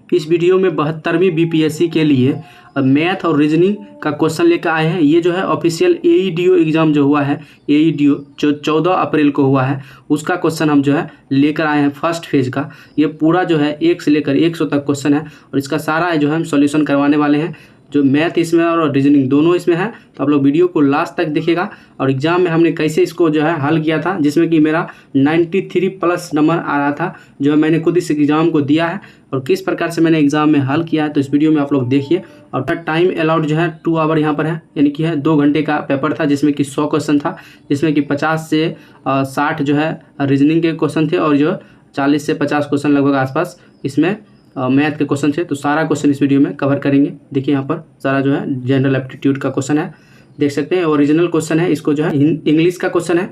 इस वीडियो में 72वीं बीपीएससी के लिए मैथ और रीजनिंग का क्वेश्चन लेकर आए हैं। ये जो है ऑफिशियल एईडीओ एग्ज़ाम जो हुआ है, एईडीओ जो 14 अप्रैल को हुआ है, उसका क्वेश्चन हम जो है लेकर आए हैं फर्स्ट फेज का। ये पूरा जो है 1 से लेकर 100 तक क्वेश्चन है और इसका सारा जो है हम सॉल्यूशन करवाने वाले हैं। जो मैथ इसमें और रीजनिंग दोनों इसमें है, तो आप लोग वीडियो को लास्ट तक देखिएगा। और एग्ज़ाम में हमने कैसे इसको जो है हल किया था, जिसमें कि मेरा 93+ नंबर आ रहा था, जो है मैंने खुद इस एग्ज़ाम को दिया है और किस प्रकार से मैंने एग्ज़ाम में हल किया है, तो इस वीडियो में आप लोग देखिए। और टाइम अलाउड जो है 2 आवर यहाँ पर है, यानी कि है 2 घंटे का पेपर था, जिसमें कि 100 क्वेश्चन था, जिसमें कि 50 से 60 जो है रीजनिंग के क्वेश्चन थे और जो 40 से 50 क्वेश्चन लगभग आसपास इसमें मैथ के क्वेश्चन थे। तो सारा क्वेश्चन इस वीडियो में कवर करेंगे। देखिए यहाँ पर सारा जो है जनरल एप्टीट्यूड का क्वेश्चन है, देख सकते हैं। ओरिजिनल क्वेश्चन है, इसको जो है इंग्लिश का क्वेश्चन है।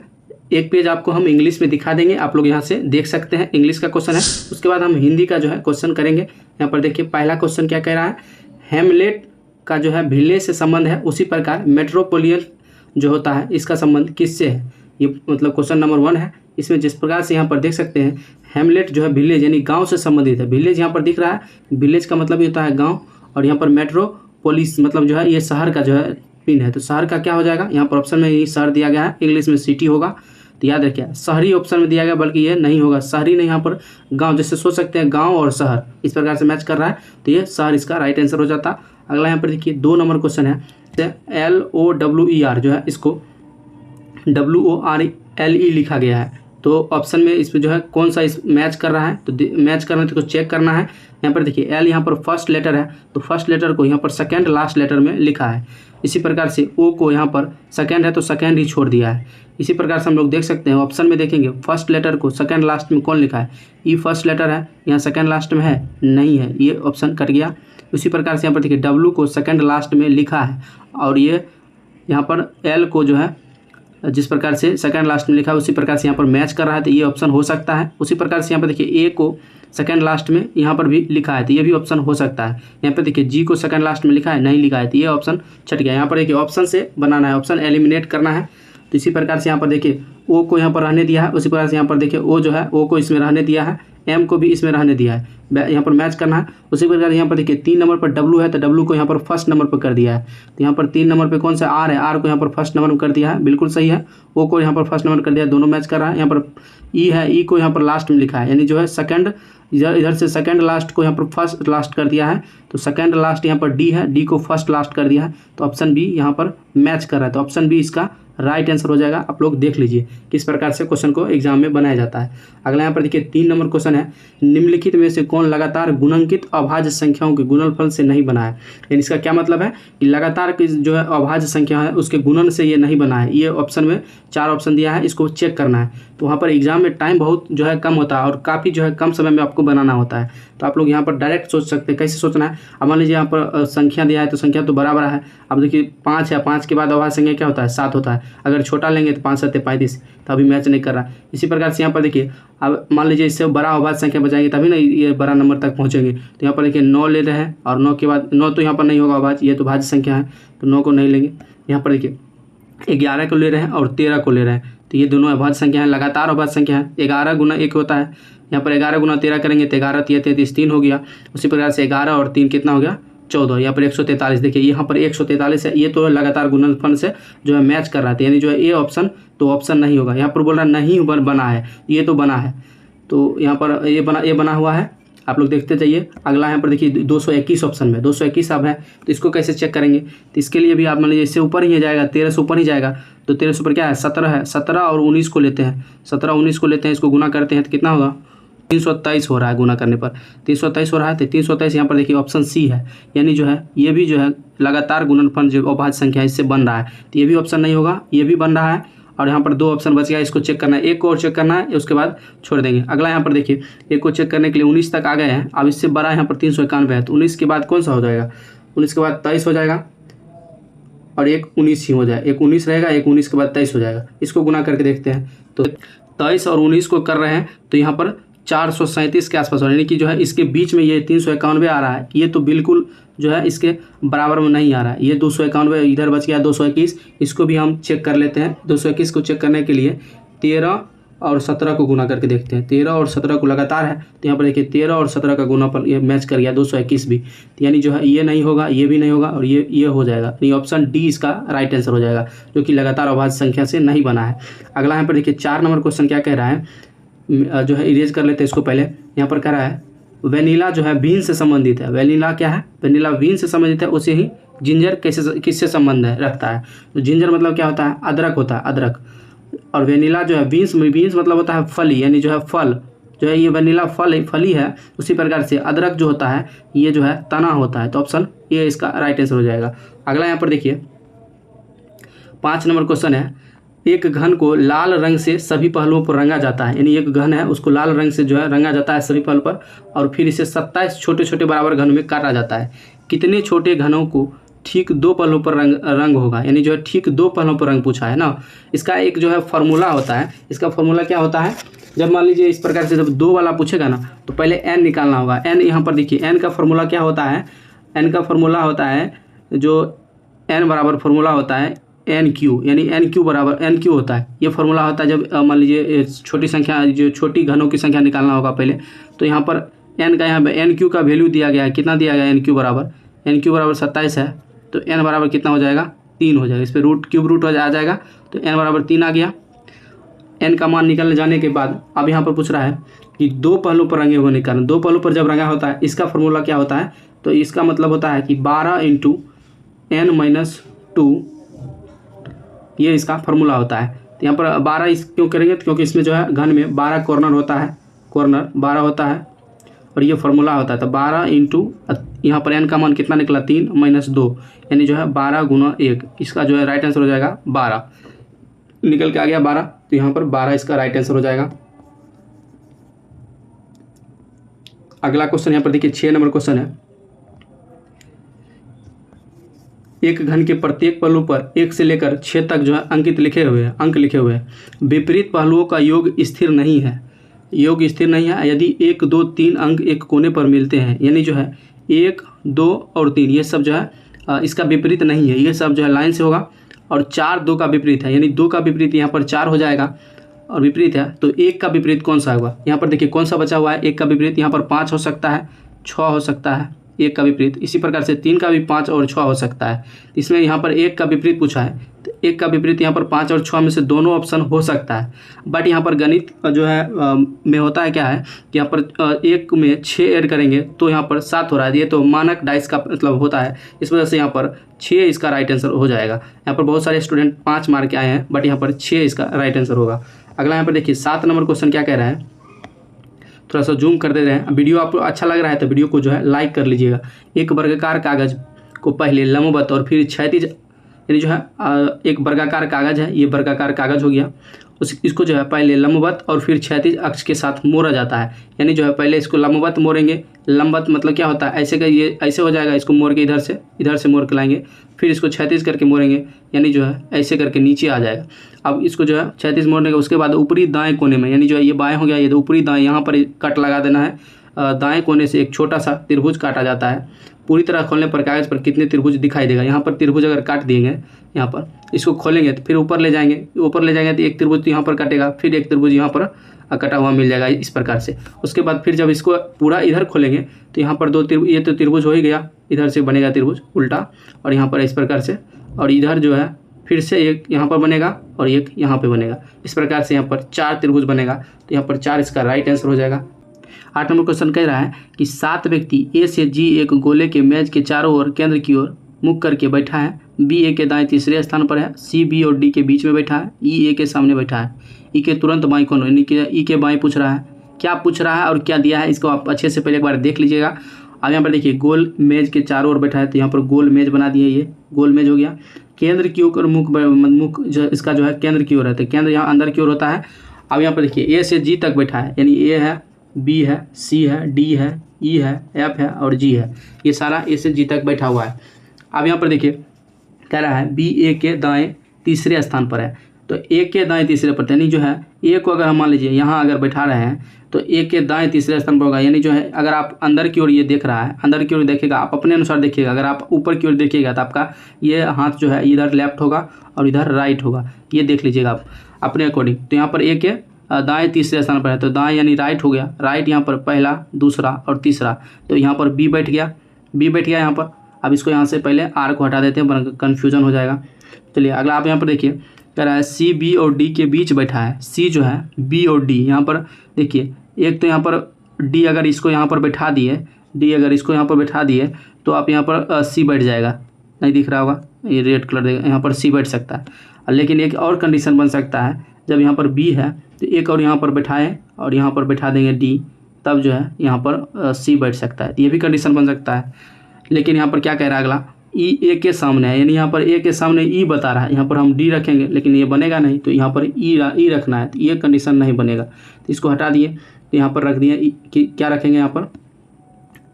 एक पेज आपको हम इंग्लिश में दिखा देंगे, आप लोग यहाँ से देख सकते हैं, इंग्लिश का क्वेश्चन है। उसके बाद हम हिंदी का जो है क्वेश्चन करेंगे। यहाँ पर देखिए पहला क्वेश्चन क्या कह रहा है, हेमलेट का जो है विलेज से संबंध है, उसी प्रकार मेट्रोपोलियन जो होता है इसका संबंध किससे है। ये मतलब क्वेश्चन नंबर 1 है। इसमें जिस प्रकार से यहाँ पर देख सकते हैं, हेमलेट जो है विलेज यानी गांव से संबंधित है। विलेज यहाँ पर दिख रहा है, विलेज का मतलब ये होता है गांव, और यहाँ पर मेट्रोपोलिस मतलब जो है ये शहर का जो है पिन है। तो शहर का क्या हो जाएगा, यहाँ पर ऑप्शन में ये शहर दिया गया है, इंग्लिश में सिटी होगा। तो याद रखिए शहरी ऑप्शन में दिया गया, बल्कि ये नहीं होगा, शहरी नहीं, यहाँ पर गाँव। जैसे सोच सकते हैं गाँव और शहर इस प्रकार से मैच कर रहा है, तो ये शहर इसका राइट आंसर हो जाता। अगला यहाँ पर देखिए 2 नंबर क्वेश्चन है, LOWER जो है इसको WORLE लिखा गया है। तो ऑप्शन में इसमें जो है कौन सा इस मैच कर रहा है, तो मैच करना है तो चेक करना है। यहाँ पर देखिए एल यहाँ पर फर्स्ट लेटर है, तो फर्स्ट लेटर को यहाँ पर सेकंड लास्ट लेटर में लिखा है। इसी प्रकार से ओ को यहाँ पर सेकंड है तो सेकंड ही छोड़ दिया है। इसी प्रकार से हम लोग देख सकते हैं ऑप्शन में देखेंगे फर्स्ट लेटर को सेकंड लास्ट में कौन लिखा है, ई फर्स्ट लेटर है, यहाँ सेकंड लास्ट में है नहीं है, ये ऑप्शन कट गया। उसी प्रकार से यहाँ पर देखिए डब्लू को सेकंड लास्ट में लिखा है और ये यहाँ पर एल को जो है जिस प्रकार से सेकंड लास्ट में लिखा है उसी प्रकार से यहाँ पर मैच कर रहा है, तो ये ऑप्शन हो सकता है। उसी प्रकार से यहाँ पर देखिए ए को सेकंड लास्ट में यहाँ पर भी लिखा है, तो ये भी ऑप्शन हो सकता है। यहाँ पर देखिए जी को सेकंड लास्ट में लिखा है, नहीं लिखा है, तो ये ऑप्शन छट गया। यहाँ पर देखिए ऑप्शन से बनाना है, ऑप्शन एलिमिनेट करना है। तो इसी प्रकार से यहाँ पर देखिए ओ को यहाँ पर रहने दिया है, उसी प्रकार से यहाँ पर देखिए ओ जो है ओ को इसमें रहने दिया है, एम को भी इसमें रहने दिया है, यहाँ पर मैच करना है। उसी प्रकार यहाँ पर देखिए 3 नंबर पर डब्लू है, तो डब्लू को यहाँ पर फर्स्ट नंबर पर कर दिया है। तो यहाँ पर 3 नंबर पे कौन सा आर है, आर को यहाँ पर फर्स्ट नंबर पर कर दिया है, बिल्कुल सही है। ओ को यहाँ पर फर्स्ट नंबर कर दिया, दोनों मैच कर रहा है। यहाँ पर ई है, ई को यहाँ पर लास्ट में लिखा है, यानी जो है सेकंड इधर से सेकंड लास्ट को यहाँ पर फर्स्ट लास्ट कर दिया है, तो सेकंड लास्ट यहाँ पर डी है, डी को फर्स्ट लास्ट कर दिया है, तो ऑप्शन बी यहाँ पर मैच कर रहा है। तो ऑप्शन बी इसका राइट आंसर हो जाएगा। आप लोग देख लीजिए किस प्रकार से क्वेश्चन को एग्जाम में बनाया जाता है। अगला यहाँ पर देखिए 3 नंबर क्वेश्चन है, निम्नलिखित में से कौन लगातार गुणनखित अभाज्य संख्याओं के गुणनफल से नहीं बना है। यानी इसका क्या मतलब है कि लगातार की जो है अभाज्य संख्या है उसके गुणन से ये नहीं बना है। ये ऑप्शन में 4 ऑप्शन दिया है, इसको चेक करना है। तो वहाँ पर एग्जाम में टाइम बहुत जो है कम होता है और काफ़ी जो है कम समय में आपको बनाना होता है। तो आप लोग यहाँ पर डायरेक्ट सोच सकते हैं, कैसे सोचना है। अब मान लीजिए यहाँ पर संख्या दिया है, तो संख्या तो बराबर है। अब देखिए 5 है, 5 के बाद अभाज्य संख्या क्या होता है, 7 होता है। अगर छोटा लेंगे तो 5 7 35, तो अभी मैच नहीं कर रहा। इसी प्रकार से यहाँ पर देखिए अब मान लीजिए इससे बड़ा अभाज्य संख्या बचाएंगे तभी ना ये बड़ा नंबर तक पहुँचेंगे। तो यहाँ पर देखिए 9 ले रहे हैं और 9 के बाद 9 तो यहाँ पर नहीं होगा अभाज्य, ये तो भाज्य संख्या है, तो 9 को नहीं लेंगे। यहाँ पर देखिए 11 को ले रहे हैं और 13 को ले रहे हैं, तो ये दोनों अभाज्य संख्या है, लगातार अभाज्य संख्या है। 11 गुना 1 होता है, यहाँ पर 11 गुना 13 करेंगे तो 11 3 33 3 हो गया। उसी प्रकार से 11 और 3 कितना हो गया, 14। यहाँ पर 143, देखिए यहाँ पर 143 है, ये तो लगातार गुणनफल से जो है मैच कर रहा था, यानी जो है ये ऑप्शन तो ऑप्शन नहीं होगा। यहाँ पर बोल रहा नहीं बना है, ये तो बना है, तो यहाँ पर ये बना हुआ है। आप लोग देखते जाइए। अगला यहाँ पर देखिए 221 ऑप्शन में 221 अब है, तो इसको कैसे चेक करेंगे। तो इसके लिए भी आप मान लीजिए इससे ऊपर ही जाएगा, 13 से ऊपर ही जाएगा, तो 13 से ऊपर क्या है, 17 है। 17 और 19 को लेते हैं, 17 19 को लेते हैं, इसको गुना करते हैं तो कितना होगा, 327 हो रहा है। गुना करने पर 327 हो रहा है, तो 327 यहाँ पर देखिए ऑप्शन सी है, यानी जो है ये भी जो है लगातार गुणनफल जो अभाज्य संख्या है इससे बन रहा है, तो ये भी ऑप्शन नहीं होगा, ये भी बन रहा है। और यहाँ पर 2 ऑप्शन बच गया, इसको चेक करना है, एक को और चेक करना है, उसके बाद छोड़ देंगे। अगला यहाँ पर देखिए एक को चेक करने के लिए 19 तक आ गए हैं। अब इससे बड़ा यहाँ पर 391 है, तो 19 के बाद कौन सा हो जाएगा, 19 के बाद 23 हो जाएगा और एक 19 ही हो जाए, एक 19 रहेगा, एक 19 के बाद 23 हो जाएगा। इसको गुना करके देखते हैं, तो 23 और 19 को कर रहे हैं, तो यहाँ पर 437 के आसपास हो रहा है, यानी कि जो है इसके बीच में ये 391 आ रहा है, ये तो बिल्कुल जो है इसके बराबर में नहीं आ रहा है। ये 291 इधर बच गया, 221, इसको भी हम चेक कर लेते हैं। 221 को चेक करने के लिए 13 और 17 को गुना करके देखते हैं। 13 और 17 को लगातार है, तो यहाँ पर देखिए 13 और 17 का गुनाफल ये मैच कर गया 221 भी। तो यानी जो है ये नहीं होगा, ये भी नहीं होगा और ये हो जाएगा। तो ये ऑप्शन डी इसका राइट आंसर हो जाएगा, जो कि लगातार अभाज्य संख्या से नहीं बना है। अगला यहाँ पर देखिए 4 नंबर क्वेश्चन क्या कह रहा है, जो है इरेज कर लेते हैं इसको पहले। यहाँ पर कह रहा है वेनिला जो है बीन से संबंधित है। वेनिला क्या है, वेनिला बीन से संबंधित है। उसे ही जिंजर किससे संबंध रखता है। तो जिंजर मतलब क्या होता है, अदरक होता है, अदरक। और वेनिला जो है बीन्स मतलब होता है फली, यानी जो है फल, जो है ये वेनिला फली है। उसी प्रकार से अदरक जो होता है ये जो है तना होता है। तो ऑप्शन ये इसका राइट आंसर हो जाएगा। अगला यहाँ पर देखिए 5 नंबर क्वेश्चन है, एक घन को लाल रंग से सभी पहलुओं पर रंगा जाता है। यानी एक घन है उसको लाल रंग से जो है रंगा जाता है सभी पहलुओं पर, और फिर इसे 27 छोटे छोटे बराबर घनों में काटा जाता है। कितने छोटे घनों को ठीक 2 पहलुओं पर रंग होगा, यानी जो है ठीक 2 पहलुओं पर रंग पूछा है ना। इसका एक जो है फार्मूला होता है। इसका फार्मूला क्या होता है, जब मान लीजिए इस प्रकार से जब 2 वाला पूछेगा ना, तो पहले n निकालना होगा। n यहाँ पर देखिए n का फार्मूला क्या होता है, n का फार्मूला होता है जो n बराबर फार्मूला होता है NQ, यानी NQ बराबर NQ होता है। ये फार्मूला होता है जब मान लीजिए छोटी संख्या, जो छोटी घनों की संख्या निकालना होगा पहले। तो यहाँ पर n का, यहाँ पर NQ का वैल्यू दिया गया है, कितना दिया गया है, NQ बराबर 27 है। तो n बराबर कितना हो जाएगा, 3 हो जाएगा। इस पर क्यूब रूट आ जाएगा, तो n बराबर 3 आ गया। n का मान निकल जाने के बाद अब यहाँ पर पूछ रहा है कि 2 पहलुओं पर रंगे होने के कारण, 2 पहलुओं पर जब रंगा होता है इसका फार्मूला क्या होता है। तो इसका मतलब होता है कि 12 × n-2, ये इसका फार्मूला होता है। तो यहाँ पर 12 इस क्यों करेंगे, तो क्योंकि इसमें जो है घन में 12 कॉर्नर होता है, कॉर्नर 12 होता है और ये फार्मूला होता है। तो 12 × यहाँ पर n का मान कितना निकला, 3 - 2, यानी जो है 12 × 1। इसका जो है राइट आंसर हो जाएगा 12, निकल के आ गया 12। तो यहाँ पर 12 इसका राइट आंसर हो जाएगा। अगला क्वेश्चन यहाँ पर देखिए 6 नंबर क्वेश्चन है, एक घन के प्रत्येक पहलू पर 1 से लेकर 6 तक जो है अंक लिखे हुए हैं। विपरीत पहलुओं का योग स्थिर नहीं है, योग स्थिर नहीं है यदि 1, 2, 3 अंक एक कोने पर मिलते हैं। यानी जो है 1, 2 और 3 ये सब जो है इसका विपरीत नहीं है, ये सब जो है लाइन से होगा। और 4 2 का विपरीत है, यानी 2 का विपरीत यहाँ पर 4 हो जाएगा और विपरीत है। तो 1 का विपरीत कौन सा होगा, यहाँ पर देखिए कौन सा बचा हुआ है 1 का विपरीत। यहाँ पर 5 हो सकता है, 6 हो सकता है 1 का विपरीत। इसी प्रकार से 3 का भी 5 और 6 हो सकता है। इसमें यहाँ पर 1 का विपरीत पूछा है, तो 1 का विपरीत यहाँ पर 5 और 6 में से दोनों ऑप्शन हो सकता है। बट यहाँ पर गणित जो है में होता है क्या है कि यहाँ पर 1 में 6 ऐड करेंगे तो यहाँ पर 7 हो रहा है। ये तो मानक डाइस का मतलब होता है, इस वजह से यहाँ पर 6 इसका राइट आंसर हो जाएगा। यहाँ पर बहुत सारे स्टूडेंट 5 मार्क के आए हैं, बट यहाँ पर 6 इसका राइट आंसर होगा। अगला यहाँ पर देखिए 7 नंबर क्वेश्चन क्या कह रहा है, थोड़ा सा जूम कर दे रहे हैं। वीडियो आपको अच्छा लग रहा है तो वीडियो को जो है लाइक कर लीजिएगा। एक वर्गाकार कागज को पहले लंबवत और फिर क्षैतिज, यानी जो है एक वर्गाकार कागज है, ये वर्गाकार कागज हो गया, इसको जो है पहले लंबवत और फिर क्षैतिज अक्ष के साथ मोड़ा जाता है। यानी जो है पहले इसको लंबवत मोड़ेंगे, लंबवत मतलब क्या होता है, ऐसे का ये ऐसे हो जाएगा, इसको मोड़ के इधर से मोड़ के लाएंगे, फिर इसको क्षैतिज करके मोड़ेंगे, यानी जो है ऐसे करके नीचे आ जाएगा। अब इसको जो है क्षैतिज मोड़ने के उसके बाद ऊपरी दाएं कोने में, यानी जो है ये बाएं हो गया, ये तो ऊपरी दाएं, यहाँ पर कट लगा देना है। दाएं कोने से एक छोटा सा त्रिभुज काटा जाता है। पूरी तरह खोलने पर कागज पर कितने त्रिभुज दिखाई देगा, यहाँ पर त्रिभुज अगर काट दिएंगे, यहाँ पर इसको खोलेंगे तो फिर ऊपर ले जाएंगे तो एक त्रिभुज तो यहाँ पर कटेगा, फिर एक त्रिभुज यहाँ पर कटा हुआ मिल जाएगा इस प्रकार से। उसके बाद फिर जब इसको पूरा इधर खोलेंगे तो यहाँ पर 2 त्रिभुज, ये तो त्रिभुज हो ही गया, इधर से बनेगा त्रिभुज उल्टा और यहाँ पर इस प्रकार से, और इधर जो है फिर से एक यहाँ पर बनेगा और एक यहाँ पे बनेगा। इस प्रकार से यहाँ पर 4 त्रिभुज बनेगा। तो यहाँ पर 4 इसका राइट आंसर हो जाएगा। 8 नंबर क्वेश्चन कह रहा है कि 7 व्यक्ति ए से जी एक गोले के मेज के चारों ओर केंद्र की ओर मुख करके बैठा है। बी ए के दाएं तीसरे स्थान पर है, सी बी और डी के बीच में बैठा है, ई ए के सामने बैठा है। ई के तुरंत बाएं कौन, यानी कि ई के बाएं पूछ रहा है। क्या पूछ रहा है और क्या दिया है इसको आप अच्छे से पहले एक बार देख लीजिएगा। अब यहाँ पर देखिए गोल मेज के चारों ओर बैठा है, तो यहाँ पर गोल मेज बना दिए, ये गोल मेज हो गया। केंद्र की ओर मुख जो इसका जो है केंद्र की ओर है, तो केंद्र यहाँ अंदर की ओर होता है। अब यहाँ पर देखिए ए से जी तक बैठा है, यानी ए है, बी है, सी है, डी है, ई है, एफ है और जी है। ये सारा ए से जी तक बैठा हुआ है। अब यहाँ पर देखिए कह रहा है बी ए के दाएं तीसरे स्थान पर है, तो ए के दाएं तीसरे पर, यानी जो है ए को अगर हम मान लीजिए यहाँ अगर बैठा रहे हैं तो ए के दाएं तीसरे स्थान पर होगा। यानी जो है अगर आप अंदर की ओर ये देख रहा है, अंदर की ओर देखेगा, आप अपने अनुसार देखिएगा। अगर आप ऊपर की ओर देखिएगा तो आपका ये हाथ जो है इधर लेफ्ट होगा और इधर राइट होगा, ये देख लीजिएगा आप अपने अकॉर्डिंग। तो यहाँ पर ए के दाएं तीसरे स्थान पर है, तो दाएं यानी राइट हो गया, राइट यहाँ पर पहला, दूसरा और तीसरा, तो यहाँ पर बी बैठ गया, बी बैठ गया यहाँ पर। अब इसको यहाँ से पहले आर को हटा देते हैं वरना कन्फ्यूजन हो जाएगा। चलिए अगला आप यहाँ पर देखिए, कह रहा है सी बी और डी के बीच बैठा है। सी जो है बी और डी यहाँ पर देखिए, एक तो यहाँ पर डी अगर इसको यहाँ पर बैठा दिए, डी अगर इसको यहाँ पर बैठा दिए तो आप यहाँ पर सी बैठ जाएगा, नहीं दिख रहा होगा, ये रेड कलर देगा, यहाँ पर सी बैठ सकता है। लेकिन एक और कंडीशन बन सकता है, जब यहाँ पर बी है तो एक और यहाँ पर बैठाएं और यहाँ पर बैठा देंगे डी, तब जो है यहाँ पर सी बैठ सकता है, ये भी कंडीशन बन सकता है। लेकिन यहाँ पर क्या कह रहा है अगला, ई ए के सामने है, यानी यहाँ पर ए के सामने ई बता रहा है, यहाँ पर हम डी रखेंगे लेकिन ये बनेगा नहीं, तो यहाँ पर ई रखना है, तो ये कंडीशन नहीं बनेगा, तो इसको हटा दिए, तो यहाँ पर रख दिए क्या रखेंगे, यहाँ पर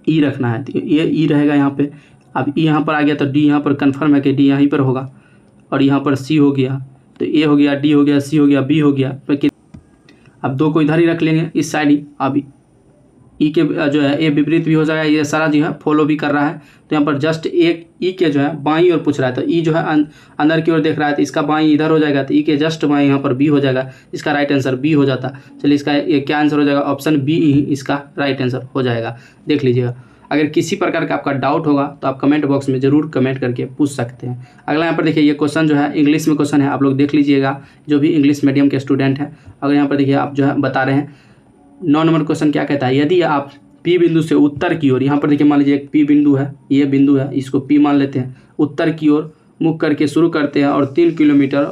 ई रखना है, तो ये ई रहेगा यहाँ पे। अब ई यहाँ पर आ गया तो डी यहाँ पर कन्फर्म है कि डी यहीं पर होगा, और यहाँ पर सी हो गया, तो ए हो गया, डी हो गया, सी हो गया, बी हो गया। अब दो को इधर ही रख लेंगे इस साइड ही। अब ई के जो है ए विपरीत भी हो जाएगा, ये सारा जो है फॉलो भी कर रहा है, तो यहाँ पर जस्ट एक ई के जो है बाईं ओर पूछ रहा है, तो ई जो है अंदर की ओर देख रहा है, तो इसका बाईं इधर हो जाएगा, तो ई के जस्ट बाईं यहाँ पर बी हो जाएगा, इसका राइट आंसर बी हो जाता। चलिए इसका ये क्या आंसर हो जाएगा, ऑप्शन बी ही इसका राइट आंसर हो जाएगा। देख लीजिएगा, अगर किसी प्रकार का आपका डाउट होगा तो आप कमेंट बॉक्स में ज़रूर कमेंट करके पूछ सकते हैं। अगला यहाँ पर देखिए, ये क्वेश्चन जो है इंग्लिश में क्वेश्चन है, आप लोग देख लीजिएगा जो भी इंग्लिश मीडियम के स्टूडेंट हैं। अगर यहाँ पर देखिए आप जो है बता रहे हैं 9 नंबर क्वेश्चन क्या कहता है, यदि आप पी बिंदु से उत्तर की ओर, यहाँ पर देखिए मान लीजिए एक पी बिंदु है, ये बिंदु है, इसको पी मान लेते हैं, उत्तर की ओर मुख करके शुरू करते हैं और 3 किलोमीटर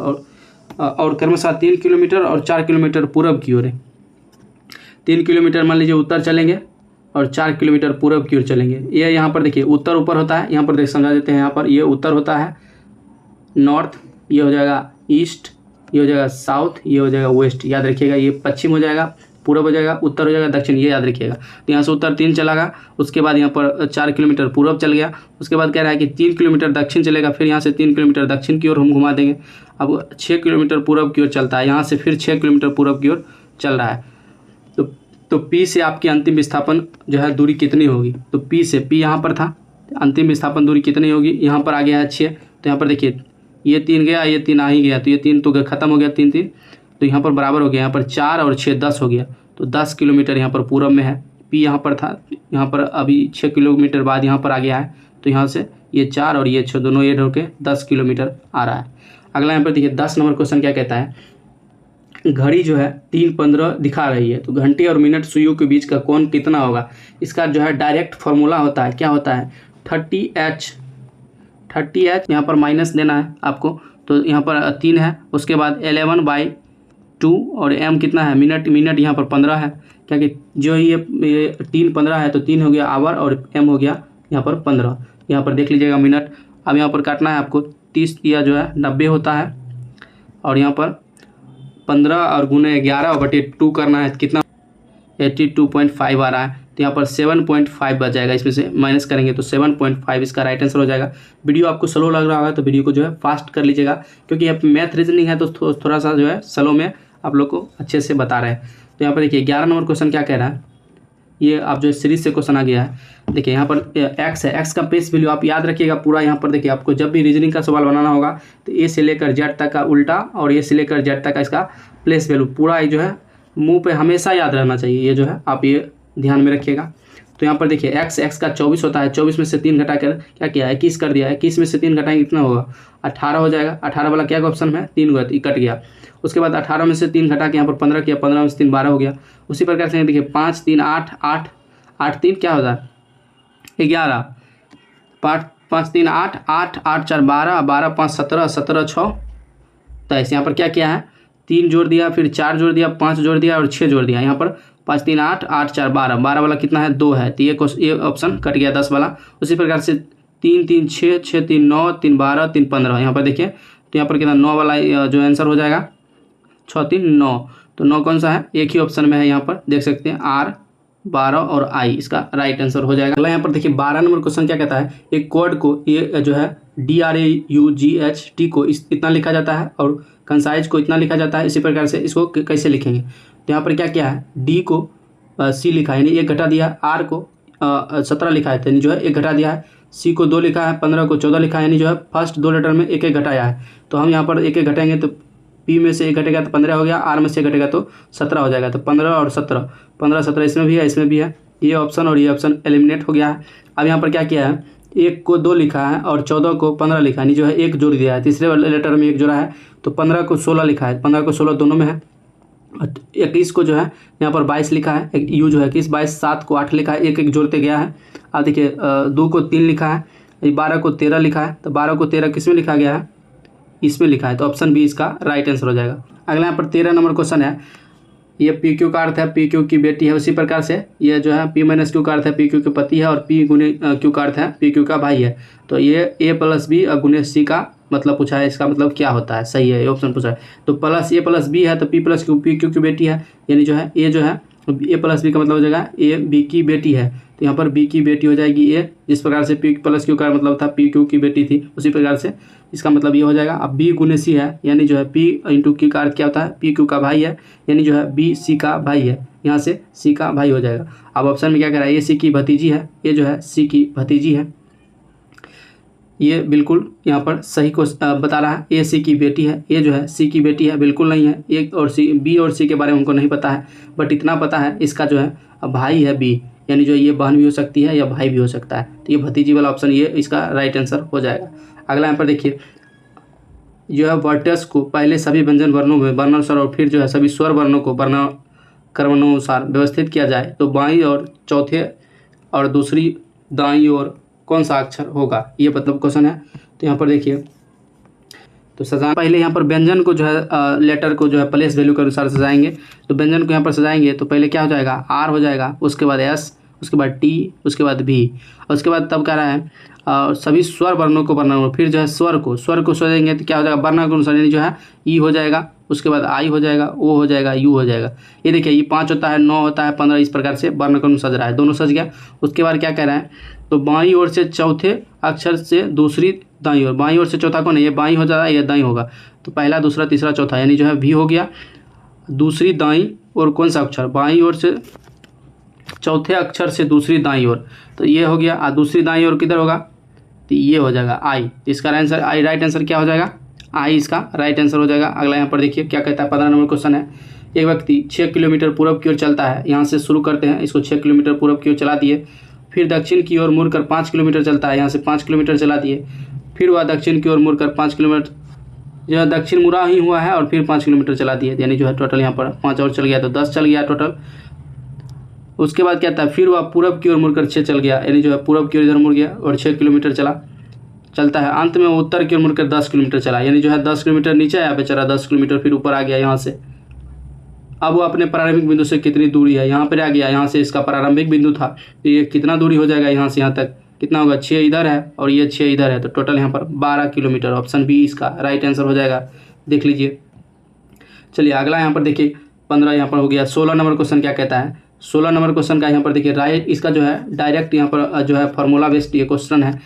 और क्रमशः 3 किलोमीटर और 4 किलोमीटर पूरब की ओर है। 3 किलोमीटर मान लीजिए उत्तर चलेंगे और 4 किलोमीटर पूरब की ओर चलेंगे। ये यहाँ पर देखिए उत्तर ऊपर होता है, यहाँ पर देख समझा देते हैं, यहाँ पर ये उत्तर होता है नॉर्थ, ये हो जाएगा ईस्ट, ये हो जाएगा साउथ, ये हो जाएगा वेस्ट, याद रखिएगा। ये पश्चिम हो जाएगा, पूरब हो जाएगा, उत्तर हो जाएगा, दक्षिण, ये याद रखिएगा। तो यहाँ से उत्तर 3 चला गया, उसके बाद यहाँ पर 4 किलोमीटर पूरब चल गया, उसके बाद कह रहा है कि 3 किलोमीटर दक्षिण चलेगा, फिर यहाँ से 3 किलोमीटर दक्षिण की ओर हम घुमा देंगे। अब 6 किलोमीटर पूरब की ओर चलता है, यहाँ से फिर 6 किलोमीटर पूरब की ओर चल रहा है। तो पी से आपकी अंतिम विस्थापन जो है दूरी कितनी होगी, तो पी से, पी यहाँ पर था, अंतिम विस्थापन दूरी कितनी होगी, यहाँ पर आ गया है 6, तो यहाँ पर देखिए ये 3 गया, ये 3 आ ही गया, तो ये 3 तो खत्म हो गया, 3 3, तो यहाँ पर बराबर हो गया, यहाँ पर 4 और 6 10 हो गया, तो 10 किलोमीटर यहाँ पर पूरब में है। पी यहाँ पर था, यहाँ पर अभी 6 किलोमीटर बाद यहाँ पर आ गया है, तो यहाँ से ये 4 और ये 6 दोनों ऐड होकर 10 किलोमीटर आ रहा है। अगला यहाँ पर देखिए 10 नंबर क्वेश्चन क्या कहता है, घड़ी जो है 3:15 दिखा रही है, तो घंटे और मिनट सुइयों के बीच का कोण कितना होगा। इसका जो है डायरेक्ट फॉर्मूला होता है, क्या होता है, 30H यहाँ पर माइनस देना है आपको, तो यहाँ पर 3 है, उसके बाद 11/2 और m कितना है, मिनट यहाँ पर 15 है, क्योंकि जो ये 3:15 है तो 3 हो गया आवर और m हो गया यहाँ पर 15, यहाँ पर देख लीजिएगा मिनट। अब यहाँ पर काटना है आपको, 30 या जो है 90 होता है, और यहाँ पर 15 और गुने 11/2 करना है, कितना 82.5 आ रहा है, तो यहाँ पर 7.5 बच जाएगा, इसमें से माइनस करेंगे तो 7.5 इसका राइट आंसर हो जाएगा। वीडियो आपको स्लो लग रहा होगा तो वीडियो को जो है फास्ट कर लीजिएगा, क्योंकि यहाँ पे मैथ रीजनिंग है तो थोड़ा सा जो है स्लो में आप लोग को अच्छे से बता रहे हैं। तो यहाँ पर देखिए 11 नंबर क्वेश्चन क्या कह रहा है, ये आप जो सीरीज से क्वेश्चन आ गया है। देखिए यहाँ पर एक्स है, एक्स का बेस वैल्यू आप याद रखिएगा पूरा। यहाँ पर देखिए आपको जब भी रीजनिंग का सवाल बनाना होगा तो ए से लेकर जेड तक का उल्टा और ए से लेकर जेड तक का इसका प्लेस वैल्यू पूरा जो है मुंह पे हमेशा याद रहना चाहिए, ये जो है आप ये ध्यान में रखिएगा। तो यहाँ पर देखिए एक्स का 24 होता है, 24 में से 3 घटा कर क्या किया है 21 कर दिया है, 21 में से 3 घटाएंगे कितना होगा 18 हो जाएगा। 18 वाला क्या ऑप्शन है 3 हुआ तो कट गया। उसके बाद 18 में से 3 घटा के यहाँ पर 15 किया, 15 में से 3 12 हो गया। उसी प्रकार से देखिए 5 3 8 8 8 3 क्या होता है 11, 5 3 8 8 8 4 12 12 5 17 17 6 23। यहाँ पर क्या किया है 3 जोड़ दिया, फिर 4 जोड़ दिया, 5 जोड़ दिया और 6 जोड़ दिया। यहाँ पर 5 3 8 8 4 12 12 वाला कितना है 2 है, तो ये ऑप्शन कट गया 10 वाला। उसी प्रकार से 3 3 6 6 3 9 3 12 3 15। यहाँ पर देखिए तो यहाँ पर कितना 9 वाला जो आंसर हो जाएगा 6 3 9, तो 9 कौन सा है एक ही ऑप्शन में है, यहाँ पर देख सकते हैं R 12 और I इसका राइट आंसर हो जाएगा। अगला यहाँ पर देखिए 12 नंबर क्वेश्चन क्या कहता है, एक कोड को ये जो है DRAUGHT को इतना लिखा जाता है और कंसाइज को इतना लिखा जाता है। इसी प्रकार से इसको कैसे लिखेंगे, तो यहाँ पर क्या किया है D को C लिखा है यानी 1 घटा दिया, R को 17 लिखा है यानी जो है 1 घटा दिया है, C को 2 लिखा है, 15 को 14 लिखा है यानी जो है फर्स्ट 2 लेटर में 1 1 घटाया है। तो हम यहाँ पर 1 1 घटाएंगे तो पी में से 1 घटेगा तो 15 हो गया, आर में से घटेगा तो 17 हो जाएगा। तो 15 और 17, 15 17 इसमें भी है, इसमें भी है। ये ऑप्शन और ये ऑप्शन एलिमिनेट हो गया है। अब यहाँ पर क्या किया है, 1 को 2 लिखा है और 14 को 15 लिखा है, जो है 1 जोड़ दिया है, तीसरे वाले लेटर में 1 जोड़ा है, तो 15 को 16 लिखा है, 15 को 16 दोनों में है। 21 को जो है यहाँ पर 22 लिखा है, एक यू जो है 21, 22, 7 को 8 लिखा है, 1 1 जोड़ते गया है। अब देखिए 2 को 3 लिखा है, 12 को 13 लिखा है, तो 12 को 13 किस में लिखा गया है, इसमें लिखा है, तो ऑप्शन बी इसका राइट आंसर हो जाएगा। अगला यहाँ पर 13 नंबर क्वेश्चन है, ये पी क्यू का अर्थ है पी क्यू की बेटी है, उसी प्रकार से ये जो है पी माइनस क्यू का अर्थ है पी क्यू के पति है, और पी गुने क्यू का अर्थ है पी क्यू का भाई है। तो ये ए प्लस बी गुने सी का मतलब पूछा है, इसका मतलब क्या होता है, सही है, ये ऑप्शन पूछा है। तो प्लस ए प्लस बी है तो P plus Q P Q की बेटी है, यानी जो है ए जो है ए प्लस बी का मतलब हो जाएगा ए बी की बेटी है, तो यहाँ पर बी की बेटी हो जाएगी ए, जिस प्रकार से पी प्लस क्यू का मतलब था पी क्यू की बेटी थी, उसी प्रकार से इसका मतलब ये हो जाएगा। अब बी गुने सी है, यानी जो है पी इंटू क्यू का अर्थ क्या होता है, पी क्यू का भाई है, यानी जो है बी सी का भाई है, यहाँ से सी का भाई हो जाएगा। अब ऑप्शन में क्या कह रहा है, ए सी की भतीजी है, ये जो है सी की भतीजी है, ये बिल्कुल यहाँ पर सही को बता रहा है। ए सी की बेटी है, ये जो है सी की बेटी है, बिल्कुल नहीं है। ए और सी, बी और सी के बारे में हमको नहीं पता है, बट इतना पता है इसका जो है भाई है बी, यानी जो ये बहन भी हो सकती है या भाई भी हो सकता है, तो ये भतीजी वाला ऑप्शन ये इसका राइट आंसर हो जाएगा। अगला यहाँ पर देखिए, जो है वर्टस को पहले सभी व्यंजन वर्णों में वर्णानुसार और फिर जो है सभी स्वर वर्णों को वर्ण क्रमानुसार व्यवस्थित किया जाए तो बाईं और चौथे और दूसरी दाईं ओर कौन सा अक्षर होगा, ये मतलब क्वेश्चन है। तो यहाँ पर देखिए, तो सजा पहले यहाँ पर व्यंजन को जो है लेटर को जो है प्लेस वैल्यू के अनुसार सजाएंगे। तो व्यंजन को यहाँ पर सजाएंगे तो पहले क्या हो जाएगा, आर हो जाएगा, उसके बाद एस, उसके बाद टी, उसके बाद भी, और उसके बाद तब कह रहा है सभी स्वर वर्णों को वर्ण, फिर जो है स्वर को सजाएंगे तो क्या हो जाएगा, वर्ण के अनुसार, यानी जो है ई हो जाएगा, उसके बाद आई हो जाएगा, ओ हो जाएगा, यू हो जाएगा। ये देखिए ये 5 होता है, 9 होता है, 15, इस प्रकार से वर्ण क्रम सज रहा है, दोनों सज गया। उसके बाद क्या कह रहा है, तो बाईं ओर से चौथे अक्षर से दूसरी दाईं ओर, बाईं ओर से चौथा कौन है, ये बाईं हो जाता है, ये दाईं होगा, तो पहला दूसरा तीसरा चौथा, यानी जो है भी हो गया। दूसरी दाईं ओर कौन सा अक्षर, बाईं ओर से चौथे अक्षर से दूसरी दाईं ओर, तो ये हो गया। और दूसरी दाईं ओर किधर होगा, तो ये हो जाएगा आई, इसका आंसर आई, राइट आंसर क्या हो जाएगा, आई इसका राइट आंसर हो जाएगा। अगला यहाँ पर देखिए क्या कहता है, 15 नंबर क्वेश्चन है, एक व्यक्ति 6 किलोमीटर पूर्व की ओर चलता है, यहाँ से शुरू करते हैं, इसको 6 किलोमीटर पूर्व की ओर चला दिए, फिर दक्षिण की ओर मुड़कर 5 किलोमीटर चलता है, यहाँ से 5 किलोमीटर चला दिए, फिर वह दक्षिण की ओर मुड़कर 5 किलोमीटर जो है दक्षिण मुड़ा ही हुआ है, और फिर 5 किलोमीटर चला दिए, यानी जो है टोटल यहाँ पर 5 और चल गया तो 10 चल गया टोटल। उसके बाद क्या था, फिर वह पूरब की ओर मुड़कर 6 चल गया, यानी जो है पूरब की ओर इधर मुड़ गया और 6 किलोमीटर चलता है। अंत में वो उत्तर की ओर मुड़कर 10 किलोमीटर चला, यानी जो है 10 किलोमीटर नीचे आया बेचारा, 10 किलोमीटर फिर ऊपर आ गया यहाँ से। अब वो अपने प्रारंभिक बिंदु से कितनी दूरी है, यहाँ पर आ गया, यहाँ से इसका प्रारंभिक बिंदु था, तो ये कितना दूरी हो जाएगा यहाँ से यहाँ तक, कितना होगा, 6 इधर है और ये 6 इधर है, तो टोटल यहाँ पर 12 किलोमीटर, ऑप्शन बी इसका राइट आंसर हो जाएगा, देख लीजिए। चलिए अगला यहाँ पर देखिए, 15 यहाँ पर हो गया। 16 नंबर क्वेश्चन क्या कहता है, 16 नंबर क्वेश्चन का यहाँ पर देखिए राइट, इसका जो है डायरेक्ट यहाँ पर जो है फार्मूला बेस्ड ये क्वेश्चन है,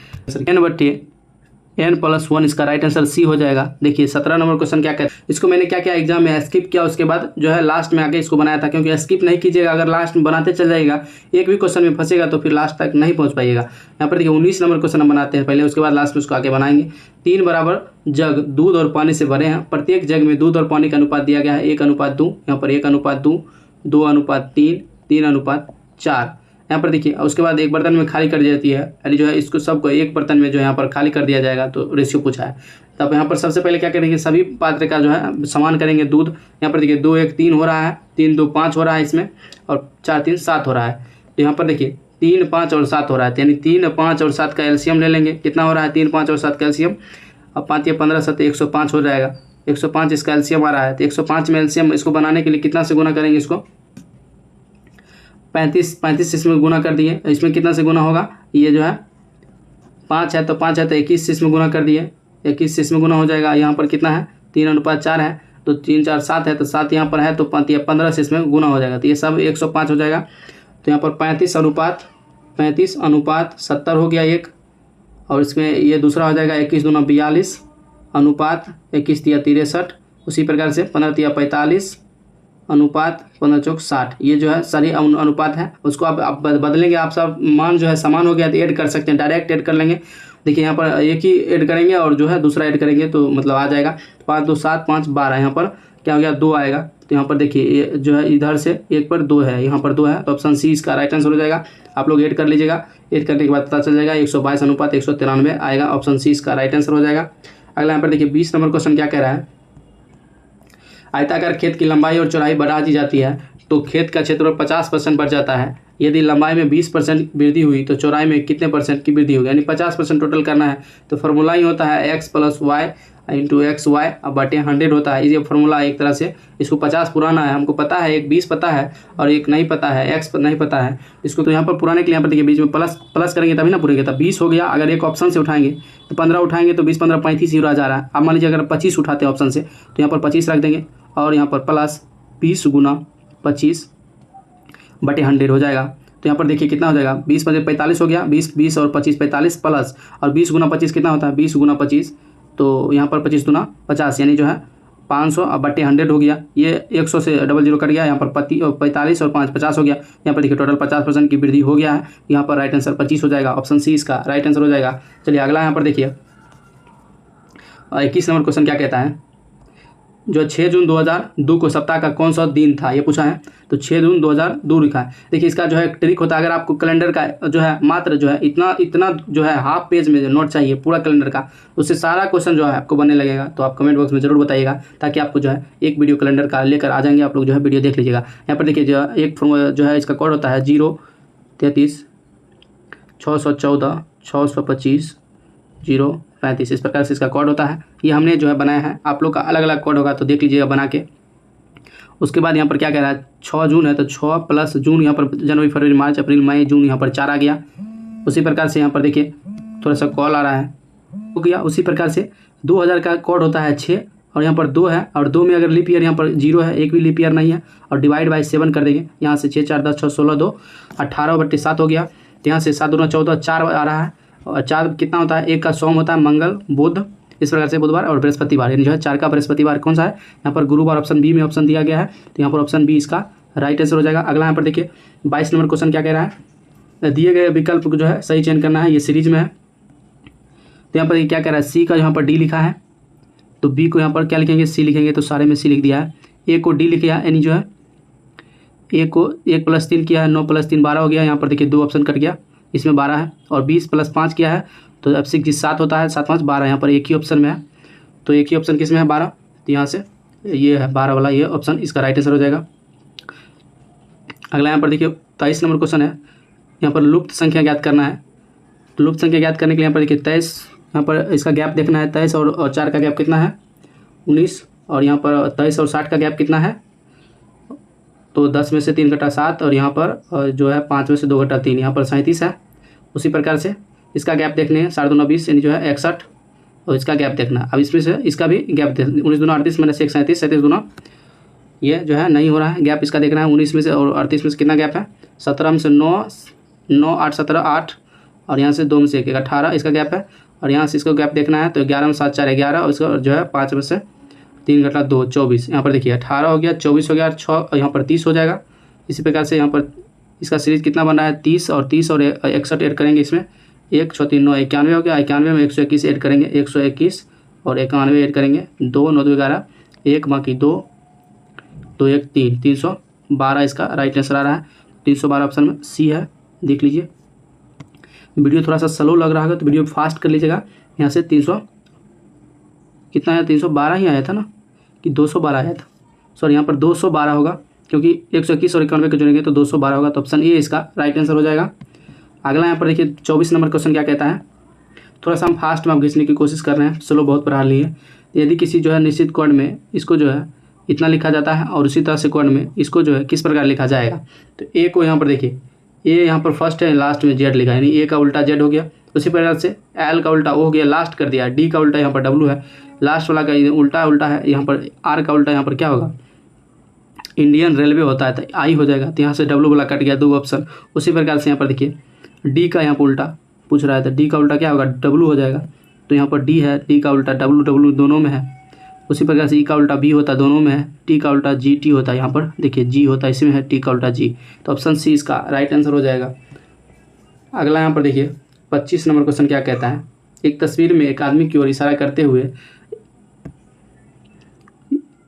n+1 इसका राइट आंसर सी हो जाएगा। देखिए 17 नंबर क्वेश्चन क्या कहता है, इसको मैंने क्या किया एग्जाम में स्किप किया, उसके बाद जो है लास्ट में आके इसको बनाया था, क्योंकि स्किप नहीं कीजिएगा, अगर लास्ट में बनाते चल जाएगा, एक भी क्वेश्चन में फंसेगा तो फिर लास्ट तक नहीं पहुंच पाइएगा। यहाँ पर देखिए 19 नंबर क्वेश्चन हम बनाते हैं पहले, उसके बाद लास्ट में उसको आगे बनाएंगे। 3 बराबर जग दूध और पानी से भरे हैं, प्रत्येक जग में दूध और पानी का अनुपात दिया गया है 1:2, यहाँ पर 1:2, 2:3, 3:4। यहाँ पर देखिए उसके बाद एक बर्तन में खाली कर दी जाती है, यानी जो है इसको सबको एक बर्तन में जो है यहाँ पर खाली कर दिया जाएगा, तो रेशियो पूछा है। तब यहाँ पर सबसे पहले क्या करेंगे, सभी पात्र का जो है समान करेंगे दूध। यहाँ पर देखिए 2 1 3 हो रहा है, 3 2 5 हो रहा है इसमें, और 4 3 7 हो रहा है। तो यहाँ पर देखिए 3 5 और 7 हो रहा है, यानी 3 5 और 7 का एलसीएम ले लेंगे, कितना हो रहा है 3 5 और 7 का एलसीएम, अब 5 या 15 7 105 हो जाएगा, 105 इसका एलसीएम आ रहा है। तो 105 में एलसीएम इसको बनाने के लिए कितना से गुना करेंगे, इसको 35 इसमें गुना कर दिए, इसमें कितना से गुना होगा, ये जो है 5 है तो 5 है तो 21 से इसमें गुना कर दिए, 21 से इसमें गुना हो जाएगा। यहाँ पर कितना है 3:4 है, तो 3 4 7 है, तो 7 यहाँ पर है, तो 5 या 15 से इसमें गुना हो जाएगा, तो ये सब 105 हो जाएगा। तो यहाँ पर 35:70 हो गया एक, और इसमें ये दूसरा हो जाएगा 21 दूना 42 अनुपात 21 तिया 63, उसी प्रकार से 15 तिया 45 अनुपात 15 चौक 60, ये जो है सारी अनुपात है। उसको आप बदलेंगे, आप सब मान जो है समान हो गया तो ऐड कर सकते हैं, डायरेक्ट ऐड कर लेंगे। देखिए यहाँ पर एक ही ऐड करेंगे और जो है दूसरा ऐड करेंगे तो मतलब आ जाएगा 5 2 7 5 12। यहाँ पर क्या हो गया 2 आएगा। तो यहाँ पर देखिए ये जो है इधर से एक पर 2 है, यहाँ पर 2 है, तो ऑप्शन सी इसका राइट आंसर हो जाएगा। आप लोग ऐड कर लीजिएगा, ऐड करने के बाद पता चल जाएगा 122:193 आएगा। ऑप्शन सी इसका राइट आंसर हो जाएगा। अगला यहाँ पर देखिए 20 नंबर क्वेश्चन क्या कह रहा है, आयताकार खेत की लंबाई और चौड़ाई बढ़ा दी जाती है तो खेत का क्षेत्रफल 50% बढ़ जाता है। यदि लंबाई में 20% वृद्धि हुई तो चौड़ाई में कितने परसेंट की वृद्धि होगी, यानी 50% टोटल करना है। तो फार्मूला ही होता है x + y × xy बटे 100 होता है। ये फार्मूला एक तरह से, इसको 50 पुराना है, हमको पता है, एक 20 पता है और एक नहीं पता है, x नहीं पता है इसको। तो यहाँ पर पुराने के लिए यहाँ पर देखिए बीच में प्लस करेंगे तभी ना पूरेगा। तब 20 हो गया, अगर एक ऑप्शन से उठाएंगे तो 15 उठाएंगे तो 20 15 35 ही रह जा रहा है। अब मान लीजिए अगर 25 उठाते हैं ऑप्शन से तो यहाँ पर 25 रख देंगे और यहाँ पर प्लस 20 × 25 बटे 100 हो जाएगा। तो यहाँ पर देखिए कितना हो जाएगा, 20 × 45 हो गया, 20 और 25 45 प्लस और 20 × 25 कितना होता है 20 × 25, तो यहाँ पर 25 दूना 50 यानी जो है 500 बटे 100 हो गया। ये 100 से 00 कट गया, यहाँ पर 45 और 5 50 हो गया। यहाँ पर देखिए टोटल 50% की वृद्धि हो गया है। यहाँ पर राइट आंसर 25 हो जाएगा। ऑप्शन सी इसका राइट आंसर हो जाएगा। चलिए अगला यहाँ पर देखिए 21 नंबर क्वेश्चन क्या कहता है, जो 6 जून 2002 को सप्ताह का कौन सा दिन था ये पूछा है। तो 6 जून 2002 लिखा है। देखिए इसका जो है ट्रिक होता है, अगर आपको कैलेंडर का जो है मात्र जो है इतना जो है हाफ पेज में जो नोट चाहिए पूरा कैलेंडर का, उससे सारा क्वेश्चन जो है आपको बनने लगेगा। तो आप कमेंट बॉक्स में जरूर बताइएगा ताकि आपको जो है एक वीडियो कैलेंडर का लेकर आ जाएंगे, आप लोग जो है वीडियो देख लीजिएगा। यहाँ पर देखिए जो एक जो है इसका कोड होता है 033 614 625 035, इस प्रकार से इसका कोड होता है। ये हमने जो है बनाया है, आप लोग का अलग अलग कोड होगा तो देख लीजिएगा बना के। उसके बाद यहाँ पर क्या कह रहा है, 6 जून है तो 6 प्लस जून, यहाँ पर जनवरी फरवरी मार्च अप्रैल मई जून, यहाँ पर 4 आ गया। उसी प्रकार से यहाँ पर देखिए थोड़ा सा कॉल आ रहा है हो गया। उसी प्रकार से 2000 का कोड होता है 6 और यहाँ पर 2 है और 2 में अगर लीप ईयर यहाँ पर 0 है, एक भी लीप ईयर नहीं है और डिवाइड बाई 7 कर देंगे। यहाँ से 6 4 10 6 16 2 18/7 हो गया। तो यहाँ से 7 दूना 14 4 आ रहा है और 4 कितना होता है, एक का सोम होता है मंगल बुध, इस प्रकार से बुधवार और बृहस्पतिवार, यानी जो है 4 का बृहस्पतिवार कौन सा है, यहाँ पर गुरुवार ऑप्शन बी में ऑप्शन दिया गया है। तो यहाँ पर ऑप्शन बी इसका राइट आंसर हो जाएगा। अगला यहाँ पर देखिए 22 नंबर क्वेश्चन क्या कह रहा है, दिए गए विकल्प को जो है सही चयन करना है, ये सीरीज में है। तो यहाँ पर क्या कह रहा है, सी का यहाँ पर डी लिखा है तो बी को यहाँ पर क्या लिखेंगे सी लिखेंगे, तो सारे में सी लिख दिया है। ए को डी लिख दिया, यानी जो है ए को 1 + 3 किया है, 9 + 3 12 हो गया। यहाँ पर देखिए 2 ऑप्शन कट गया, इसमें 12 है और 20 + 5 किया है तो अब 6 7 होता है, 7 5 12, यहाँ पर एक ही ऑप्शन में है। तो एक ही ऑप्शन किस में है 12, तो यहाँ से ये है 12 वाला, ये ऑप्शन इसका राइट आंसर हो जाएगा। अगला यहाँ पर देखिए 23 नंबर क्वेश्चन है, यहाँ पर लुप्त संख्या ज्ञात करना है। तो लुप्त संख्या ज्ञात करने के लिए यहाँ पर देखिए 23, यहाँ पर इसका गैप देखना है, 23 और 4 का गैप कितना है 19, और यहाँ पर 23 और 60 का गैप कितना है, तो 10 में से 3 घटा 7 और यहाँ पर जो है 5 में से 2 घटा 3, यहाँ पर 37 है। उसी प्रकार से इसका गैप देखने हैं 7 दूना 20 यानी जो है 61 और इसका गैप देखना। अब इसमें से इसका भी गैप 19 दूना 38 -1 37, 37 दूना ये जो है नहीं हो रहा है, गैप इसका देखना है 19 में से और 38 में से कितना गैप है, 17 में से 9 9 8 17 8 और यहाँ से 2 में से 1 18 इसका गैप है। और यहाँ से इसको गैप देखना है तो 11 में 7 4 11 और इसका जो है 5 में से 3 घटा 2 24, यहाँ पर देखिए 18 हो गया, 24 हो गया, 6 और यहाँ पर 30 हो जाएगा। इसी प्रकार से यहाँ पर इसका सीरीज कितना बन रहा है 30 और 61 ऐड करेंगे, इसमें 1 6 3 9 91 हो गया, 91 में 121 ऐड करेंगे, 121 और 91 ऐड करेंगे, 2 9 2 11 1 बाकी 2 2 1 3 312 इसका राइट आंसर आ रहा है। 312 ऑप्शन में सी है, देख लीजिए। वीडियो थोड़ा सा स्लो लग रहा होगा तो वीडियो फास्ट कर लीजिएगा। यहाँ से 300 कितना है 312 ही आया था ना कि 212 आया था, सॉरी यहाँ पर 212 होगा क्योंकि 121 और 91 के जोड़ेंगे तो 212 होगा, तो ऑप्शन ए इसका राइट आंसर हो जाएगा। अगला यहाँ पर देखिए 24 नंबर क्वेश्चन क्या कहता है, थोड़ा सा हम फास्ट में आप घिसने की कोशिश कर रहे हैं, स्लो बहुत पढ़ा लिए। यदि किसी जो है निश्चित कोड में इसको जो है इतना लिखा जाता है और उसी तरह से कोड में इसको जो है किस प्रकार लिखा जाएगा, तो ए को यहाँ पर देखिए ए यहाँ पर फर्स्ट है, लास्ट में जेड लिखा है, यानी ए का उल्टा जेड हो गया। उसी प्रकार से एल का उल्टा ओ हो गया, लास्ट कर दिया, डी का उल्टा यहाँ पर डब्लू है, लास्ट वाला का उल्टा है, यहाँ पर आर का उल्टा यहाँ पर क्या होगा इंडियन रेलवे होता है तो आई हो जाएगा, तो यहाँ से डब्लू वाला कट गया 2 ऑप्शन। उसी प्रकार से यहाँ पर देखिए डी का यहाँ पर उल्टा पूछ रहा है तो डी का उल्टा क्या होगा डब्लू हो जाएगा, तो यहाँ पर डी है, डी का उल्टा डब्लू दोनों में है। उसी प्रकार से ई का उल्टा बी होता है, दोनों में है, टी का उल्टा जी टी होता है, यहाँ पर देखिए जी होता है इसमें है, टी का उल्टा जी, तो ऑप्शन सी इसका राइट आंसर हो जाएगा। अगला यहाँ पर देखिए 25 नंबर क्वेश्चन क्या कहता है, एक तस्वीर में एक आदमी की ओर इशारा करते हुए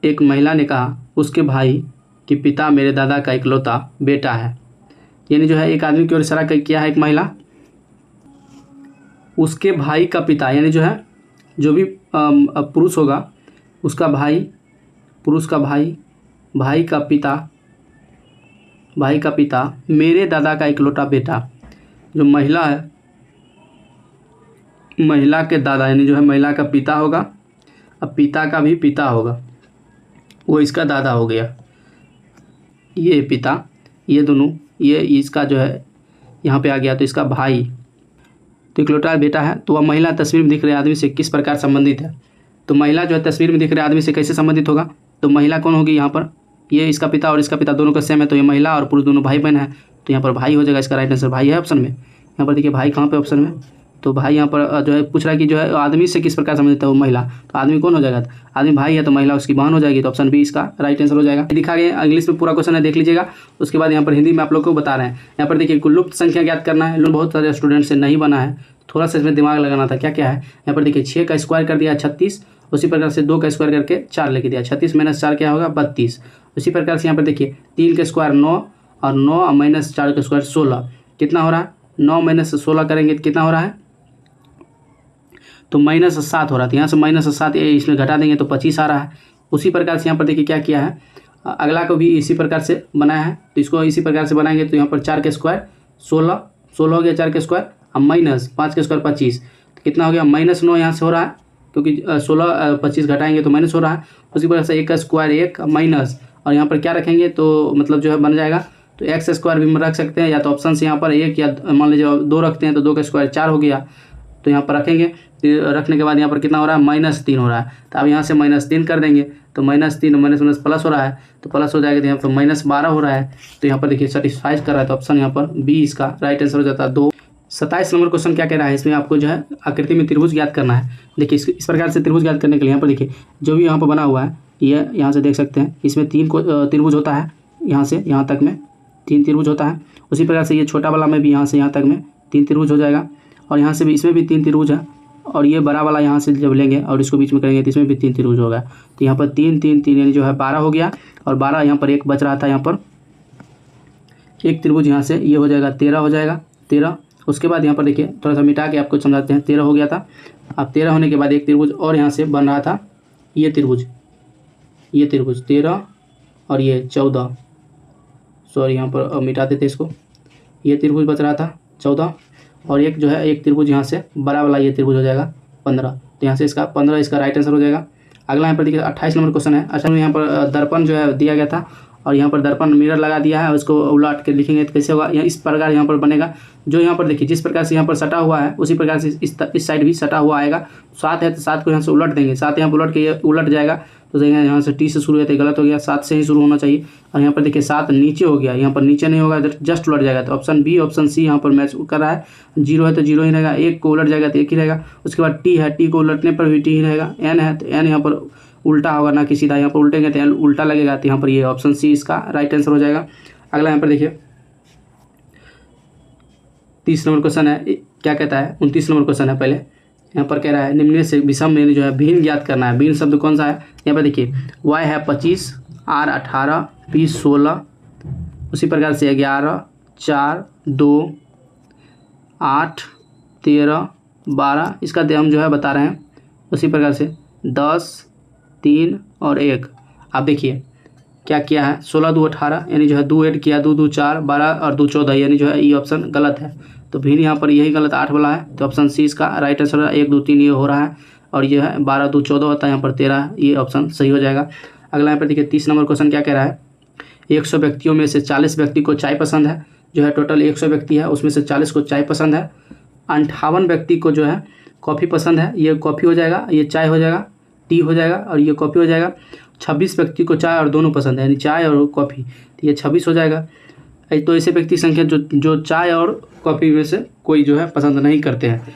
एक महिला ने कहा, उसके भाई कि पिता मेरे दादा का इकलौता बेटा है। यानी जो है एक आदमी की ओर इशारा किया है एक महिला, उसके भाई का पिता, यानी जो है जो भी पुरुष होगा उसका भाई, पुरुष का भाई, भाई का पिता मेरे दादा का इकलौता बेटा। जो महिला है, महिला के दादा यानी जो है महिला का पिता होगा, अब पिता का भी पिता होगा, वो इसका दादा हो गया। ये पिता, ये दोनों, ये इसका जो है यहाँ पे आ गया तो इसका भाई, तो इकलौता बेटा है। तो वह महिला तस्वीर में दिख रहे आदमी से किस प्रकार संबंधित है? तो महिला जो है तस्वीर में दिख रहे आदमी से कैसे संबंधित होगा? तो महिला कौन होगी यहाँ पर? ये इसका पिता और इसका पिता दोनों का सेम है, तो ये महिला और पुरुष दोनों भाई बहन है, तो यहाँ पर भाई हो जाएगा। इसका राइट आंसर भाई है ऑप्शन में। यहाँ पर देखिए भाई कहाँ पे ऑप्शन में, तो भाई यहाँ पर जो है पूछ रहा है कि जो है आदमी से किस प्रकार संबंधित है वो महिला, तो आदमी कौन हो जाएगा? आदमी भाई है तो महिला उसकी बहन हो जाएगी, तो ऑप्शन बी इसका राइट आंसर हो जाएगा। दिखा गया इंग्लिश में पूरा क्वेश्चन है, देख लीजिएगा। उसके बाद यहाँ पर हिंदी में आप लोग को बता रहे हैं। यहाँ पर देखिए लुप्त संख्या ज्ञात करना है, बहुत सारे स्टूडेंट से नहीं बना है, थोड़ा सा इसमें दिमाग लगाना था। क्या क्या है यहाँ पर देखिए, 6 का स्क्वायर कर दिया 36, उसी प्रकार से 2 का स्क्वायर करके 4 लिख दिया, 36 - 4 क्या होगा? 32। उसी प्रकार से यहाँ पर देखिए 3 का स्क्वायर 9 और 9 - 4 का स्क्वायर 16, कितना हो रहा है? 9 - 16 करेंगे तो कितना हो रहा है? तो -7 हो रहा था। यहाँ से -7 इसमें घटा देंगे तो 25 आ रहा है। उसी प्रकार से यहाँ पर देखिए क्या किया है, अगला को भी इसी प्रकार से बनाया है, तो इसको इसी प्रकार से बनाएंगे तो यहाँ पर 4 के स्क्वायर 16 हो गया, 4 के स्क्वायर, अब -5 के स्क्वायर 25, तो कितना हो गया? -9 यहाँ से हो रहा है, क्योंकि 16 25 घटाएंगे तो माइनस हो रहा है। उसी प्रकार से 1 का स्क्वायर 1 माइनस, और यहाँ पर क्या रखेंगे तो मतलब जो है बन जाएगा, तो एक्स स्क्वायर भी रख सकते हैं, या तो ऑप्शन से यहाँ पर 1 या मान लीजिए 2 रखते हैं तो 2 का स्क्वायर 4 हो गया, तो यहाँ पर रखेंगे। रखने के बाद यहाँ पर कितना हो रहा है? -3 हो रहा है, तो अब यहाँ से -3 कर देंगे तो -3 माइनस प्लस हो रहा है, तो प्लस हो जाएगा, तो यहाँ पर -12 हो रहा है। तो यहाँ पर देखिए सेटिस्फाइज कर रहा है, तो ऑप्शन यहाँ पर बी इसका राइट आंसर हो जाता है 2। 27 नंबर क्वेश्चन क्या कह रहा है, इसमें आपको जो है आकृति में त्रिभुज ज्ञात करना है। देखिए इस प्रकार से त्रिभुज ज्ञात करने के लिए यहाँ पर देखिए जो भी यहाँ पर बना हुआ है, ये यहाँ से देख सकते हैं, इसमें 3 त्रिभुज होता है, यहाँ से यहाँ तक में 3 त्रिभुज होता है। उसी प्रकार से ये छोटा वाला में भी यहाँ से यहाँ तक में 3 त्रिभुज हो जाएगा, और यहाँ से भी इसमें भी 3 त्रिभुज है, और ये बड़ा वाला यहाँ से जब लेंगे और इसको बीच में करेंगे तो इसमें भी 3 त्रिभुज होगा। तो यहाँ पर 3 3 3 यानी जो है 12 हो गया, और 12 यहाँ पर 1 बच रहा था, यहाँ पर 1 त्रिभुज यहाँ से ये हो जाएगा 13 हो जाएगा 13। उसके बाद यहाँ पर देखिए थोड़ा सा मिटा के आपको समझाते हैं, 13 हो गया था। अब 13 होने के बाद 1 त्रिभुज और यहाँ से बन रहा था, ये त्रिभुज 13 और ये 14, सॉरी यहाँ पर मिटा देते इसको, ये त्रिभुज बच रहा था 14, और एक जो है 1 त्रिभुज यहाँ से बड़ा वाला ये त्रिभुज हो जाएगा 15, तो यहाँ से इसका 15 इसका राइट आंसर हो जाएगा। अगला यहाँ पर देखिए 28 नंबर क्वेश्चन है। अच्छा, यहाँ पर दर्पण जो है दिया गया था, और यहाँ पर दर्पण मिरर लगा दिया है, उसको उलट के लिखेंगे तो कैसे होगा? यहाँ इस प्रकार यहाँ पर बनेगा, जो यहाँ पर देखिए जिस प्रकार से यहाँ पर सटा हुआ है उसी प्रकार से इस साइड भी सटा हुआ आएगा। 7 है तो 7 को यहाँ से उलट देंगे, 7 यहाँ पर उलट के ये उलट जाएगा, तो देखेंगे यहाँ से टी से शुरू है तो गलत हो गया, 7 से ही शुरू होना चाहिए। और यहाँ पर देखिए 7 नीचे हो गया, यहाँ पर नीचे नहीं होगा, जस्ट उलट जाएगा, तो ऑप्शन बी ऑप्शन सी यहाँ पर मैच कर रहा है। 0 है तो 0 ही रहेगा, 1 को उलट जाएगा तो 1 ही रहेगा। उसके बाद टी है, टी को उलटने पर भी टी ही रहेगा। एन है तो एन यहाँ पर उल्टा होगा ना कि सीधा, यहाँ पर उल्टेंगे तो एन उल्टा लगेगा, तो यहाँ पर ये ऑप्शन सी इसका राइट आंसर हो जाएगा। अगला यहाँ पर देखिए 30 नंबर क्वेश्चन है, क्या कहता है? 29 नंबर क्वेश्चन है। पहले यहाँ पर कह रहा है निम्न से विषम में जो है भिन्न ज्ञात करना है। भिन्न शब्द कौन सा है? यहाँ पर देखिए y है 25, r 18, p 16, उसी प्रकार से 11, 4, 2, 8, 13, 12 इसका हम जो है बता रहे हैं। उसी प्रकार से 10, 3 और 1। आप देखिए क्या किया है, 16 2 18 यानी जो है 2 ऐड किया, 2 2 4 12 और 2 14, यानी जो है ये ऑप्शन गलत है। तो भिन्न यहाँ पर यही गलत 8 वाला है, तो ऑप्शन सी इसका राइट आंसर है। 1 2 3 ये हो रहा है, और ये है 12 2 14 होता है, यहाँ पर 13, ये ऑप्शन सही हो जाएगा। अगला यहाँ पर देखिए 30 नंबर क्वेश्चन क्या कह रहा है? 100 व्यक्तियों में से 40 व्यक्ति को चाय पसंद है। जो है टोटल 100 व्यक्ति है, उसमें से 40 को चाय पसंद है। 58 व्यक्ति को जो है कॉफ़ी पसंद है, ये कॉफ़ी हो जाएगा, ये चाय हो जाएगा, टी हो जाएगा, और ये कॉफ़ी हो जाएगा। 26 व्यक्ति को चाय और दोनों पसंद है, यानी चाय और कॉफ़ी, तो ये 26 हो जाएगा। तो ऐसे व्यक्ति संख्या जो चाय और कॉफ़ी में से कोई जो है पसंद नहीं करते हैं,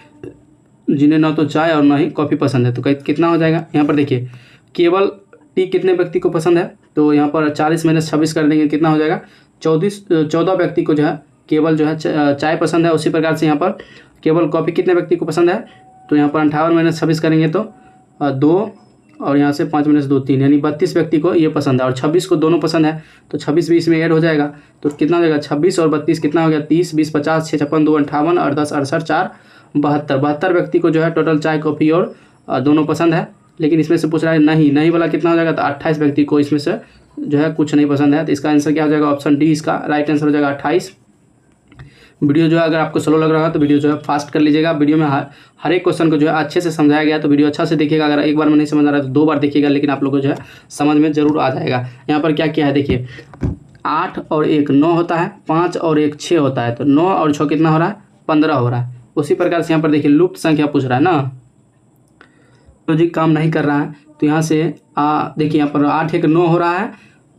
जिन्हें ना तो चाय और ना ही कॉफ़ी पसंद है, तो कितना हो जाएगा? यहाँ पर देखिए केवल टी कितने व्यक्ति को पसंद है, तो यहाँ पर 40 - 26 कर देंगे, कितना हो जाएगा? 14 व्यक्ति को जो है केवल जो है चाय पसंद है। उसी प्रकार से यहाँ पर केवल कॉफ़ी कितने व्यक्ति को पसंद है? तो यहाँ पर 58 माइनस 26 करेंगे तो 2 और यहाँ से 5 माइनस 2 3, यानी 32 व्यक्ति को ये पसंद है और 26 को दोनों पसंद है, तो 26 भी इसमें ऐड हो जाएगा। तो कितना हो जाएगा 26 और 32 कितना हो गया 30, 20 50, 6 56, 2 58 और 10 68, 4 72 व्यक्ति को जो है टोटल चाय कॉफ़ी और दोनों पसंद है। लेकिन इसमें से पूछ रहा है नहीं वाला कितना हो जाएगा, तो 28 व्यक्ति को इसमें से जो है कुछ नहीं पसंद है। तो इसका आंसर क्या हो जाएगा, ऑप्शन डी इसका राइट आंसर हो जाएगा 28। वीडियो जो है अगर आपको स्लो लग रहा है तो वीडियो जो है फास्ट कर लीजिएगा। वीडियो में हर एक क्वेश्चन को जो है अच्छे से समझाया गया, तो वीडियो अच्छा से देखिएगा। अगर एक बार में नहीं समझ आ रहा है तो 2 बार देखिएगा, लेकिन आप लोग को जो है समझ में जरूर आ जाएगा। यहाँ पर क्या है देखिए, 8 और 1 9 होता है, 5 और 1 6 होता है, तो 9 और 6 कितना हो रहा है 15 हो रहा है। उसी प्रकार से यहाँ पर देखिए लुप्त संख्या पूछ रहा है ना, लॉजिक काम नहीं कर रहा है। तो यहाँ से देखिए यहाँ पर 8 1 9 हो रहा है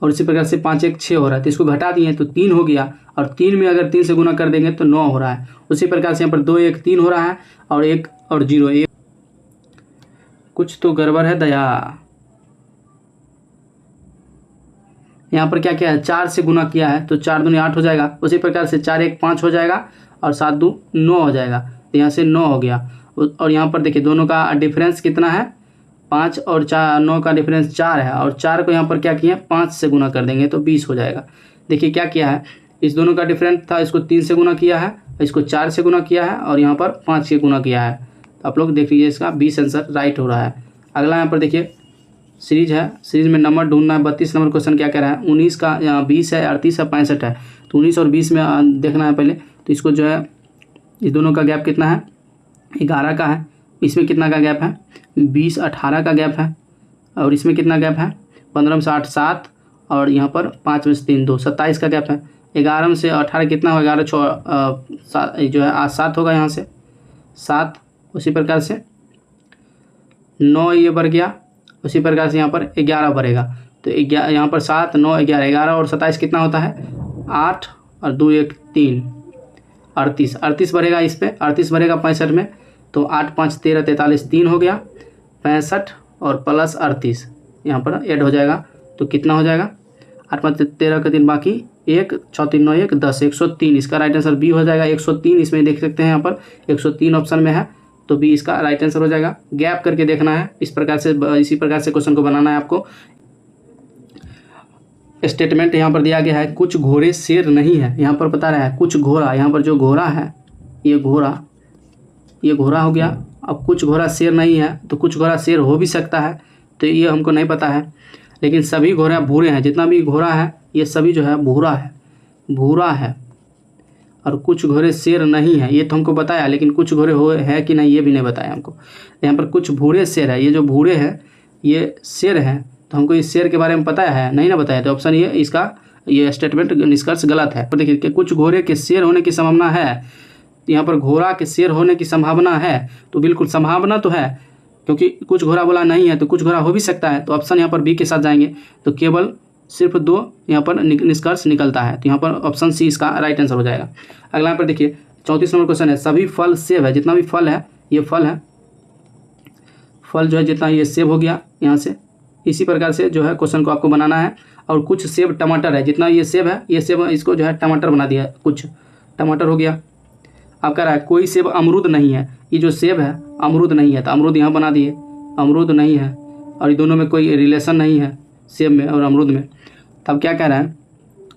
और इसी प्रकार से 5 1 6 हो रहा है, तो इसको घटा दिए तो 3 हो गया, और 3 में अगर 3 से गुना कर देंगे तो 9 हो रहा है। उसी प्रकार से यहाँ पर 2 1 3 हो रहा है और 1 और 0 1, कुछ तो गड़बड़ है दया। यहाँ पर क्या है 4 से गुना किया है तो 4 दूनी 8 हो जाएगा। उसी प्रकार से 4 1 5 हो जाएगा और 7 2 9 हो जाएगा, तो यहाँ से 9 हो गया। और यहाँ पर देखिए दोनों का डिफरेंस कितना है, 5 और 4 9 का डिफरेंस 4 है, और 4 को यहाँ पर क्या किया 5 से गुना कर देंगे तो 20 हो जाएगा। देखिए क्या किया है, इस दोनों का डिफरेंस था, इसको 3 से गुना किया है, इसको 4 से गुना किया है और यहाँ पर 5 से गुना किया है। तो आप लोग देख लीजिए इसका 20 आंसर राइट हो रहा है। अगला यहाँ पर देखिए सीरीज है, सीरीज में नंबर ढूंढना है। 32 नंबर क्वेश्चन क्या कह रहा है, 19 का 20 है, 38 है, 65 है। तो 19 और 20 में देखना है पहले, तो इसको जो है इस दोनों का गैप कितना है 11 का है, इसमें कितना का गैप है 20 18 का गैप है, और इसमें कितना गैप है 15 में से 8 7, और यहाँ पर 5 में से 3 2 27 का गैप है। 11 में से 18 कितना होगा 11 6 जो है 7 होगा, यहाँ से 7। उसी प्रकार से 9 ये बढ़ गया, उसी प्रकार से यहाँ पर 11 बढ़ेगा, तो यहाँ पर 7 9 11 11 और 27 कितना होता है 8 और 2 1 3 38 बढ़ेगा, इस पर 38 बढ़ेगा 65 में, तो 8 5 13 43 3 हो गया, 65 और प्लस 38 यहाँ पर ऐड हो जाएगा, तो कितना हो जाएगा 8 5 13 का 3 बाकी 1 6 3 9 1 10 103। इसका राइट आंसर बी हो जाएगा 103। इसमें देख सकते हैं यहाँ पर 103 ऑप्शन में है, तो बी इसका राइट आंसर हो जाएगा। गैप करके देखना है, इस प्रकार से इसी प्रकार से क्वेश्चन को बनाना है आपको। स्टेटमेंट यहाँ पर दिया गया है, कुछ घोड़े शेर नहीं है, यहाँ पर बता रहा है कुछ घोड़ा, यहाँ पर जो घोड़ा है ये घोड़ा हो गया। अब कुछ घोड़ा शेर नहीं है, तो कुछ घोड़ा शेर हो भी सकता है, तो ये हमको नहीं पता है। लेकिन सभी घोड़े भूरे हैं, जितना भी घोड़ा है ये सभी जो है भूरा है। और कुछ घोड़े शेर नहीं है ये तो हमको बताया, लेकिन कुछ घोड़े हो है कि नहीं ये भी नहीं बताया हमको। यहाँ पर कुछ भूरे शेर है, ये जो भूरे है ये शेर है, तो हमको इस शेर के बारे में पता है नहीं ना बताया, तो ऑप्शन ये इसका ये स्टेटमेंट निष्कर्ष गलत है। तो देखिए कि कुछ घोड़े के शेर होने की संभावना है, यहाँ पर घोड़ा के शेर होने की संभावना है, तो बिल्कुल संभावना तो है, क्योंकि कुछ घोड़ा बोला नहीं है तो कुछ घोड़ा हो भी सकता है, तो ऑप्शन यहाँ पर बी के साथ जाएंगे, तो केवल सिर्फ 2 यहाँ पर निष्कर्ष निकलता है, तो यहाँ पर ऑप्शन सी इसका राइट आंसर हो जाएगा। अगला यहाँ पर देखिए 34 नंबर क्वेश्चन है, सभी फल सेब है, जितना भी फल है ये फल है, फल जो है जितना ये सेब हो गया यहाँ से। इसी प्रकार से जो है क्वेश्चन को आपको बनाना है। और कुछ सेब टमाटर है, जितना ये सेब है ये सेब, इसको जो है टमाटर बना दिया, कुछ टमाटर हो गया। अब कह रहा है कोई सेब अमरूद नहीं है, ये जो सेब है अमरूद नहीं है, तो अमरूद यहाँ बना दिए, अमरूद नहीं है, और ये दोनों में कोई रिलेशन नहीं है सेब में और अमरूद में। तब क्या कह रहा है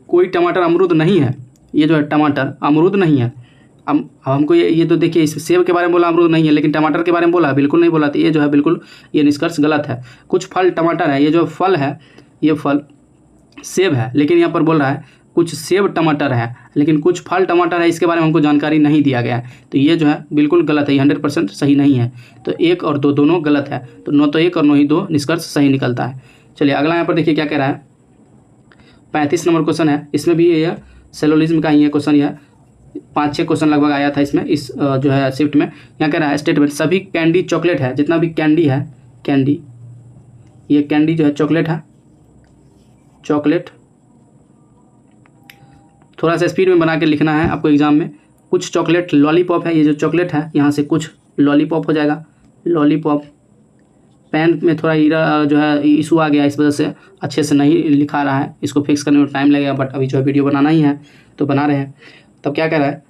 कोई टमाटर अमरूद नहीं है, ये जो है टमाटर अमरूद नहीं है। अब हमको ये तो देखिए इस सेब के बारे में बोला अमरूद नहीं है, लेकिन टमाटर के बारे में बोला बिल्कुल नहीं बोला, तो ये जो है बिल्कुल ये निष्कर्ष गलत है। कुछ फल टमाटर है, ये जो फल है ये फल सेब है, लेकिन यहाँ पर बोल रहा है कुछ सेब टमाटर है, लेकिन कुछ फल टमाटर है, इसके बारे में हमको जानकारी नहीं दिया गया है, तो ये जो है बिल्कुल गलत है, ये 100% सही नहीं है। तो 1 और 2 दोनों गलत है, तो न तो 1 और न ही 2 निष्कर्ष सही निकलता है। चलिए अगला यहाँ पर देखिए क्या कह रहा है, 35 नंबर क्वेश्चन है, इसमें भी ये सेलोलिज्म का ही है क्वेश्चन, यह 5-6 क्वेश्चन लगभग आया था इसमें, इस जो है शिफ्ट में। यहाँ कह रहा है स्टेटमेंट सभी कैंडी चॉकलेट है, जितना भी कैंडी है कैंडी, ये कैंडी जो है चॉकलेट है, चॉकलेट थोड़ा सा स्पीड में बना के लिखना है आपको एग्जाम में। कुछ चॉकलेट लॉलीपॉप है, ये जो चॉकलेट है यहाँ से कुछ लॉलीपॉप हो जाएगा, लॉलीपॉप। पेन में थोड़ा जो है इशू आ गया, इस वजह से अच्छे से नहीं लिखा रहा है, इसको फिक्स करने में टाइम लगेगा, बट अभी जो है वीडियो बनाना ही है तो बना रहे हैं। तब क्या कह रहा है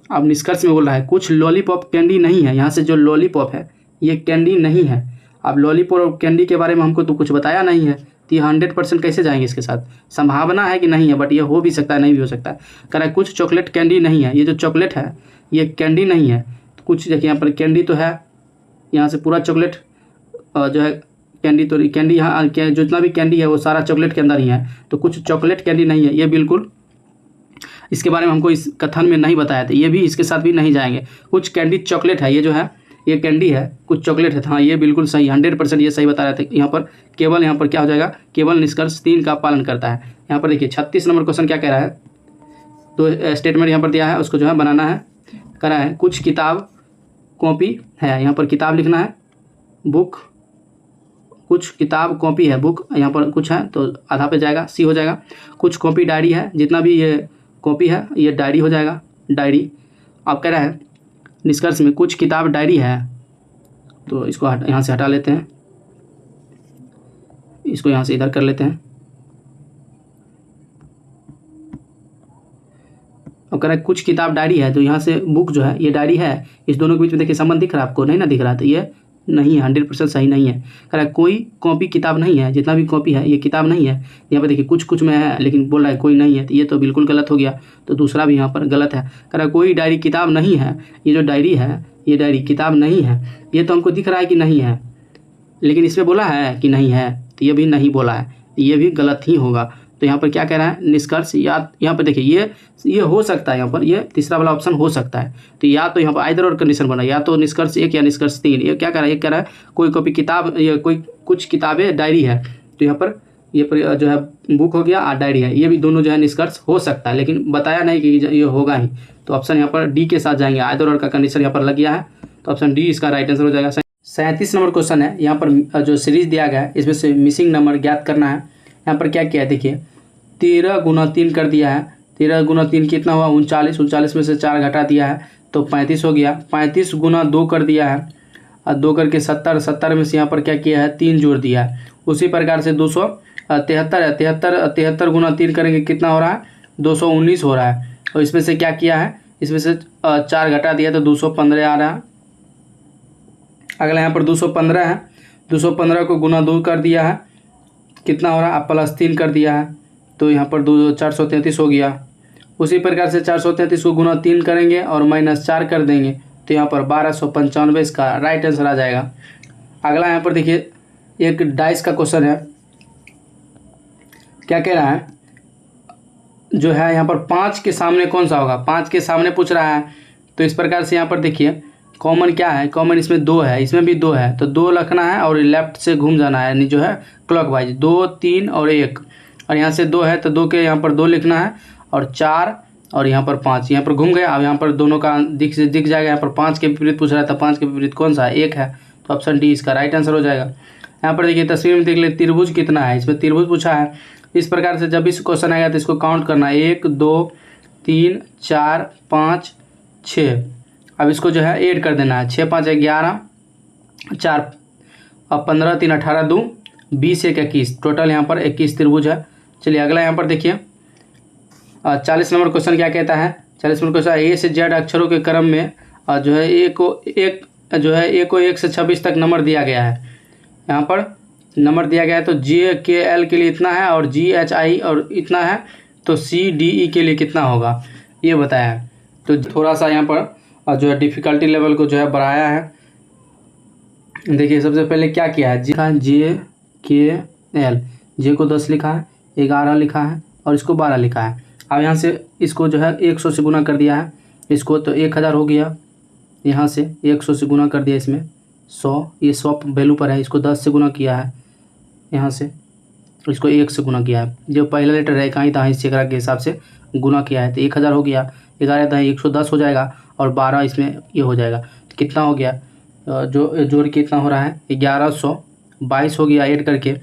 अब निष्कर्ष में बोल रहा है कुछ लॉलीपॉप कैंडी नहीं है। यहाँ से जो लॉलीपॉप है ये कैंडी नहीं है। अब लॉलीपॉप और कैंडी के बारे में हमको तो कुछ बताया नहीं है, तो ये 100% कैसे जाएंगे इसके साथ? संभावना है कि नहीं है, बट ये हो भी सकता है, नहीं भी हो सकता है। कह रहा है कुछ चॉकलेट कैंडी नहीं है। ये जो चॉकलेट है ये कैंडी नहीं है। तो कुछ देखिए यहाँ पर कैंडी तो है, यहाँ से पूरा चॉकलेट जो है कैंडी, तो कैंडी यहाँ जितना भी कैंडी है वो सारा चॉकलेट के अंदर ही है। तो कुछ चॉकलेट कैंडी नहीं है, ये बिल्कुल इसके बारे में हमको इस कथन में नहीं बताया था, ये भी इसके साथ भी नहीं जाएंगे। कुछ कैंडी चॉकलेट है, ये जो है ये कैंडी है, कुछ चॉकलेट है। हाँ ये बिल्कुल सही, 100% ये सही बता रहे थे। यहाँ पर केवल यहाँ पर क्या हो जाएगा, केवल निष्कर्ष 3 का पालन करता है। यहाँ पर देखिए 36 नंबर क्वेश्चन क्या कह रहा है, तो स्टेटमेंट यहाँ पर दिया है, उसको जो है बनाना है। कह रहा है कुछ किताब कॉपी है, यहाँ पर किताब लिखना है, बुक, कुछ किताब कॉपी है, बुक यहाँ पर कुछ है तो आधा पे जाएगा, सी हो जाएगा। कुछ कॉपी डायरी है, जितना भी ये कॉपी है ये डायरी हो जाएगा, डायरी। अब कह रहा है निष्कर्ष में कुछ किताब डायरी है, तो इसको यहाँ से हटा लेते हैं, इसको यहाँ से इधर कर लेते हैं। अब कह रहा है कुछ किताब डायरी है, तो यहाँ से बुक जो है ये डायरी है। इस दोनों के बीच में देखिए संबंध दिख रहा है आपको, नहीं ना दिख रहा? तो ये नहीं है, 100% सही नहीं है। कह रहा है कोई कॉपी किताब नहीं है, जितना भी कॉपी है ये किताब नहीं है। यहाँ पर देखिए कुछ कुछ में है लेकिन बोल रहा है कोई नहीं है, तो ये तो बिल्कुल गलत हो गया, तो दूसरा भी यहाँ पर गलत है। कह रहा है कोई डायरी किताब नहीं है, ये जो डायरी है ये डायरी किताब नहीं है। ये तो हमको दिख रहा है कि नहीं है, लेकिन इसमें बोला है कि नहीं है, तो ये भी नहीं बोला है, ये भी गलत ही होगा। तो यहाँ पर क्या कह रहा है निष्कर्ष, या यहाँ पर देखिए ये हो सकता है, यहाँ पर ये तीसरा वाला ऑप्शन हो सकता है। तो या तो यहाँ पर आइदर और कंडीशन बना, या तो निष्कर्ष 1 या निष्कर्ष 3। ये क्या कह रहा है, ये कह रहा है कोई कॉपी किताब, ये कोई कुछ किताबें डायरी है, तो यहाँ पर ये जो है बुक हो गया और डायरी है, ये भी दोनों जो है निष्कर्ष हो सकता है, लेकिन बताया नहीं कि ये होगा ही। तो ऑप्शन यहाँ पर डी के साथ जाएंगे, आइदर और का कंडीशन यहाँ पर लग गया है, तो ऑप्शन डी इसका राइट आंसर हो जाएगा। 37 नंबर क्वेश्चन है, यहाँ पर जो सीरीज दिया गया है इसमें से मिसिंग नंबर ज्ञात करना है। यहाँ पर क्या किया है देखिए, 13 गुना 3 कर दिया है। 13 गुना 3 कितना हुआ, 39। 39 में से 4 घटा दिया है तो 35 हो गया। 35 गुना 2 कर दिया है, और 2 करके 70। 70 में से यहाँ पर क्या किया है, 3 जोड़ दिया है। उसी प्रकार से 273 है, 73 गुना 3 करेंगे कितना हो रहा है, 219 हो रहा है। और इसमें से क्या किया है, इसमें से 4 घटा दिया तो 215 आ रहा है। अगला यहाँ पर 215 है, 215 को गुना 2 कर दिया है, कितना हो रहा है, प्लस 3 कर दिया है, तो यहाँ पर 433 हो गया। उसी प्रकार से 433 को गुना 3 करेंगे और माइनस 4 कर देंगे, तो यहाँ पर 1295 इसका राइट आंसर आ जाएगा। अगला यहाँ पर देखिए एक डाइस का क्वेश्चन है, क्या कह रहा है, जो है यहाँ पर 5 के सामने कौन सा होगा, 5 के सामने पूछ रहा है। तो इस प्रकार से यहाँ पर देखिए कॉमन क्या है, कॉमन इसमें 2 है, इसमें भी 2 है, तो 2 रखना है और लेफ्ट से घूम जाना है, यानी जो है क्लॉकवाइज, 2, 3 और 1। और यहाँ से 2 है तो 2 के यहाँ पर 2 लिखना है, और 4 और यहाँ पर 5, यहाँ पर घूम गया। अब यहाँ पर दोनों का दिख जाएगा। यहाँ पर 5 के विपरीत पूछ रहा था, 5 के विपरीत कौन सा है, 1 है, तो ऑप्शन डी इसका राइट आंसर हो जाएगा। यहाँ पर देखिए तस्वीर में देख ले त्रिभुज कितना है, इसमें त्रिभुज पूछा है। इस प्रकार से जब भी क्वेश्चन आएगा तो इसको काउंट करना है, 1, 2, 3, 4, 5, 6। अब इसको जो है ऐड कर देना है, 6, 5, 11, 4 अब 15, 3, 18, 2, 20, 1, 21, टोटल यहाँ पर 21 त्रिभुज है। चलिए अगला यहाँ पर देखिए 40 नंबर क्वेश्चन क्या कहता है। 40 नंबर क्वेश्चन, ए से जेड अक्षरों के क्रम में जो है ए को 1 से 26 तक नंबर दिया गया है। यहाँ पर नंबर दिया गया है, तो JKL के लिए इतना है और GHI और इतना है, तो CDE के लिए कितना होगा ये बताया है। तो थोड़ा सा यहाँ पर जो है डिफ़िकल्टी लेवल को जो है बढ़ाया है। देखिए सबसे पहले क्या किया है, JKL, जे को 10 लिखा है, 11 लिखा है और इसको 12 लिखा है। अब यहाँ से इसको जो है 100 से गुना कर दिया है इसको, तो 1000 हो गया। यहाँ से 100 से गुना कर दिया, इसमें 100, ये 100 वैल्यू पर है, इसको 10 से गुना किया है, यहाँ से इसको 1 से गुना किया है। जो पहला लेटर है कहीं तहाँ इस के हिसाब से गुना किया है, तो 1000 हो गया। 11 तहाँ 110 हो जाएगा और 12 इसमें ये हो जाएगा, तो कितना हो गया, जो जोड़ के कितना हो रहा है, 1122 हो गया ऐड करके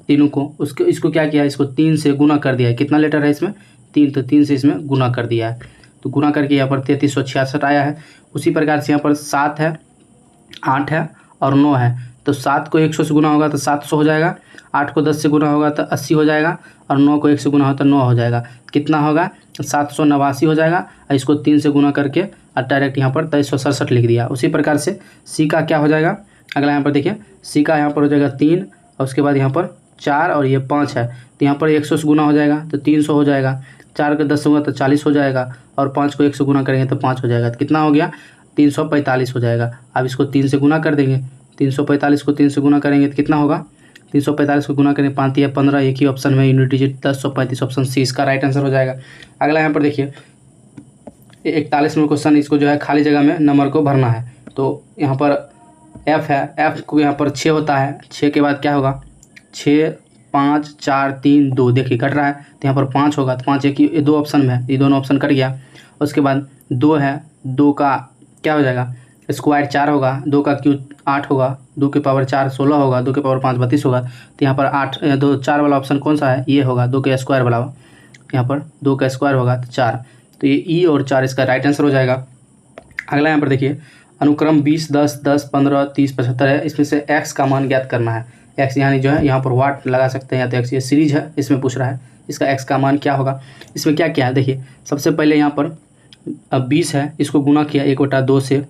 तीनों को। उसको इसको क्या किया, इसको 3 से गुना कर दिया है। कितना लेटर है इसमें, 3, तो 3 से इसमें गुना कर दिया है, तो गुना करके यहाँ पर 3366 आया है। उसी प्रकार से यहाँ पर 7 है, 8 है और 9 है, तो 7 को 100 से गुना होगा तो 700 हो जाएगा, 8 को 10 से गुना होगा तो 80 हो जाएगा, और 9 को 1 से गुना होगा तो 9 हो जाएगा। कितना होगा, 789 हो जाएगा। इसको 3 से गुना करके और डायरेक्ट यहाँ पर 2367 लिख दिया। उसी प्रकार से सी का क्या हो जाएगा, अगला यहाँ पर देखिए सी का यहाँ पर हो जाएगा 3 और उसके बाद यहाँ पर 4 और ये 5 है, तो यहाँ पर 100 से गुना हो जाएगा तो 300 हो जाएगा, 4 को 10 से गुना तो 40 हो जाएगा, और 5 को 1 से गुना करेंगे तो 5 हो जाएगा, तो कितना हो गया 345 हो जाएगा। अब इसको 3 से गुना कर देंगे, 345 को 3 से गुना करेंगे तो कितना होगा, 345 को गुना करेंगे 5 या 15, एक ही ऑप्शन में यूनिट डिजिट 1035, ऑप्शन सी इसका राइट आंसर हो जाएगा। अगला यहाँ पर देखिए 41 नंबर क्वेश्चन, इसको जो है खाली जगह में नंबर को भरना है। तो यहाँ पर एफ है, एफ को यहाँ पर 6 होता है, 6 के बाद क्या होगा 6 5 4 3 2, देखिए कट रहा है तो यहाँ पर 5 होगा, तो 5 एक ही 2 ऑप्शन में है, ये दोनों ऑप्शन कट गया। उसके बाद 2 है, 2 का क्या हो जाएगा स्क्वायर 4 होगा, 2 का क्यूब 8 होगा, 2 के पावर 4 16 होगा, 2 के पावर 5 32 होगा, तो यहाँ पर 8 2 4 वाला ऑप्शन कौन सा है, ये होगा 2 के स्क्वायर वाला, यहाँ पर 2 का स्क्वायर होगा तो 4, तो ये ई और 4 इसका राइट आंसर हो जाएगा। अगला यहाँ पर देखिए अनुक्रम 20 10 10 15 30 75 है, इसमें से एक्स का मान ज्ञात करना है। एक्स यानी जो है यहाँ पर वाट लगा सकते हैं, या तो एक्स ये सीरीज है इसमें पूछ रहा है, इसका एक्स का मान क्या होगा। इसमें क्या क्या है देखिए, सबसे पहले यहाँ पर 20 है, इसको गुना किया 1/2 से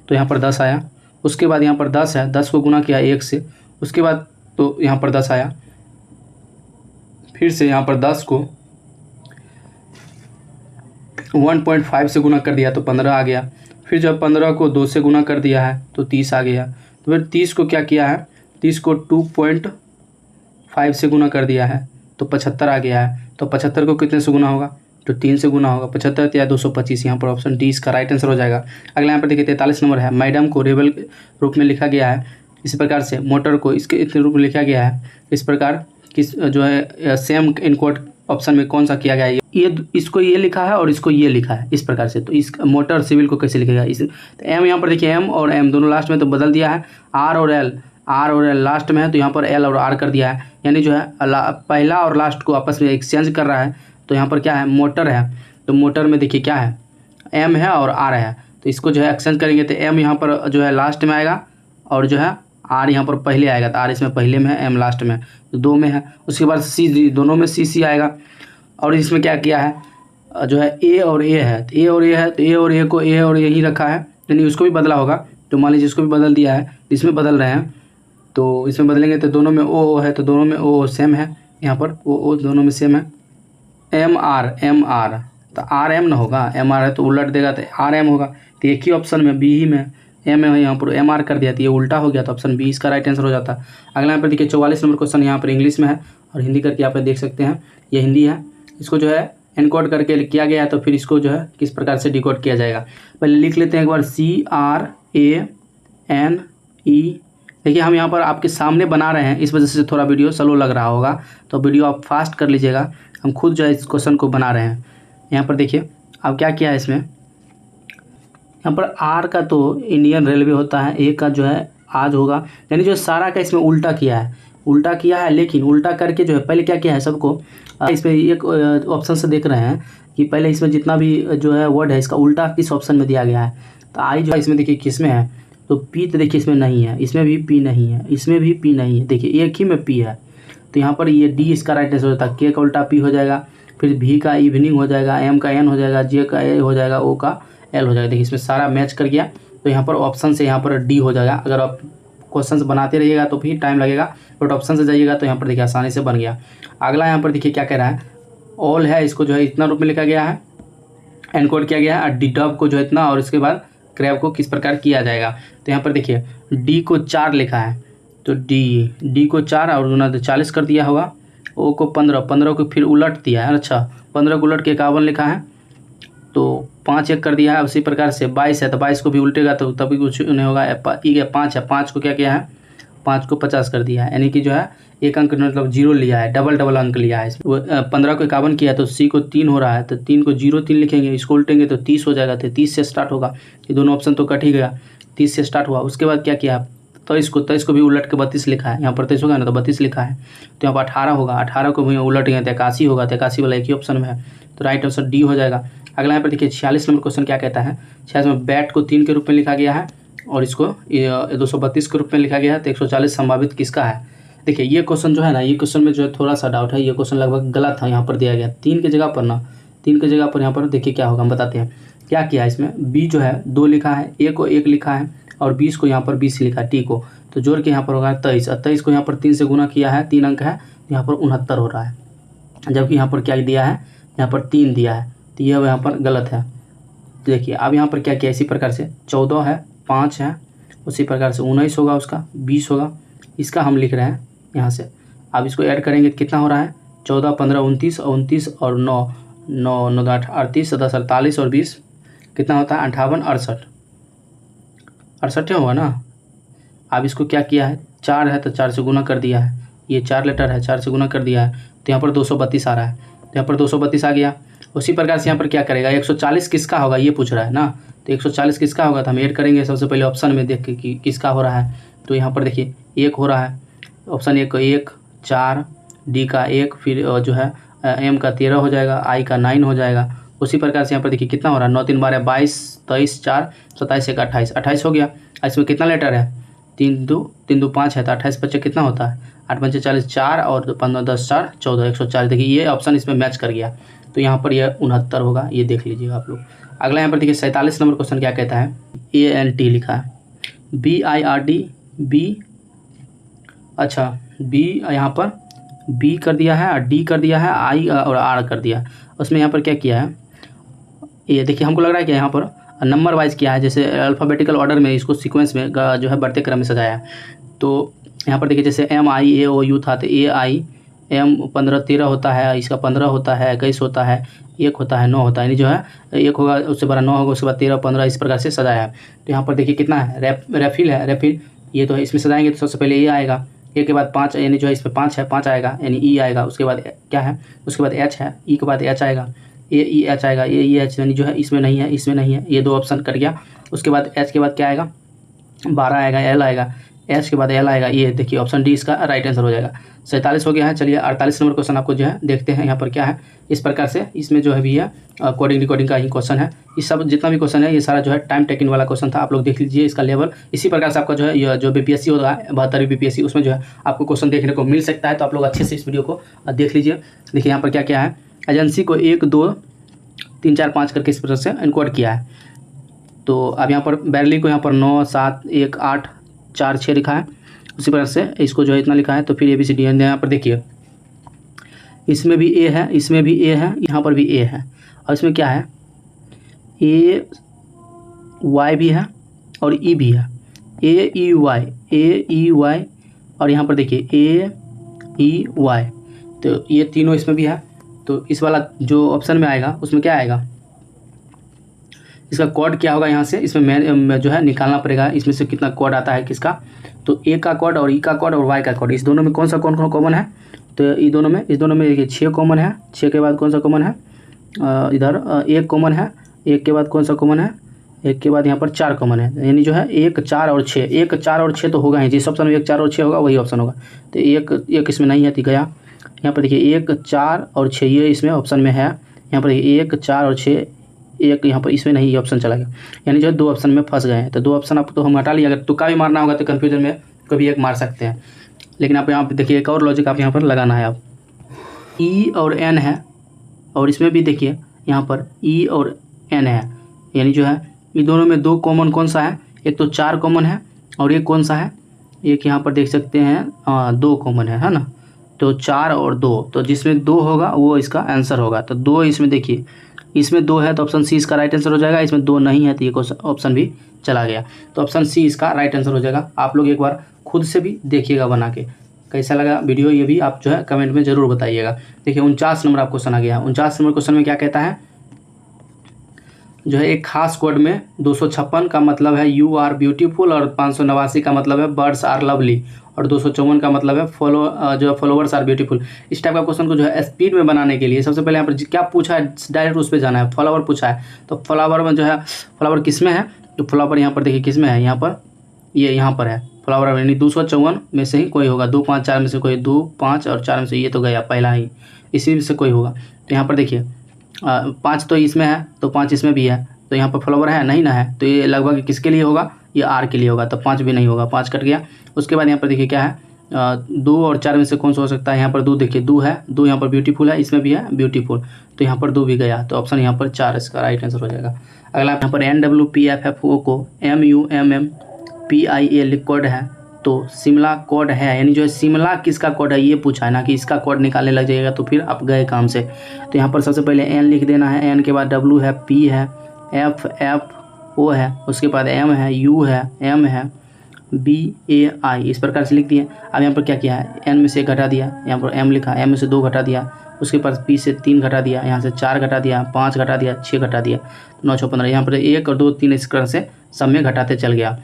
तो यहाँ पर 10 आया। उसके बाद यहाँ पर 10 है, 10 को गुना किया 1 से, उसके बाद तो यहाँ पर 10 आया। फिर से यहाँ पर 10 को 1.5 से गुना कर दिया तो 15 आ गया। फिर जब 15 को 2 से गुना कर दिया है तो 30 आ गया। तो फिर 30 को क्या किया है, 30 को 2.5 से गुना कर दिया है तो 75 आ गया है। तो 75 को कितने से गुना होगा, तो 3 से गुना होगा, 75 या 225, यहाँ पर ऑप्शन डी इसका राइट आंसर हो जाएगा। अगला यहाँ पर देखिए 43 नंबर है, मैडम को रेबल के रूप में लिखा गया है, इस प्रकार से मोटर को इसके इतने रूप में लिखा गया है, इस प्रकार किस जो है सेम इनकोड ऑप्शन में कौन सा किया गया है, ये इसको ये लिखा है और इसको ये लिखा है इस प्रकार से। तो इस मोटर सिविल को कैसे लिखेगा, इस तो एम यहाँ पर देखिए एम और एम दोनों लास्ट में तो बदल दिया है, आर और एल लास्ट में है तो यहाँ पर एल और आर कर दिया है, यानी जो है पहला और लास्ट को आपस में एक्सचेंज कर रहा है। तो यहाँ पर क्या है मोटर है, तो मोटर में देखिए क्या है एम है और आर है, तो इसको जो है एक्सचेंज करेंगे तो एम यहाँ पर जो है लास्ट में आएगा और जो है आर यहाँ पर पहले आएगा, तो आर इसमें पहले में है, एम लास्ट में, तो 2 में है। उसके बाद सी दोनों में सी आएगा। और इसमें क्या किया है जो है ए और ए है, तो ए और ए है तो ए और ए को ए और ए ही रखा है, यानी उसको भी बदला होगा। तो मान लीजिए इसको भी बदल दिया है, इसमें बदल रहे हैं, तो इसमें बदलेंगे तो दोनों में ओ है, तो दोनों में ओ सेम है, यहाँ पर ओ दोनों में सेम है। एम आर तो आर एम ना होगा, एम आर है तो उलट देगा तो आर एम होगा, तो एक ही ऑप्शन में बी ही में एम है, यहाँ पर एम आर कर दिया तो ये उल्टा हो गया, तो ऑप्शन बी इसका राइट आंसर हो जाता है। अगला यहाँ पर देखिए 44 नंबर क्वेश्चन यहाँ पर इंग्लिश में है और हिंदी करके यहाँ पर देख सकते हैं, ये हिंदी है, इसको जो है एनकोड करके किया गया है, तो फिर इसको जो है किस प्रकार से डिकोड किया जाएगा पहले लिख लेते हैं एक बार, CRANE। देखिए हम यहाँ पर आपके सामने बना रहे हैं, इस वजह से थोड़ा वीडियो स्लो लग रहा होगा, तो वीडियो आप फास्ट कर लीजिएगा, हम खुद जो है इस क्वेश्चन को बना रहे हैं। यहाँ पर देखिए अब क्या किया है इसमें, यहाँ पर आर का तो इंडियन रेलवे होता है, ए का जो है आज होगा, यानी जो सारा का इसमें उल्टा किया है, लेकिन उल्टा करके जो है पहले क्या किया है सबको, इसमें एक ऑप्शन से देख रहे हैं कि पहले इसमें जितना भी जो है वर्ड है इसका उल्टा किस ऑप्शन में दिया गया है। तो आई जो है इसमें देखिए किस में है, तो पी तो देखिए इसमें नहीं है, इसमें भी पी नहीं है, इसमें भी पी नहीं है, देखिए एक ही में पी है, तो यहाँ पर ये डी इसका राइट आंसर हो जाता है। के का उल्टा पी हो जाएगा, फिर भी का इवनिंग हो जाएगा, एम का एन हो जाएगा, जे का ए हो जाएगा, ओ का एल हो जाएगा। देखिए इसमें सारा मैच कर गया, तो यहाँ पर ऑप्शन से यहाँ पर डी हो जाएगा। अगर आप क्वेश्चन बनाते रहिएगा तो फिर टाइम लगेगा, बट ऑप्शन से जाइएगा तो यहाँ पर देखिए आसानी से बन गया। अगला यहाँ पर देखिए क्या कह रहा है, ऑल है, इसको जो है इतना रूप में लिखा गया है, एनकोड किया गया है, और डिटॉप को जो है इतना, और इसके बाद क्रैब को किस प्रकार किया जाएगा। तो यहाँ पर देखिए डी को 4 लिखा है, तो डी को 4 और गुना 40 कर दिया होगा, ओ को 15 को फिर उलट दिया है, अच्छा 15 को उलट के 51 लिखा है, तो 5 1 कर दिया है। उसी प्रकार से 22 है, तो 22 को भी उल्टेगा तो तभी कुछ नहीं होगा। 5 है, 5 को क्या किया है, 5 को 50 कर दिया है, यानी कि जो है एक अंक मतलब 0 लिया है, डबल अंक लिया है। 15 को 51 किया तो सी को 3 हो रहा है, तो 3 को 0 3 लिखेंगे, इसको उल्टेंगे तो 30 हो जाएगा, तो 30 से स्टार्ट होगा। ये दोनों ऑप्शन तो कट ही गया, 30 से स्टार्ट हुआ। उसके बाद क्या किया, 23 को भी उलट के 32 लिखा है, यहाँ पर 23 होगा ना तो 32 लिखा है, तो यहाँ पर 18 होगा, 18 को भी उलटेंगे तो 81 होगा, तो 81 वाला एक ही ऑप्शन में है, तो राइट आंसर डी हो जाएगा। अगला यहाँ पर देखिए 46 नंबर क्वेश्चन क्या कहता है, 46 में बैट को 3 के रूप में लिखा गया है और इसको 232 के रूप में लिखा गया है, तो 140 संभावित किसका है। देखिए ये क्वेश्चन जो है ना, ये क्वेश्चन में जो है थोड़ा सा डाउट है, ये क्वेश्चन लगभग गलत है, यहाँ पर दिया गया 3 की जगह पर ना, 3 की जगह पर यहाँ पर देखिए क्या होगा हम बताते हैं क्या किया है इसमें, बी जो है 2 लिखा है, ए को 1 लिखा है और 20 को यहाँ पर 20 लिखा है, टी को, तो जोड़ के यहाँ पर होगा 23 और 23 को यहाँ पर 3 से गुना किया है, 3 अंक है, यहाँ पर 69 हो रहा है, जबकि यहाँ पर क्या दिया है, यहाँ पर 3 दिया है, तो यह यहाँ पर गलत है। देखिए अब यहाँ पर क्या किया, इसी प्रकार से 14 है, 5 है, उसी प्रकार से 19 होगा, उसका 20 होगा, इसका हम लिख रहे हैं यहाँ से। अब इसको ऐड करेंगे तो कितना हो रहा है, 14, 15, 29 और 29 और 9, 9, 9, 38, 10, 48 और 20 कितना होता है, 58, 68, 68 होगा ना। अब इसको क्या किया है, 4 है तो 4 से गुना कर दिया है, ये 4 लेटर है, 4 से गुना कर दिया है, तो यहाँ पर 232 आ रहा है, तो यहाँ पर 232 आ गया। उसी प्रकार से यहाँ पर क्या करेगा, 140 किसका होगा ये पूछ रहा है ना, तो 140 किसका होगा, तो हम ऐड करेंगे सबसे पहले ऑप्शन में देख के कि किसका हो रहा है, तो यहाँ पर देखिए 1 हो रहा है, ऑप्शन 1 को 1, 4, डी का 1, फिर जो है एम का 13 हो जाएगा, आई का 9 हो जाएगा। उसी प्रकार से यहाँ पर देखिए कितना हो रहा है, 9 3 12 22, 23 4 27 1 28, 28 हो गया। इसमें कितना लेटर है, 3 2 5 है, तो 28 बच्चे कितना होता है, 8 5 40, 4 और 15 10 4 14, 140। देखिए ये ऑप्शन इसमें मैच कर गया, तो यहाँ पर यह 69 होगा, ये देख लीजिएगा आप लोग। अगला यहाँ पर देखिए 47 नंबर क्वेश्चन क्या कहता है, ANT लिखा है, BIRD, बी, अच्छा बी यहाँ पर बी कर दिया है और डी कर दिया है, आई और आर कर दिया। उसमें यहाँ पर क्या किया है, ये देखिए हमको लग रहा है कि यहाँ पर नंबर वाइज किया है, जैसे अल्फ़ाबेटिकल ऑर्डर में इसको सीक्वेंस में जो है बढ़ते क्रम में सजाया है। तो यहाँ पर देखिए जैसे MIAOU था, तो AI M 15 13 होता है, इसका 15 होता है, 21 होता है, 1 होता है, 9 होता है, यानी जो है 1 होगा, उससे बड़ा 9 होगा, उसके बाद 13 15 इस प्रकार से सजाया है। तो यहाँ पर देखिए कितना है, रेफिल है, रेफिल ये तो है, इसमें सजाएंगे तो सबसे पहले ये आएगा, ए के बाद 5 यानी जो है इसमें 5 है, 5 आएगा यानी ई आएगा, उसके बाद क्या है, उसके बाद एच है, ई के बाद एच आएगा, एच आएगा, एच यानी जो है इसमें नहीं है, इसमें नहीं है, ये 2 ऑप्शन कट गया। उसके बाद एच के बाद क्या आएगा, 12 आएगा, एल आएगा, एच के बाद एल आएगा, ये देखिए ऑप्शन डी इसका राइट आंसर हो जाएगा। 47 हो गया है। चलिए 48 नंबर क्वेश्चन आपको जो है देखते हैं यहाँ पर क्या है। इस प्रकार से इसमें जो है भी है कोडिंग रिकॉर्डिंग का ही क्वेश्चन है। इस सब जितना भी क्वेश्चन है ये सारा जो है टाइम टेकिंग वाला क्वेश्चन था, आप लोग देख लीजिए इसका लेवल। इसी प्रकार से आपका जो है ये जो BPSC होगा 72वीं BPSC उसमें जो है आपको क्वेश्चन देखने को मिल सकता है, तो आप लोग अच्छे से इस वीडियो को देख लीजिए। देखिए यहाँ पर क्या क्या है, एजेंसी को 1 2 3 4 5 करके इस प्रकार से इनकोड किया है। तो अब यहाँ पर बैरली को यहाँ पर 9 7 1 8 4 6 लिखा है। उसी प्रकार से इसको जो है इतना लिखा है। तो फिर ABCD यहाँ पर देखिए इसमें भी A है, इसमें भी A है, यहाँ पर भी A है, और इसमें क्या है AY भी है और E भी है, AEY और यहाँ पर देखिए AEY, तो ये तीनों इसमें भी है। तो इस वाला जो ऑप्शन में आएगा उसमें क्या आएगा, इसका कोड क्या होगा, यहाँ से इसमें मैं जो है निकालना पड़ेगा इसमें से कितना कोड आता है किसका। तो A का कोड और E का कोड और Y का कोड, इस दोनों में कौन सा कॉमन है, तो इस दोनों में देखिए 6 कॉमन है, 6 के बाद कौन सा कॉमन है, इधर 1 कॉमन है, 1 के बाद कौन सा कॉमन है, 1 के बाद यहाँ पर 4 कॉमन है, यानी जो है 1 4 और 6, 1 4 और 6 तो होगा ही, जिस ऑप्शन में 1 4 और 6 होगा वही ऑप्शन होगा। तो एक इसमें नहीं है तो गया। यहाँ पर देखिए 1 4 और 6 ये इसमें ऑप्शन में है, यहाँ पर 1 4 और 6 1 यहाँ पर इसमें नहीं, ये ऑप्शन चला गया, यानी जो है 2 ऑप्शन में फंस गए हैं। तो 2 ऑप्शन आप तो हम हटा लिया, अगर तुक्का भी मारना होगा तो कन्फ्यूजन में कभी एक मार सकते हैं, लेकिन आप यहाँ पर देखिए एक और लॉजिक आप यहाँ पर लगाना है। आप E और N है और इसमें भी देखिए यहाँ पर E और N है, यानी जो है ये दोनों में 2 कॉमन कौन सा है, एक तो 4 कॉमन है और एक कौन सा है, एक यहाँ पर देख सकते हैं 2 कॉमन है ना। तो 4 और 2, तो जिसमें 2 होगा वो इसका आंसर होगा। तो 2 इसमें देखिए, इसमें 2 है तो ऑप्शन सी इसका राइट आंसर हो जाएगा, इसमें 2 नहीं है तो ये ऑप्शन भी चला गया, तो ऑप्शन सी इसका राइट आंसर हो जाएगा। आप लोग एक बार खुद से भी देखिएगा बना के, कैसा लगा वीडियो ये भी आप जो है कमेंट में ज़रूर बताइएगा। देखिए 49 नंबर आपको क्वेश्चन आ गया। 49 नंबर क्वेश्चन में क्या कहता है, जो है एक खास कोड में 256 का मतलब है यू आर ब्यूटीफुल और 589 का मतलब है बर्ड्स आर लवली और 254 का मतलब है फॉलोवर्स आर ब्यूटीफुल। इस टाइप का क्वेश्चन को जो है स्पीड में बनाने के लिए सबसे पहले यहाँ पर क्या पूछा है, डायरेक्ट उस पर जाना है। फ्लावर पूछा है, तो फ्लावर में जो है फ्लावर किस में है, तो फ्लावर यहाँ पर देखिए किस में है, यहाँ पर ये यहाँ पर है फ्लावर, यानी 254 में से ही कोई होगा, 2 5 4 में से कोई, 2 5 और 4 में से ये तो गया पहला ही, इसी में से कोई होगा। तो यहाँ पर देखिए 5 तो इसमें है तो 5 इसमें भी है, तो यहाँ पर फ्लावर है नहीं ना है, तो ये लगभग किसके लिए होगा, ये आर के लिए होगा, तो 5 भी नहीं होगा, 5 कट गया। उसके बाद यहाँ पर देखिए क्या है, 2 और 4 में से कौन सा हो सकता है? यहाँ पर 2 देखिए, 2 है, 2 यहाँ पर ब्यूटीफुल है, इसमें भी है ब्यूटीफुल, तो यहाँ पर 2 भी गया, तो ऑप्शन यहाँ पर 4 इसका राइट आंसर हो जाएगा। अगला यहाँ पर NWPFFO को MUMMPIA लिख कोड है, तो शिमला कोड है, यानी जो है शिमला किसका कोड है ये पूछा है ना, कि इसका कोड निकालने लग जाएगा तो फिर आप गए काम से। तो यहाँ पर सबसे पहले N लिख देना है, N के बाद W है, P है, FFO है, उसके बाद M है, U है, M है, BAI, इस प्रकार से लिख दिए। अब यहाँ पर क्या किया है, N में से 1 घटा दिया, यहाँ पर M लिखा, M में से 2 घटा दिया, उसके बाद P से 3 घटा दिया, यहाँ से 4 घटा दिया, 5 घटा दिया, 6 घटा दिया, 9 6 15, यहाँ पर 1 और 2 3 इस तरह से सब में घटाते चल गया।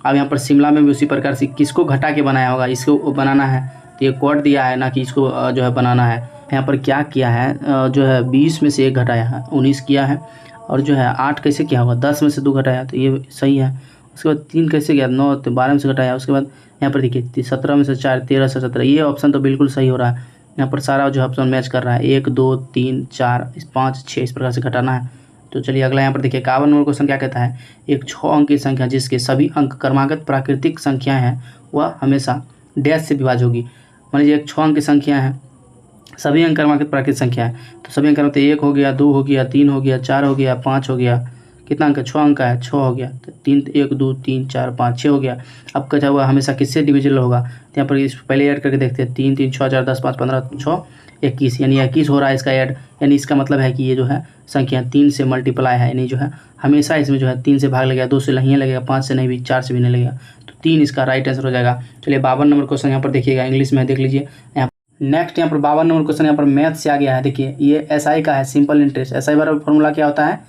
अब यहाँ पर शिमला में भी उसी प्रकार से किसको घटा के बनाया होगा, इसको बनाना है, तो ये कोड दिया है ना कि इसको जो है बनाना है। यहाँ पर क्या किया है, जो है 20 में से 1 घटाया है, 19 किया है, और जो है 8 कैसे किया होगा, 10 में से 2 घटाया, तो ये सही है। उसके बाद 3 कैसे गया, 9, तो 12 में से घटाया, उसके बाद यहाँ पर देखिए 17 में से 4, 13 से 17, ये ऑप्शन तो बिल्कुल सही हो रहा है। यहाँ पर सारा जो ऑप्शन मैच कर रहा है, 1 2 3 4 5 6 इस प्रकार से घटाना है। तो चलिए अगला यहाँ पर देखिए 51 नंबर क्वेश्चन क्या कहता है, एक 6 अंक की संख्या जिसके सभी अंक क्रमागत प्राकृतिक संख्या हैं वह हमेशा डैश से विभाज्य होगी। मान लीजिए एक 6 अंक की संख्या है, सभी अंक क्रमागत प्राकृतिक संख्या है, तो सभी अंक क्रमागत 1 हो गया, 2 हो गया, 3 हो गया, 4 हो गया, 5 हो गया, कितना अंक है, 6 अंक का है, 6 हो गया, तो 3 1 2 3 4 5 6 हो गया। अब क्या हुआ, हमेशा किससे डिविजिबल होगा, तो यहाँ पर इस पहले ऐड करके देखते हैं, 3 3 6 4 10 5 15 6 21, यानी 21 हो रहा है इसका ऐड, यानी इसका मतलब है कि ये जो है संख्या 3 से मल्टीप्लाई है, यानी जो है हमेशा इसमें जो है 3 से भाग लगेगा, 2 से नहीं लगेगा, 5 से नहीं भी, 4 से भी नहीं लगेगा, तो 3 इसका राइट आंसर हो जाएगा। चलिए 52 नंबर क्वेश्चन यहाँ पर देखिएगा, इंग्लिश में देख लीजिए। यहाँ नेक्स्ट यहाँ पर 52 नंबर क्वेश्चन यहाँ पर मैथ से आ गया है। देखिए ये SI का है, सिंपल इंटरेस्ट। SI बराबर फॉर्मूला क्या होता है,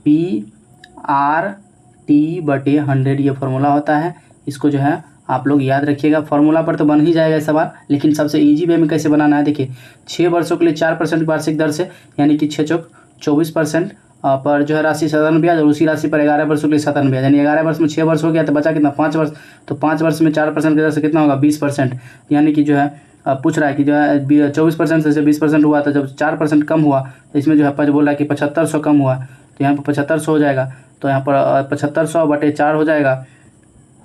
PRT/100 ये फॉर्मूला होता है। इसको जो है आप लोग याद रखिएगा, फॉर्मूला पर तो बन ही जाएगा सवाल, लेकिन सबसे इजी वे में कैसे बनाना है, देखिए 6 वर्षों के लिए 4% वार्षिक दर से, यानी कि 6 चौक 24% पर जो है राशि साधारण ब्याज, और उसी राशि पर 11 वर्षों के लिए साधारण ब्याज, यानी 11 वर्ष में 6 वर्ष हो गया तो बचा कितना, 5 वर्ष, तो 5 वर्ष में 4% की दर से कितना होगा, 20%, यानी कि जो है पूछ रहा है कि जो है 24% से 20% हुआ, तो जब 4% कम हुआ तो इसमें जो है बोल रहा है कि 7500 कम हुआ, तो यहाँ पर 7500 हो जाएगा, तो यहाँ पर 7500/4 हो जाएगा।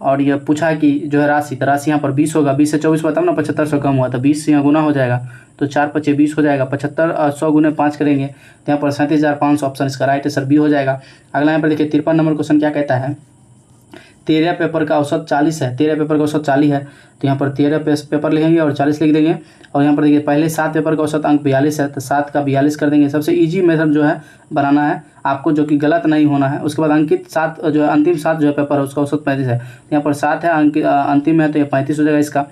और ये पूछा है कि जो है राशि, तो राशि यहाँ पर 20 होगा, 20 से 24 हुआ तब ना 7500 कम हुआ, तो 20 से यहाँ गुना हो जाएगा, तो 4 5 20 हो जाएगा, 7500 गुने 5 करेंगे तो यहाँ पर 37,500 ऑप्शन इसका राइट आंसर बी हो जाएगा। अगला यहाँ पर देखिए 53 नंबर क्वेश्चन क्या कहता है, 13 पेपर का औसत 40 है, 13 पेपर का औसत 40 है, तो यहाँ पर 13 पेपर लिखेंगे और 40 लिख देंगे। और यहाँ पर देखिए पहले 7 पेपर का औसत अंक 42 है, तो 7 का 42 कर देंगे। सबसे इजी मेथड जो है बनाना है आपको, जो कि गलत नहीं होना है। उसके बाद अंकित 7 जो है अंतिम 7 जो है पेपर है उसका औसत 35 है, तो यहाँ पर 7 है अंतिम है, तो ये 35 हो जाएगा इसका।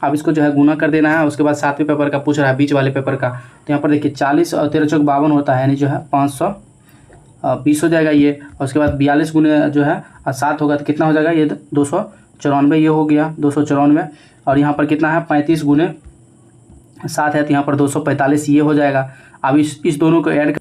अब इसको जो है गुना कर देना है। उसके बाद 7वें पेपर का पूछ रहा है, बीच वाले पेपर का, तो यहाँ पर देखिए 40 और 13 चौक 52 होता है, यानी जो है 520 हो जाएगा ये। और उसके बाद 42 गुने जो है 7 होगा तो कितना हो जाएगा, ये 294 ये हो गया, 294। और यहाँ पर कितना है, 35 गुने 7 है, तो यहाँ पर 245 ये हो जाएगा। अब इस दोनों को ऐड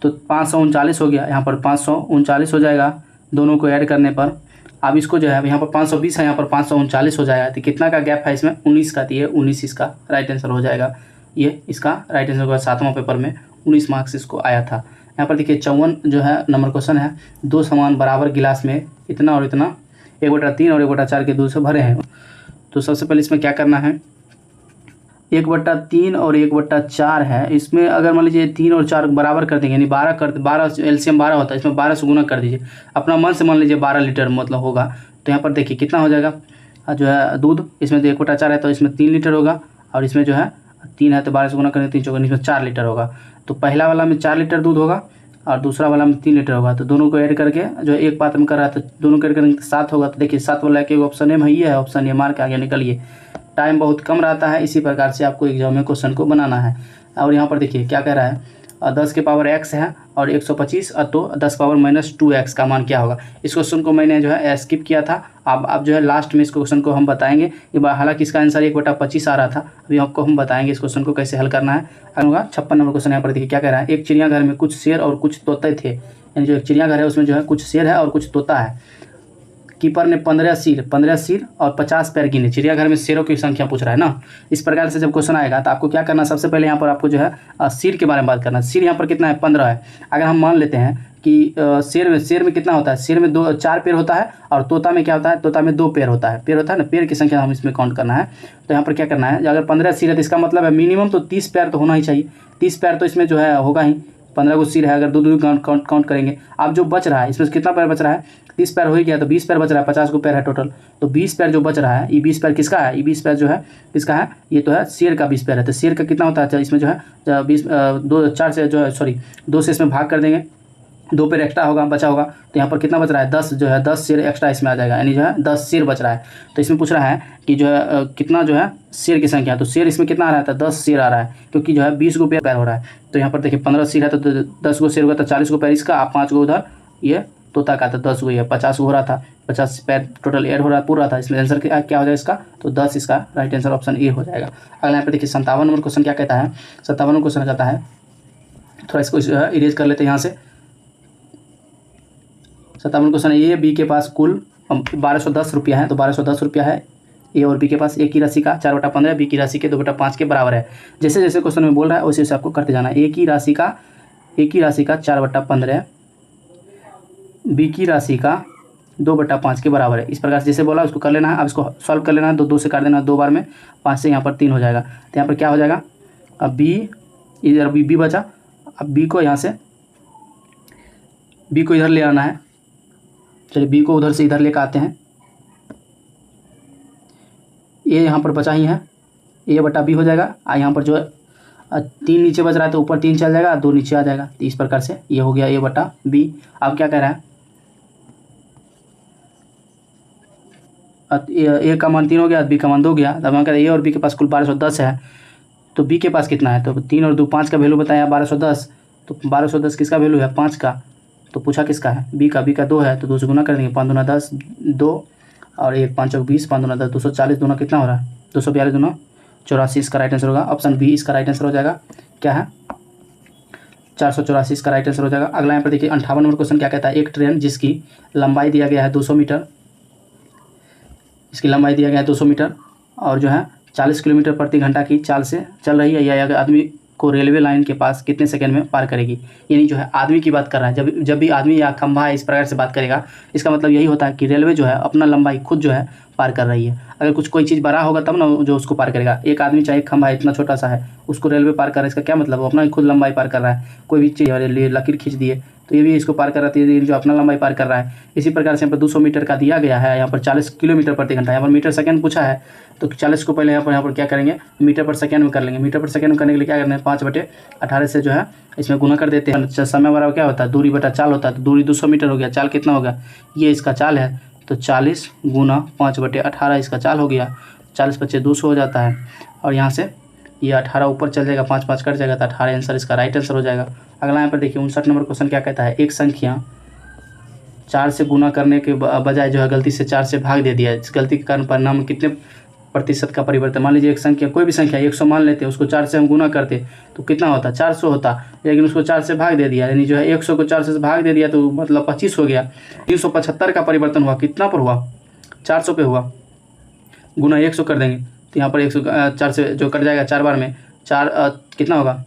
तो 539 हो गया, यहाँ पर 539 हो जाएगा दोनों को ऐड करने पर। अब इसको जो है यहाँ पर 520 है, यहाँ पर 539 हो जाएगा, तो कितना का गैप है इसमें, 19 का, तो ये 19 इसका राइट आंसर हो जाएगा। ये इसका राइट आंसर होगा, 7वां पेपर में 19 मार्क्स इसको आया था। यहाँ पर देखिए 54 जो है नंबर क्वेश्चन है, 2 समान बराबर गिलास में इतना और इतना 1/3 और 1/4 के दूध से भरे हैं। तो सबसे पहले इसमें क्या करना है, 1/3 और 1/4 है, इसमें अगर मान लीजिए 3 और 4 बराबर कर देंगे, यानी 12 एलसीएम 12 होता है, इसमें 12 से गुना कर दीजिए, अपना मन से मान लीजिए 12 लीटर मतलब होगा। तो यहाँ पर देखिए कितना हो जाएगा जो है दूध, इसमें तो 1/4 है तो इसमें 3 लीटर होगा, और इसमें जो है 3 है तो 12 से गुना करेंगे 3 चौका, इसमें 4 लीटर होगा। तो पहला वाला में 4 लीटर दूध होगा और दूसरा वाला में 3 लीटर होगा, तो दोनों को ऐड करके जो एक पात्र में कर रहा है तो दोनों को ऐड करेंगे 7 होगा। तो देखिए 7 वाला एक ऑप्शन है, ये है ऑप्शन ए, मार के आगे निकलिए। टाइम बहुत कम रहता है, इसी प्रकार से आपको एग्जाम में क्वेश्चन को बनाना है। और यहाँ पर देखिए क्या कह रहा है, 10 के पावर x है और 125, तो 10 पावर -2x का मान क्या होगा। इस क्वेश्चन को मैंने जो है स्किप किया था, अब जो है लास्ट में इस क्वेश्चन को हम बताएंगे। हालांकि इसका आंसर 1/25 आ रहा था, अभी आपको हम बताएंगे इस क्वेश्चन को कैसे हल करना है। होगा 56 नंबर क्वेश्चन यहाँ पर देखिए क्या कह रहा है, एक चिड़ियाघर में कुछ शेर और कुछ तोते थे, यानी जो एक चिड़ियाघर है उसमें जो है कुछ शेर है और कुछ तोता है। कीपर ने 15 सिर और 50 पैर गिने। चिड़ियाघर में शेरों की संख्या पूछ रहा है ना। इस प्रकार से जब क्वेश्चन आएगा तो आपको क्या करना, सबसे पहले यहाँ पर आपको जो है सिर के बारे में बात करना। सिर यहाँ पर कितना है, 15 है। अगर हम मान लेते हैं कि शेर में कितना होता है, शेर में 4 पैर होता है, और तोता में क्या होता है, तोता में 2 पैर होता है ना, पैर की संख्या हम इसमें काउंट करना है। तो यहाँ पर क्या करना है, अगर 15 सिर है तो इसका मतलब है मिनिमम तो 30 पैर तो होना ही चाहिए। 30 पैर तो इसमें जो है होगा ही, 15 को सिर है, अगर दो काउंट करेंगे। अब जो बच रहा है इसमें कितना पैर बच रहा है, 30 पैर हो ही गया, तो 20 पैर बच रहा है, 50 को पैर है टोटल। तो 20 पैर जो बच रहा है, ये 20 पैर किसका है, ये 20 पैर जो है किसका है, ये तो है शेर का 20 पैर है। तो शेर का कितना होता है, इसमें जो है 20 4 से जो है 2 से इसमें भाग कर देंगे, 2 पैर एक्स्ट्रा होगा, बचा होगा। तो यहाँ पर कितना बच रहा है, 10 जो है 10 शेर एक्स्ट्रा इसमें आ जाएगा, यानी जो है 10 शेर बच रहा है। तो इसमें पूछ रहा है कि जो है कितना जो है शेर की संख्या, तो शेर इसमें कितना आ रहा है, 10 शेर आ रहा है, क्योंकि जो है 20 को पैर हो रहा है। तो यहाँ पर देखिए 15 शेर है तो 10 को शेर होगा, तो 40 को पैर इसका, आप 5 को उधर ये तोता का, तो 10 को ये 50 हो रहा था, 50 पैर टोटल ऐड हो रहा पूरा था। इसमें आंसर क्या हो जाएगा इसका, तो 10 इसका राइट आंसर ऑप्शन ए हो जाएगा। अगला यहाँ पर देखिए 57 नंबर क्वेश्चन क्या कहता है, 57 क्वेश्चन कहता है, थोड़ा इसको इरेज कर लेते हैं यहाँ से। 57 क्वेश्चन, ए बी के पास कुल 1210 रुपया है, तो 1210 रुपया है ए और बी के पास। ए की राशि का 4/15, बी की राशि के 2/5 के बराबर है। जैसे जैसे क्वेश्चन में बोल रहा है वैसे वैसे आपको करते जाना है। ए की राशि का 4/15, बी की राशि का 2/5 के बराबर है। इस प्रकार से जैसे बोला उसको कर लेना है। अब इसको सॉल्व कर लेना है, 2 से काट देना 2 बार में, 5 से यहाँ पर 3 हो जाएगा। तो यहाँ पर क्या हो जाएगा, अब बी इधर बी बचा, अब बी को यहाँ से बी को इधर ले आना है। चलिए बी को उधर से इधर लेकर आते हैं। ए यहाँ पर बचा ही है, A/B हो जाएगा। यहाँ पर जो है 3 नीचे बच रहा है तो ऊपर 3 चल जाएगा, 2 नीचे आ जाएगा। तो इस प्रकार से ये हो गया A/B। अब क्या कह रहा है, ए का मान 3 हो गया, बी का मान 2 गया। अब हम कह रहे हैं ए और बी के पास कुल 1210 है, तो बी के पास कितना है, तो 3 और 2 5 का वैल्यू बताया 1210। तो 1210 किसका वैल्यू है, 5 का। तो पूछा किसका है, बी का 2 है, तो 2 से गुना कर देंगे, 5 दूना 10, 2 और 1 5 और 20, 5 दूना 10, 240 दूना कितना हो रहा है, 242 दूना 84। इसका राइट आंसर होगा ऑप्शन बी, इसका राइट आंसर हो जाएगा। क्या है, 484 इसका राइट आंसर हो जाएगा। अगला यहाँ पर देखिए 58 नंबर क्वेश्चन क्या कहता है, एक ट्रेन जिसकी लंबाई दिया गया है 200 मीटर, इसकी लंबाई दिया गया है 200 मीटर और जो है 40 किलोमीटर प्रति घंटा की चाल से चल रही है, या आदमी को रेलवे लाइन के पास कितने सेकंड में पार करेगी। यानी जो है आदमी की बात कर रहा है। जब भी आदमी या खंभा इस प्रकार से बात करेगा, इसका मतलब यही होता है कि रेलवे जो है अपना लंबाई खुद जो है पार कर रही है। अगर कोई चीज़ बड़ा होगा तब ना जो उसको पार करेगा। एक आदमी चाहे खंभा इतना छोटा सा है, उसको रेलवे पार कर रहा है, इसका क्या मतलब, वो अपना खुद लंबाई पार कर रहा है। कोई भी चीज़ लकीर खींच दिए तो ये भी इसको पार कर रहा है, जो अपना लंबाई पार कर रहा है। इसी प्रकार से यहाँ पर 200 मीटर का दिया गया है, यहाँ पर 40 किलोमीटर प्रति घंटा, यहाँ पर मीटर सेकंड पूछा है, तो 40 को पहले यहाँ पर क्या करेंगे, मीटर पर सेकंड में कर लेंगे। मीटर पर सेकंड में करने के लिए क्या करना है, 5/18 से जो है इसमें गुना कर देते हैं। समय बराबर क्या होता है, दूरी बटा चाल होता है। तो दूरी 200 मीटर हो गया, चाल कितना होगा, ये इसका चाल है, तो 40 गुना 5/18 इसका चाल हो गया। 40 × 5 200 हो जाता है, और यहाँ से ये 18 ऊपर चल जाएगा, 5 5 कट जाएगा, तो 18 आंसर इसका राइट आंसर हो जाएगा। अगला यहाँ पर देखिए 59 नंबर क्वेश्चन क्या कहता है, एक संख्या 4 से गुना करने के बजाय जो है गलती से 4 से भाग दे दिया। इस गलती के कारण परिणाम में कितने प्रतिशत का परिवर्तन। मान लीजिए एक संख्या, कोई भी संख्या 100 मान लेते हैं, उसको 4 से हम गुना करते तो कितना होता, 400 होता, लेकिन उसको 4 से भाग दे दिया, यानी जो है 100 को 4 से भाग दे दिया तो मतलब 25 हो गया। 375 का परिवर्तन हुआ, कितना पर हुआ, 400 पे हुआ, गुना 100 कर देंगे तो यहाँ पर 104 से जो कट जाएगा 4 बार में, 4 कितना होगा,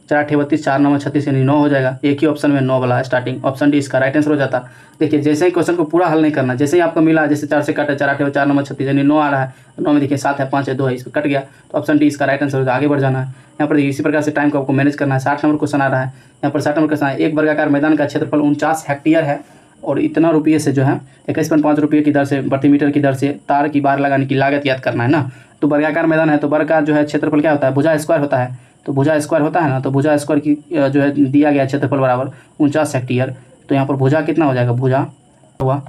4 × 8 = 32, 4 × 9 = 36, यानी 9 हो जाएगा। एक ही ऑप्शन में 9 वाला स्टार्टिंग, ऑप्शन डी इसका राइट आंसर हो जाता। देखिए जैसे ही क्वेश्चन को पूरा हल नहीं करना, जैसे ही आपको मिला, जैसे 4 से काटा, 4 × 8 = 4 × 9 = 36, यानी 9 आ रहा है, 9 में देखिए 7 है, 5 है, 2 है, इस पर कट गया, तो ऑप्शन डी इसका राइट आंसर होगा। आगे बढ़ जाना है। यहाँ पर देखिए इसी प्रकार से टाइम को आपको मैनेज करना है। 60 नंबर क्वेश्चन आ रहा है, यहाँ पर 60 नंबर क्वेश्चन है, एक वर्गाकार मैदान का क्षेत्रफल 49 हेक्टेयर है और इतना रुपये से जो है 21.5 रुपये की दर से प्रति मीटर की दर से तार की बार लगाने की लागत याद करना है ना। तो वर्गाकार मैदान है, तो वर्ग का जो है क्षेत्रफल क्या होता है, भुजा स्क्वायर होता है, तो भुजा स्क्वायर होता है ना, तो भुजा स्क्वायर की जो है दिया गया क्षेत्रफल बराबर 49 हेक्टेयर। तो यहाँ पर भुजा कितना हो जाएगा, भुजा हुआ।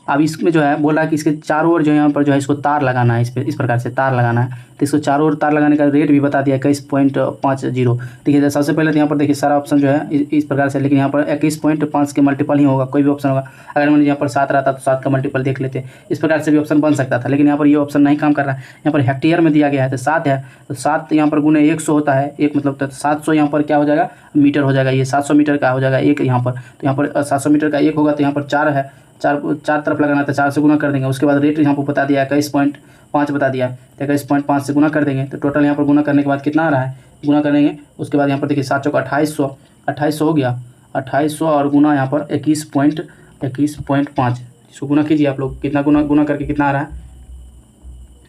अब इसमें जो है बोल रहा है कि इसके चारों ओर जो है यहाँ पर जो है इसको तार लगाना है, इस पर इस प्रकार से तार लगाना है। तो इसको चारों ओर तार लगाने का रेट भी बता दिया 21.50। देखिए सबसे पहले तो यहाँ पर देखिए सारा ऑप्शन जो है इस प्रकार से, लेकिन यहाँ पर 21.5 के मल्टीपल ही होगा, कोई भी ऑप्शन होगा। अगर मान लीजिए यहाँ पर 7 रहता तो 7 का मल्टीपल देख लेते, इस प्रकार से भी ऑप्शन बन सकता था, लेकिन यहाँ पर ये ऑप्शन नहीं काम कर रहा है। यहाँ पर हेक्टेयर में दिया गया है तो 7 है, तो 7 यहाँ पर गुने 100 होता है, एक मतलब तो 700 यहाँ पर क्या हो जाएगा, मीटर हो जाएगा। ये 700 मीटर का हो जाएगा एक यहाँ पर, तो यहाँ पर 700 मीटर का एक होगा, तो यहाँ पर 4 है, चार तरफ लगाना था, 4 से गुना कर देंगे। उसके बाद रेट यहाँ पर बता दिया 21.5 बता दिया, तो 21.5 से गुना कर देंगे, तो टोटल यहाँ पर गुना करने के बाद कितना आ रहा है, गुना करेंगे। उसके बाद यहाँ पर देखिए 7 × 4 = 2800 हो गया। 2800 और गुना यहाँ पर 21.5, इसको गुना कीजिए आप लोग, कितना गुना गुना करके कितना आ रहा है,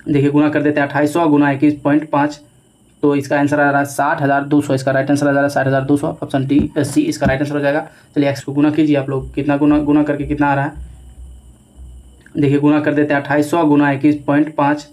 देखिए गुना कर देते हैं 2800 गुना 21.5, तो इसका आंसर आ रहा है 60,200, इसका राइट आंसर आ जा रहा है 60,200, ऑप्शन डी सी इसका राइट आंसर हो जाएगा। चलिए एक्स को गुना कीजिए आप लोग, कितना गुना गुना करके कितना आ रहा है, देखिए गुना कर देते हैं 2800 गुना 21.5,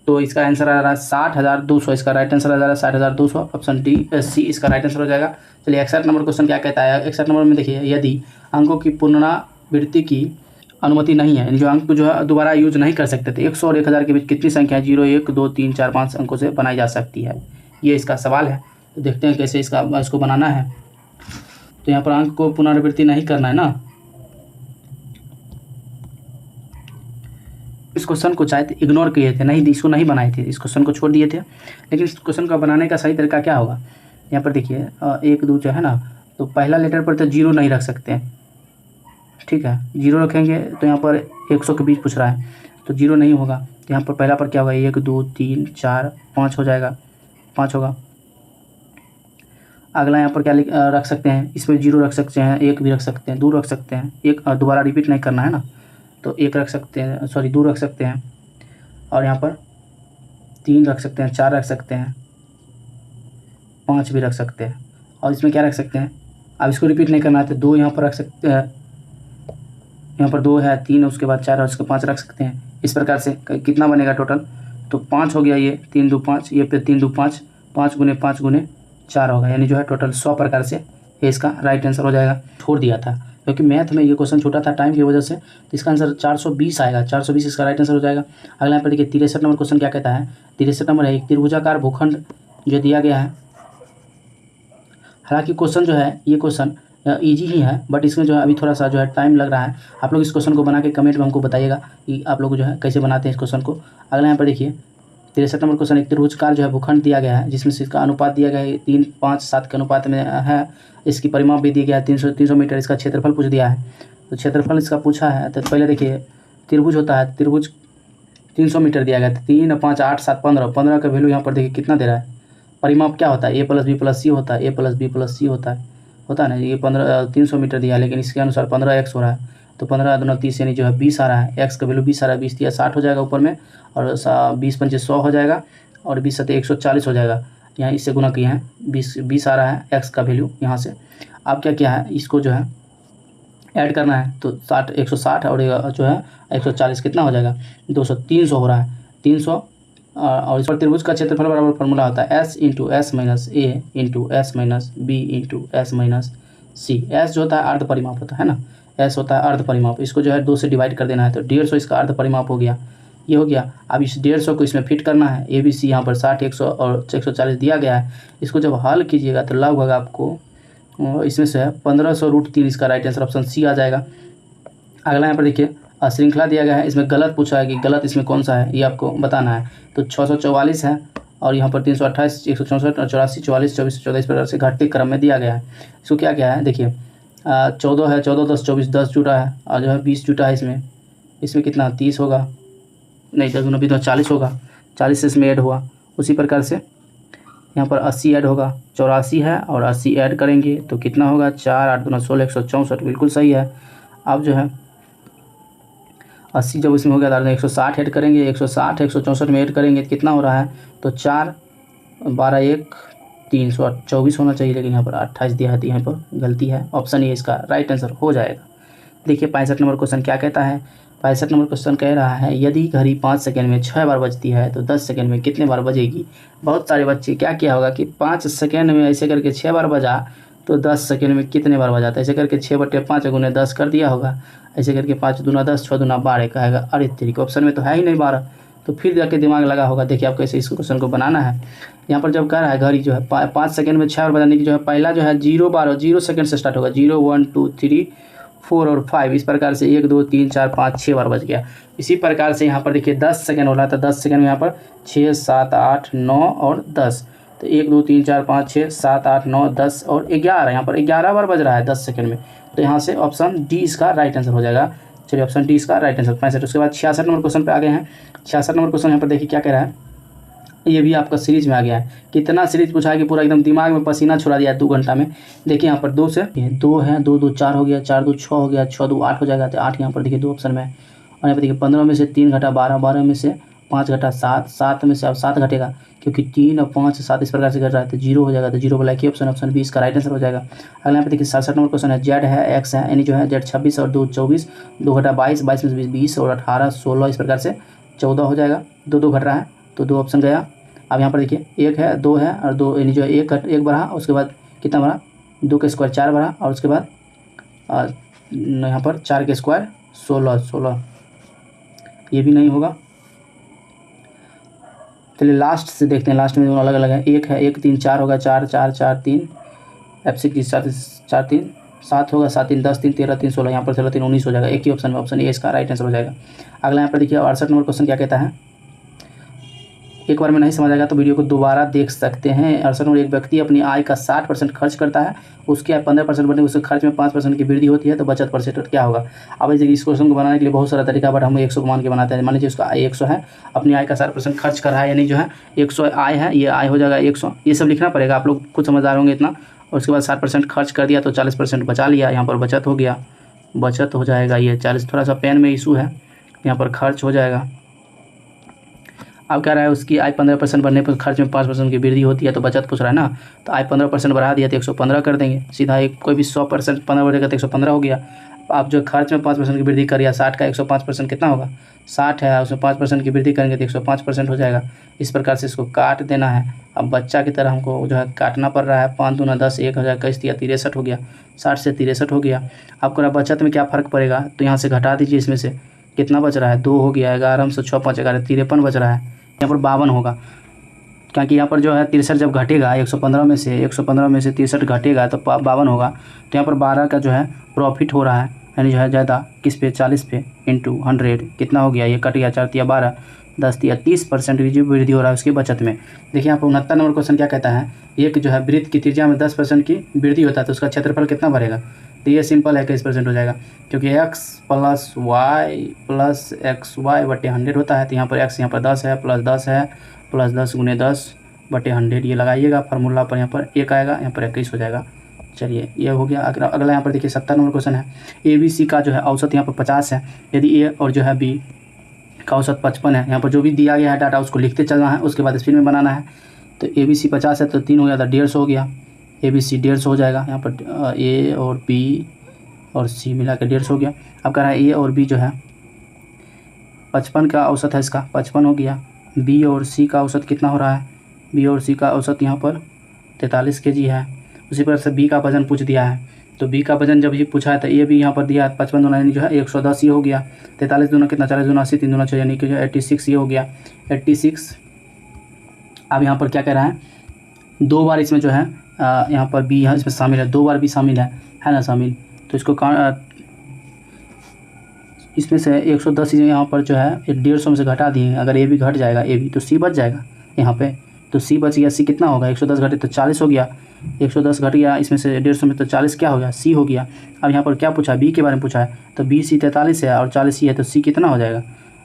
तो इसका आंसर आ रहा है 60,200, इसका राइट आंसर आ जा रहा है 60,200, ऑप्शन डी सी इसका राइट आंसर हो जाएगा। चलिए 61 नंबर क्वेश्चन क्या कहता है, 61 नंबर में देखिए, यदि अंकों की पुनरावृत्ति की अनुमति नहीं है, यानी जो अंक जो है दोबारा यूज नहीं कर सकते थे, 100 और 1000 के बीच कितनी संख्या 0, 1, 2, 3, 4, 5 अंकों से बनाई जा सकती है, ये इसका सवाल है। तो देखते हैं कैसे इसको बनाना है। तो यहाँ पर अंक को पुनरावृत्ति नहीं करना है ना, इस क्वेश्चन को चाहे इग्नोर किए थे, नहीं इसको नहीं बनाए थे, इस क्वेश्चन को छोड़ दिए थे। लेकिन इस क्वेश्चन का बनाने का सही तरीका क्या होगा, यहाँ पर देखिए 1, 2 जो है ना, तो पहला लेटर पर तो 0 नहीं रख सकते हैं, ठीक है, 0 रखेंगे तो यहाँ पर 100 के बीच पूछ रहा है तो 0 नहीं होगा। तो यहाँ पर पहला पर क्या होगा, 1, 2, 3, 4, 5 हो जाएगा, 5 होगा। अगला यहाँ पर क्या रख सकते हैं, इसमें 0 रख सकते हैं, 1 भी रख सकते हैं, 2 रख सकते हैं, एक दोबारा रिपीट नहीं करना है ना, तो 1 रख सकते हैं, सॉरी 2 रख सकते हैं, और यहाँ पर 3 रख सकते हैं, 4 रख सकते हैं, 5 भी रख सकते हैं, और इसमें क्या रख सकते हैं, अब इसको रिपीट नहीं करना है तो 2 यहाँ पर रख सकते हैं, यहाँ पर 2 है, 3 उसके बाद 4 और उसके 5 रख सकते हैं। इस प्रकार से कितना बनेगा टोटल, तो 5 हो गया, ये 3, 2, 5, ये फिर 3, 2, 5, 5 गुने 5 गुने 4 होगा, यानी जो है टोटल 100 प्रकार से ये इसका राइट आंसर हो जाएगा। छोड़ दिया था क्योंकि मैथ में ये क्वेश्चन छोटा था टाइम की वजह से, तो इसका आंसर 420 आएगा, 420 इसका राइट आंसर हो जाएगा। अगला यहाँ पर देखिए 63 नंबर क्वेश्चन क्या कहता है, 63 नंबर है, एक त्रिभुजाकार भूखंड जो दिया गया है, हालांकि क्वेश्चन जो है ये क्वेश्चन इजी ही है, बट इसमें जो है अभी थोड़ा सा जो है टाइम लग रहा है। आप लोग इस क्वेश्चन को बना के कमेंट में हमको बताइएगा कि आप लोग जो है कैसे बनाते हैं इस क्वेश्चन को। अगला यहाँ पर देखिए 63 नंबर क्वेश्चन, एक त्रिभुजकार जो है भूखंड दिया गया है, जिसमें से इसका अनुपात दिया गया है 3, 5, 7 के अनुपात में है, इसकी परिमाप भी दिया गया है 300 मीटर, इसका क्षेत्रफल पूछ दिया है, तो क्षेत्रफल इसका पूछा है। तो पहले देखिए त्रिभुज होता है, त्रिभुज 300 मीटर दिया गया है, 3, 5, 8, 7, 15 का वैल्यू यहाँ पर देखिए कितना दे रहा है। परिमाप क्या होता है, A + B + C होता है, A + B + C होता है ना, ये 300 मीटर दिया है, लेकिन इसके अनुसार 15x हो रहा है, तो 15 दूना 30 यानी जो है 20 आ रहा है, x का वैल्यू 20 आ रहा है, 20 दिया 60 हो जाएगा ऊपर में, और 20 पंचे 100 हो जाएगा, और 20 सत्ते 140 हो जाएगा, यहाँ इससे गुना किए हैं, 20 आ रहा है x का वैल्यू यहाँ से। अब क्या किया है, इसको जो है ऐड करना है, तो 160 और जो है 140 कितना हो जाएगा, 200, 300 हो रहा है, 300। और इस पर त्रिभुज का क्षेत्रफल बराबर फॉर्मूला होता है S × S - A × S - B × S - C। S जो होता है अर्ध परिमाप होता है ना, S होता है अर्ध परिमाप, इसको जो है 2 से डिवाइड कर देना है, तो 150 इसका अर्ध परिमाप हो गया, ये हो गया। अब इस 150 को इसमें फिट करना है, ABC यहाँ पर 60, 100 और 140 दिया गया है, इसको जब हल कीजिएगा तो लगभग आपको इसमें से 1500√3 इसका राइट आंसर ऑप्शन सी आ जाएगा। अगला यहाँ पर देखिए श्रृंखला दिया गया है, इसमें गलत पूछा है कि गलत इसमें कौन सा है, ये आपको बताना है। तो 644 है, और यहाँ पर 328, 164 और 84, 44, 24, 14 इस प्रकार से घटते क्रम में दिया गया है। इसको क्या क्या है देखिए, 14 है, 14, 10, 24, 10 जुटा है, और जो है 20 जुटा है, इसमें कितना 30 होगा, नहीं 10 गुना 20 तो 40 होगा, 40 से इसमें ऐड हुआ। उसी प्रकार से यहाँ पर 80 ऐड होगा, 84 है और 80 ऐड करेंगे तो कितना होगा, 4, 8 दूना 16, 164, बिल्कुल सही है। अब जो है 80 जब इसमें हो गया तो 160 ऐड करेंगे, 160 164 में ऐड करेंगे तो कितना हो रहा है, तो 4, 12, 1, 324 होना चाहिए, लेकिन यहाँ पर 28 दिया है, तो यहाँ पर गलती है, ऑप्शन ए इसका राइट आंसर हो जाएगा। देखिए 65 नंबर क्वेश्चन क्या कहता है, 65 नंबर क्वेश्चन कह रहा है, यदि घड़ी 5 सेकंड में 6 बार बजती है तो 10 सेकंड में कितने बार बजेगी। बहुत सारे बच्चे क्या किया होगा कि 5 सेकंड में ऐसे करके 6 बार बजा, तो 10 सेकंड में कितने बार बजाता है, ऐसे करके 6/5 गुने 10 कर दिया होगा, ऐसे करके 5 दूना 10, 6 दूना 12 कहेगा, अरे तरीके ऑप्शन में तो है ही नहीं 12, तो फिर जाके दिमाग लगा होगा। देखिए आपको कैसे इस क्वेश्चन को बनाना है। यहाँ पर जब कह रहा है घड़ी जो है 5 सेकंड में 6 बार बजाने की, जो है पहला जो है 0 सेकंड से स्टार्ट होगा, 0, 1, 2, 3, 4 और 5, इस प्रकार से 1, 2, 3, 4, 5, 6 बार बज गया। इसी प्रकार से यहाँ पर देखिए 10 सेकंड हो रहा था, 10 सेकंड में यहाँ पर 6, 7, 8, 9 और 10, तो 1, 2, 3, 4, 5, 6, 7, 8, 9, 10 और 11, यहाँ पर 11 बार बज रहा है 10 सेकंड में, तो यहाँ से ऑप्शन डी इसका राइट आंसर हो जाएगा। चलिए ऑप्शन डी इसका राइट आंसर 65। उसके बाद 66 नंबर क्वेश्चन पे आ गए हैं। 66 नंबर क्वेश्चन यहाँ पर देखिए क्या कह रहा है, ये भी आपका सीरीज में आ गया है। कितना सीरीज पूछा है कि पूरा एकदम दिमाग में पसीना छुड़ा दिया है 2 घंटा में। देखिए यहाँ पर 2 से 2 है, 2 2 4 हो गया, 4 2 6 हो गया, 6 2 8 हो जाएगा। तो 8 यहाँ पर देखिए 2 ऑप्शन में है। और यहाँ पर देखिए 15 में से 3 घटा 12, 12 में से 5 घटा 7, 7 में से अब 7 घटेगा क्योंकि 3 और 5 7 इस प्रकार से घट रहा है तो 0 हो जाएगा। तो 0 वाला एक ही ऑप्शन, ऑप्शन बी इसका राइट आंसर हो जाएगा। अगला यहाँ पर देखिए 67 नंबर क्वेश्चन है। जेड है, एक्स है, यानी जो है जेड 26 और 2 24, 2 घटा 22, 22 में से 20 और 18 16 इस प्रकार से 14 हो जाएगा। 2 2 घट रहा है तो 2 ऑप्शन गया। अब यहाँ पर देखिए 1 है, 2 है और 2, यानी जो है 1 बढ़ा, उसके बाद कितना बढ़ा, 2 का स्क्वायर 4 बढ़ा और उसके बाद यहाँ पर 4 के स्क्वायर 16 16, ये भी नहीं होगा। चलिए लास्ट से देखते हैं, लास्ट में दोनों अलग अलग है। 1 है, 1 3 4 होगा, 4 4 4 3, F6 4 3 7 होगा, 7 3 10 3 13 3 16, यहाँ पर 13 3 19 हो जाएगा। एक ही ऑप्शन में, ऑप्शन ए इसका राइट आंसर हो जाएगा। अगला यहाँ पर देखिए 68 नंबर क्वेश्चन क्या कहता है। एक बार में नहीं समझ आएगा तो वीडियो को दोबारा देख सकते हैं। 68 नंबर, एक व्यक्ति अपनी आय का 60% खर्च करता है, उसकी आय 15% बढ़ने उसके खर्च में 5% की वृद्धि होती है तो बचत परसेंट क्या होगा। अब इस क्वेश्चन को बनाने के लिए बहुत सारा तरीका, बट हम 100 को मान के बनाते हैं। मान लीजिए उसका आय 100 है, अपनी आय का 60% खर्च कर रहा है, यानी जो है 100 आय है, ये आय हो जाएगा 100। ये सब लिखना पड़ेगा, आप लोग खुद समझदार होंगे इतना। और उसके बाद 60% खर्च कर दिया तो 40% बचा लिया, यहाँ पर बचत हो गया, बचत हो जाएगा ये 40। थोड़ा सा पेन में इशू है, यहाँ पर खर्च हो जाएगा। अब कह रहा है उसकी आय 15% बढ़ने पर खर्च में 5% की वृद्धि होती है तो बचत पूछ रहा है ना। तो आय 15% बढ़ा दिया तो 115 कर देंगे सीधा। एक कोई भी 100% 15 बढ़ेगा तो 115 हो गया। आप जो खर्च में 5% की वृद्धि करिए, 60 का 105% कितना होगा, 60 है, उसमें 5% की वृद्धि करेंगे तो 105% हो जाएगा। इस प्रकार से इसको काट देना है। अब बच्चा की तरह हमको जो है काटना पड़ रहा है। 5 दूना 10, 1 हज़ार 21 दिया 63 हो गया, 60 से 63 हो गया। आपको बचत में क्या फ़र्क पड़ेगा, तो यहाँ से घटा दीजिए, इसमें से कितना बच रहा है, 2 हो गया, 11 से 6 5 11 53 बच रहा है। यहाँ पर 52 होगा, क्योंकि यहाँ पर जो है 63 जब घटेगा 115 में से 63 घटेगा तो 52 होगा। तो यहाँ पर 12 का जो है प्रॉफिट हो रहा है, यानी जो है ज़्यादा किस पे, 40 पे इंटू 100 कितना हो गया, ये कट गया, 4 तिया 12, 10 तिया 30% की जो वृद्धि हो रहा है उसकी बचत में। देखिए यहाँ पर 69 नंबर क्वेश्चन क्या कहता है। एक जो है वृत्त की त्रिज्या में 10% की वृद्धि होता है तो उसका क्षेत्रफल कितना बढ़ेगा। तो ये सिंपल है कि 20% हो जाएगा, क्योंकि x + y + xy बटे 100 होता है। तो यहाँ पर x यहाँ पर 10 है, प्लस 10 है, प्लस 10 × 10 बटे 100 ये लगाइएगा फार्मूला पर। यहाँ पर 1 आएगा, यहाँ पर 21 हो जाएगा। चलिए ये हो गया। अगला यहाँ पर देखिए 70 नंबर क्वेश्चन है। ABC का जो है औसत यहाँ पर 50 है, यदि A और जो है B का औसत 55 है। यहाँ पर जो भी दिया गया है डाटा उसको लिखते चलना है, उसके बाद स्पीड में बनाना है। तो ABC 50 है तो 3 हो गया था 150 हो गया, ABC 150 हो जाएगा। यहाँ पर A और B और C मिला के 150 हो गया। अब कह रहा है A और B जो है 55 का औसत है, इसका 55 हो गया। B और C का औसत कितना हो रहा है, B और C का औसत यहाँ पर 43 kg है। उसी प्रकार से B का वजन पूछ दिया है, तो B का वजन जब ये पूछा है तो ये भी यहाँ पर दिया है 55 दूना यानी जो है 110 ये हो गया। 43 दूना कितना, 40 दूना 80, 3 दूना 6 यानी कि जो 86 ये हो गया, 86। अब यहाँ पर क्या कह रहा है, 2 बार इसमें जो है यहाँ पर B है इसमें शामिल है, 2 बार भी शामिल है ना शामिल। तो इसको इसमें से 110 यहाँ पर जो है 150 में से घटा दिए। अगर A भी घट जाएगा, A भी, तो C बच जाएगा यहाँ पे। तो C बच गया, C कितना होगा, 110 घटे तो 40 हो गया, 110 घट गया इसमें से 150 में तो 40 क्या हो गया, C हो गया। अब यहाँ पर क्या पूछा है, B के बारे में पूछा है, तो B C 43 है और 40 ये है, तो C कितना हो जाएगा।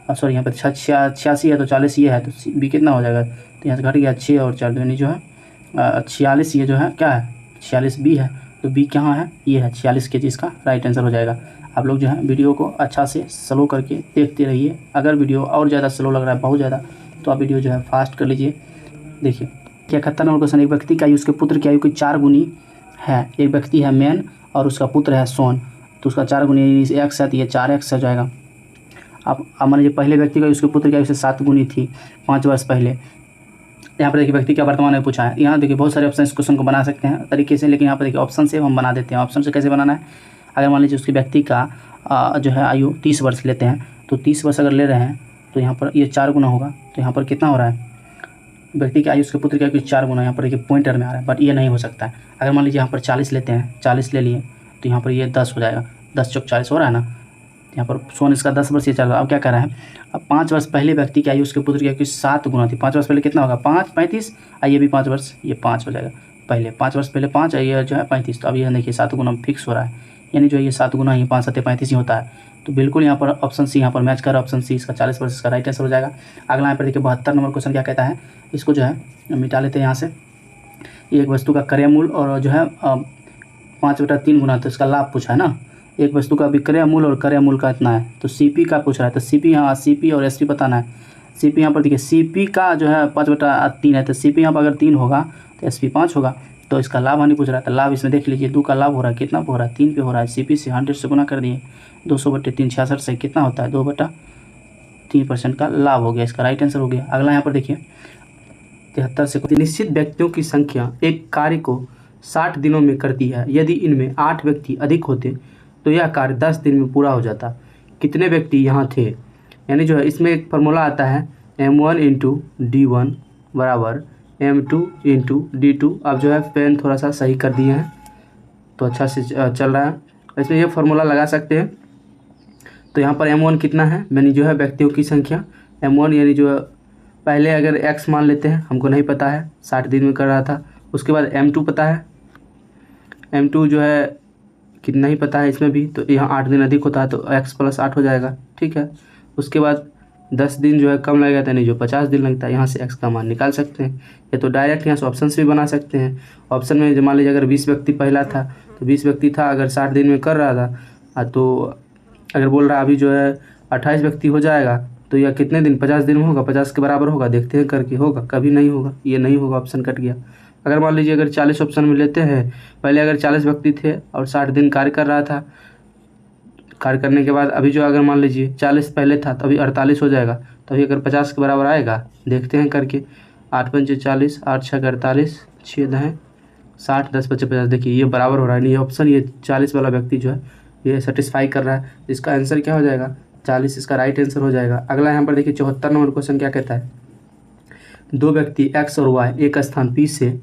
अब सॉरी यहाँ पर 86 है तो 40 ये है, तो B कितना हो जाएगा। तो यहाँ से घट गया 6 और 4 यानी जो है 46 ये जो है क्या है, 46 B है। तो B कहाँ है, ये है 46 kg, इसका राइट आंसर हो जाएगा। आप लोग जो है वीडियो को अच्छा से स्लो करके देखते रहिए। अगर वीडियो और ज़्यादा स्लो लग रहा है, बहुत ज़्यादा, तो आप वीडियो जो है फास्ट कर लीजिए। देखिए क्या 71 नंबर क्वेश्चन। एक व्यक्ति की आयु उसके पुत्र की आयु की 4 गुनी है। एक व्यक्ति है मैन और उसका पुत्र है सोन, तो उसका 4 गुनी x है तो ये 4x हो जाएगा। अब मान लीजिए पहले व्यक्ति का उसके पुत्र की आयु से 7 गुनी थी 5 वर्ष पहले। यहाँ पर देखिए व्यक्ति का वर्तमान में पूछा है। यहाँ देखिए बहुत सारे ऑप्शन इस क्वेश्चन को बना सकते हैं तरीके से, लेकिन यहाँ पर देखिए ऑप्शन से हम बना देते हैं। ऑप्शन से कैसे बनाना है, अगर मान लीजिए उसके व्यक्ति का जो है आयु 30 वर्ष लेते हैं, तो 30 वर्ष अगर ले रहे हैं तो यहाँ पर ये 4 गुना होगा। तो यहाँ पर कितना हो रहा है, व्यक्ति की आयु उसके पुत्र की आयु 4 गुना, यहाँ पर देखिए पॉइंटर में आ रहा है, बट ये नहीं हो सकता है। अगर मान लीजिए यहाँ पर 40 लेते हैं, 40 ले लिए तो यहाँ पर ये 10 हो जाएगा, 10 चौक 40 हो रहा है ना। यहाँ पर सोन इसका 10 वर्ष ये चल रहा है। अब क्या कर रहा है, अब 5 वर्ष पहले व्यक्ति की आयु उसके पुत्र की आयु 7 गुना थी। 5 वर्ष पहले कितना होगा, 5 35, ये भी 5 वर्ष, ये 5 हो जाएगा। पहले 5 वर्ष पहले 5 ये जो है 35, तो अब ये देखिए 7 गुना फिक्स हो रहा है, यानी जो ये 7 गुना ही 5 7 35 ही होता है। तो बिल्कुल यहाँ पर ऑप्शन सी यहाँ पर मैच कर रहा है, ऑप्शन सी इसका 40% इसका राइट आंसर हो जाएगा। अगला यहाँ पर देखिए 72 नंबर क्वेश्चन क्या कहता है, इसको जो है मिटा लेते हैं यहाँ से। एक वस्तु का क्रय मूल्य और जो है 5/3 गुना, तो इसका लाभ पूछा है ना। एक वस्तु का विक्रय मूल्य और क्रय मूल्य का इतना है, तो सीपी का पूछ रहा है, तो सीपी यहाँ सीपी और एसपी बताना है। सीपी यहाँ पर देखिए सीपी का जो है 5/3 है, तो सीपी यहाँ पर अगर 3 होगा तो एसपी 5 होगा। तो इसका लाभ हानि पूछ रहा है, तो लाभ इसमें देख लीजिए 2 का लाभ हो रहा है, कितना हो रहा है 3 पे हो रहा है। सीपी से 100 से गुना कर दिए, 200/3 66 से कितना होता है 2/3% का लाभ हो गया, इसका राइट आंसर हो गया। अगला यहाँ पर देखिए 73 से, निश्चित व्यक्तियों की संख्या एक कार्य को 60 दिनों में करती है, यदि इनमें 8 व्यक्ति अधिक होते तो यह कार्य 10 दिन में पूरा हो जाता। कितने व्यक्ति यहाँ थे, यानी जो है इसमें एक फार्मूला आता है m1 इंटू D1 बराबर m2 इंटू D2। अब जो है पेन थोड़ा सा सही कर दिए हैं तो अच्छा से चल रहा है, इसमें ये फार्मूला लगा सकते हैं। तो यहाँ पर m1 कितना है, यानी जो है व्यक्तियों की संख्या m1, यानी जो पहले अगर x मान लेते हैं, हमको नहीं पता है 60 दिन में कर रहा था। उसके बाद m2 पता है, m2 जो है कितना ही पता है इसमें भी, तो यहाँ 8 दिन अधिक होता है तो x + 8 हो जाएगा, ठीक है। उसके बाद 10 दिन जो है कम लगेगा, यानी जो 50 दिन लगता है, यहाँ से x का मान निकाल सकते हैं। ये तो डायरेक्ट यहाँ से ऑप्शन से भी बना सकते हैं। ऑप्शन में जो मान लीजिए अगर 20 व्यक्ति पहला था तो 20 व्यक्ति था, अगर 60 दिन में कर रहा था, तो अगर बोल रहा है अभी जो है 28 व्यक्ति हो जाएगा, तो यह कितने दिन 50 दिन में होगा, 50 के बराबर होगा, देखते हैं करके होगा, कभी नहीं होगा, ये नहीं होगा, ऑप्शन कट गया। अगर मान लीजिए अगर 40 ऑप्शन में लेते हैं, पहले अगर 40 व्यक्ति थे और 60 दिन कार्य कर रहा था, कार्य करने के बाद अभी जो अगर मान लीजिए 40 पहले था तो अभी 48 हो जाएगा, तो अभी अगर 50 के बराबर आएगा, देखते हैं करके। 8 × 5 = 40, 8 × 6 = 48, 6 × 10 = 60, 10 × 5 = 50। देखिए ये बराबर हो रहा है, नहीं ये ऑप्शन ये 40 वाला व्यक्ति जो है ये सेटिस्फाई कर रहा है। इसका आंसर क्या हो जाएगा 40, इसका राइट आंसर हो जाएगा। अगला यहाँ पर देखिए 74 नंबर क्वेश्चन क्या कहता है, 2 व्यक्ति x और y एक स्थान P से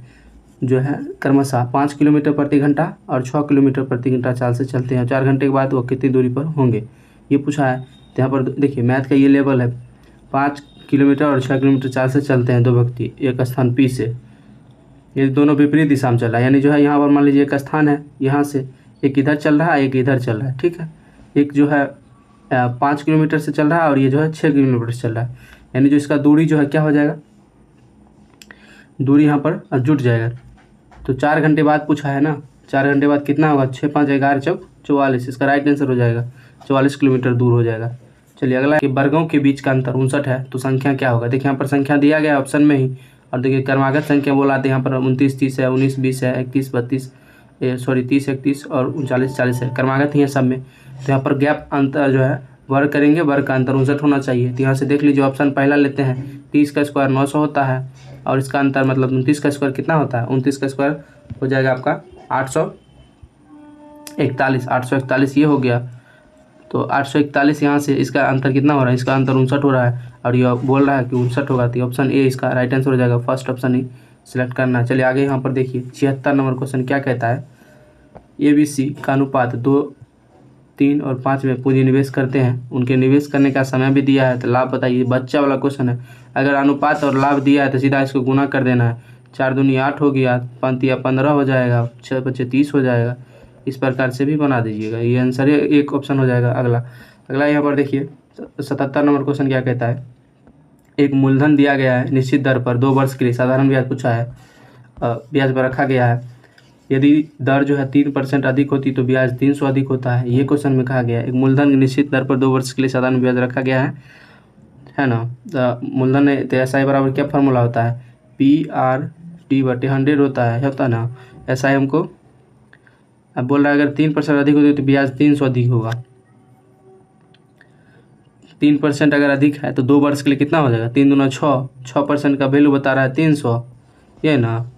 जो है क्रमशः 5 किलोमीटर प्रति घंटा और 6 किलोमीटर प्रति घंटा चाल से चलते हैं, 4 घंटे के बाद वो कितनी दूरी पर होंगे, ये पूछा है। तो यहाँ पर देखिए मैथ का ये लेवल है, 5 किलोमीटर और 6 किलोमीटर चाल से चलते हैं 2 व्यक्ति एक स्थान P से, ये दोनों विपरीत दिशा में चल रहा है, यानी जो है यहाँ पर मान लीजिए एक स्थान है, यहाँ से एक इधर चल रहा है, एक इधर चल रहा है, ठीक है। एक जो है 5 किलोमीटर से चल रहा है और ये जो है 6 किलोमीटर से चल रहा है, यानी जो इसका दूरी जो है क्या हो जाएगा, दूरी यहाँ पर जुट जाएगा। तो 4 घंटे बाद पूछा है ना, 4 घंटे बाद कितना होगा, 6 × 5 = 11, 4 = 44, इसका राइट आंसर हो जाएगा, 44 किलोमीटर दूर हो जाएगा। चलिए अगला कि वर्गों के बीच का अंतर 59 है, तो संख्या क्या होगा। देखिए यहाँ पर संख्या दिया गया है ऑप्शन में ही, और देखिए क्रमागत संख्या बोला था यहाँ पर 29 30 है, 19 20 है, 31 32 30 31 और 39 40 है, क्रमागत ही है सब में। तो यहाँ पर गैप अंतर जो है वर्ग करेंगे, वर्ग का अंतर 59 होना चाहिए। तो यहाँ से देख लीजिए ऑप्शन पहला लेते हैं, 30 का स्क्वायर 900 होता है, और इसका अंतर मतलब 29 का स्क्वायर कितना होता है, 29 का स्क्वायर हो जाएगा आपका 841, 841 ये हो गया। तो 841 यहाँ से इसका अंतर कितना हो रहा है, इसका अंतर 59 हो रहा है, और ये बोल रहा है कि 59 होगा, तो ऑप्शन ए इसका राइट आंसर हो जाएगा, फर्स्ट ऑप्शन ही सिलेक्ट करना है। चलिए आगे यहाँ पर देखिए 76 नंबर क्वेश्चन क्या कहता है, ABC का अनुपात 2 3 और 5 में पूंजी निवेश करते हैं, उनके निवेश करने का समय भी दिया है, तो लाभ बताइए। बच्चा वाला क्वेश्चन है, अगर अनुपात और लाभ दिया है तो सीधा इसको गुना कर देना है, 4 दूनी 8 हो गया, 5 × 15 हो जाएगा, 6 × 5 = 30 हो जाएगा, इस प्रकार से भी बना दीजिएगा, ये आंसर एक ऑप्शन हो जाएगा। अगला यहाँ पर देखिए 77 नंबर क्वेश्चन क्या कहता है, एक मूलधन दिया गया है निश्चित दर पर 2 वर्ष के लिए, साधारण ब्याज पूछा है, ब्याज पर रखा गया है, यदि दर जो है 3% अधिक होती तो ब्याज 300 अधिक होता है, ये क्वेश्चन में कहा गया है। एक मूलधन निश्चित दर पर 2 वर्ष के लिए साधारण ब्याज रखा गया है ना। मूलधन तो SI बराबर क्या फार्मूला होता है, PR/T/100 होता है ना। SI हमको अब बोल रहा है अगर 3% अधिक होती तो ब्याज 300 अधिक होगा, 3% अगर अधिक है तो 2 वर्ष के लिए कितना हो जाएगा, 3 दूना 6, 6% का वैल्यू बता रहा है 300, ये ना।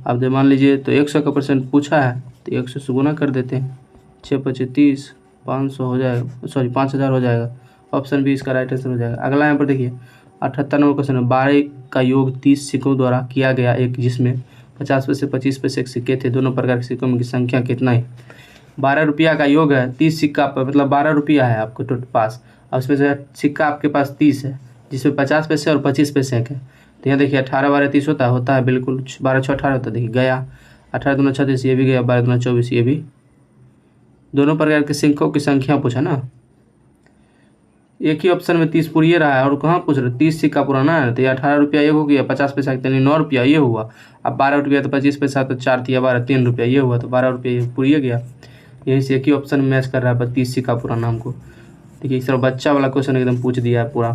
अब जब मान लीजिए तो 100 का % पूछा है तो 100 से गुना कर देते हैं, 6 × 5 = 30, 500 हो जाएगा, सॉरी 5000 हो जाएगा, ऑप्शन बी इसका राइट आंसर हो जाएगा। अगला यहाँ पर देखिए 78 नंबर क्वेश्चन है, 12 का योग 30 सिक्कों द्वारा किया गया एक, जिसमें 50 पैसे 25 पैसे के सिक्के थे, दोनों प्रकार के सिक्कों की संख्या कितना है। 12 रुपया का योग है, 30 सिक्का मतलब 12 रुपया है आपको टोटल पास, और उसमें जो है सिक्का आपके पास 30 है, जिसमें 50 पैसे और 25 पैसे के। तो यहाँ देखिए 18 12 30 होता है बिल्कुल, 12 6 18 होता है, देखिए गया 18 दूना 36 ये भी गया, 12 दूना 24 ये भी, दोनों प्रकार के सिक्कों की संख्या पूछा ना। एक ही ऑप्शन में 30 पूरी रहा है और कहाँ पूछ रहे 30 सिक्का पुराना है, तो ये 18 रुपया ये हो गया, 50 पैसा यानी 9 रुपया ये हुआ। अब 12 रुपया तो 25 पैसा तो 4 तिया 12 3 रुपया ये हुआ, तो 12 रुपया ये पूरी गया। यही से एक ही ऑप्शन में मैच कर रहा है 30 सिक्का पुराना हमको। देखिए इस तरह बच्चा वाला क्वेश्चन एकदम पूछ दिया है पूरा।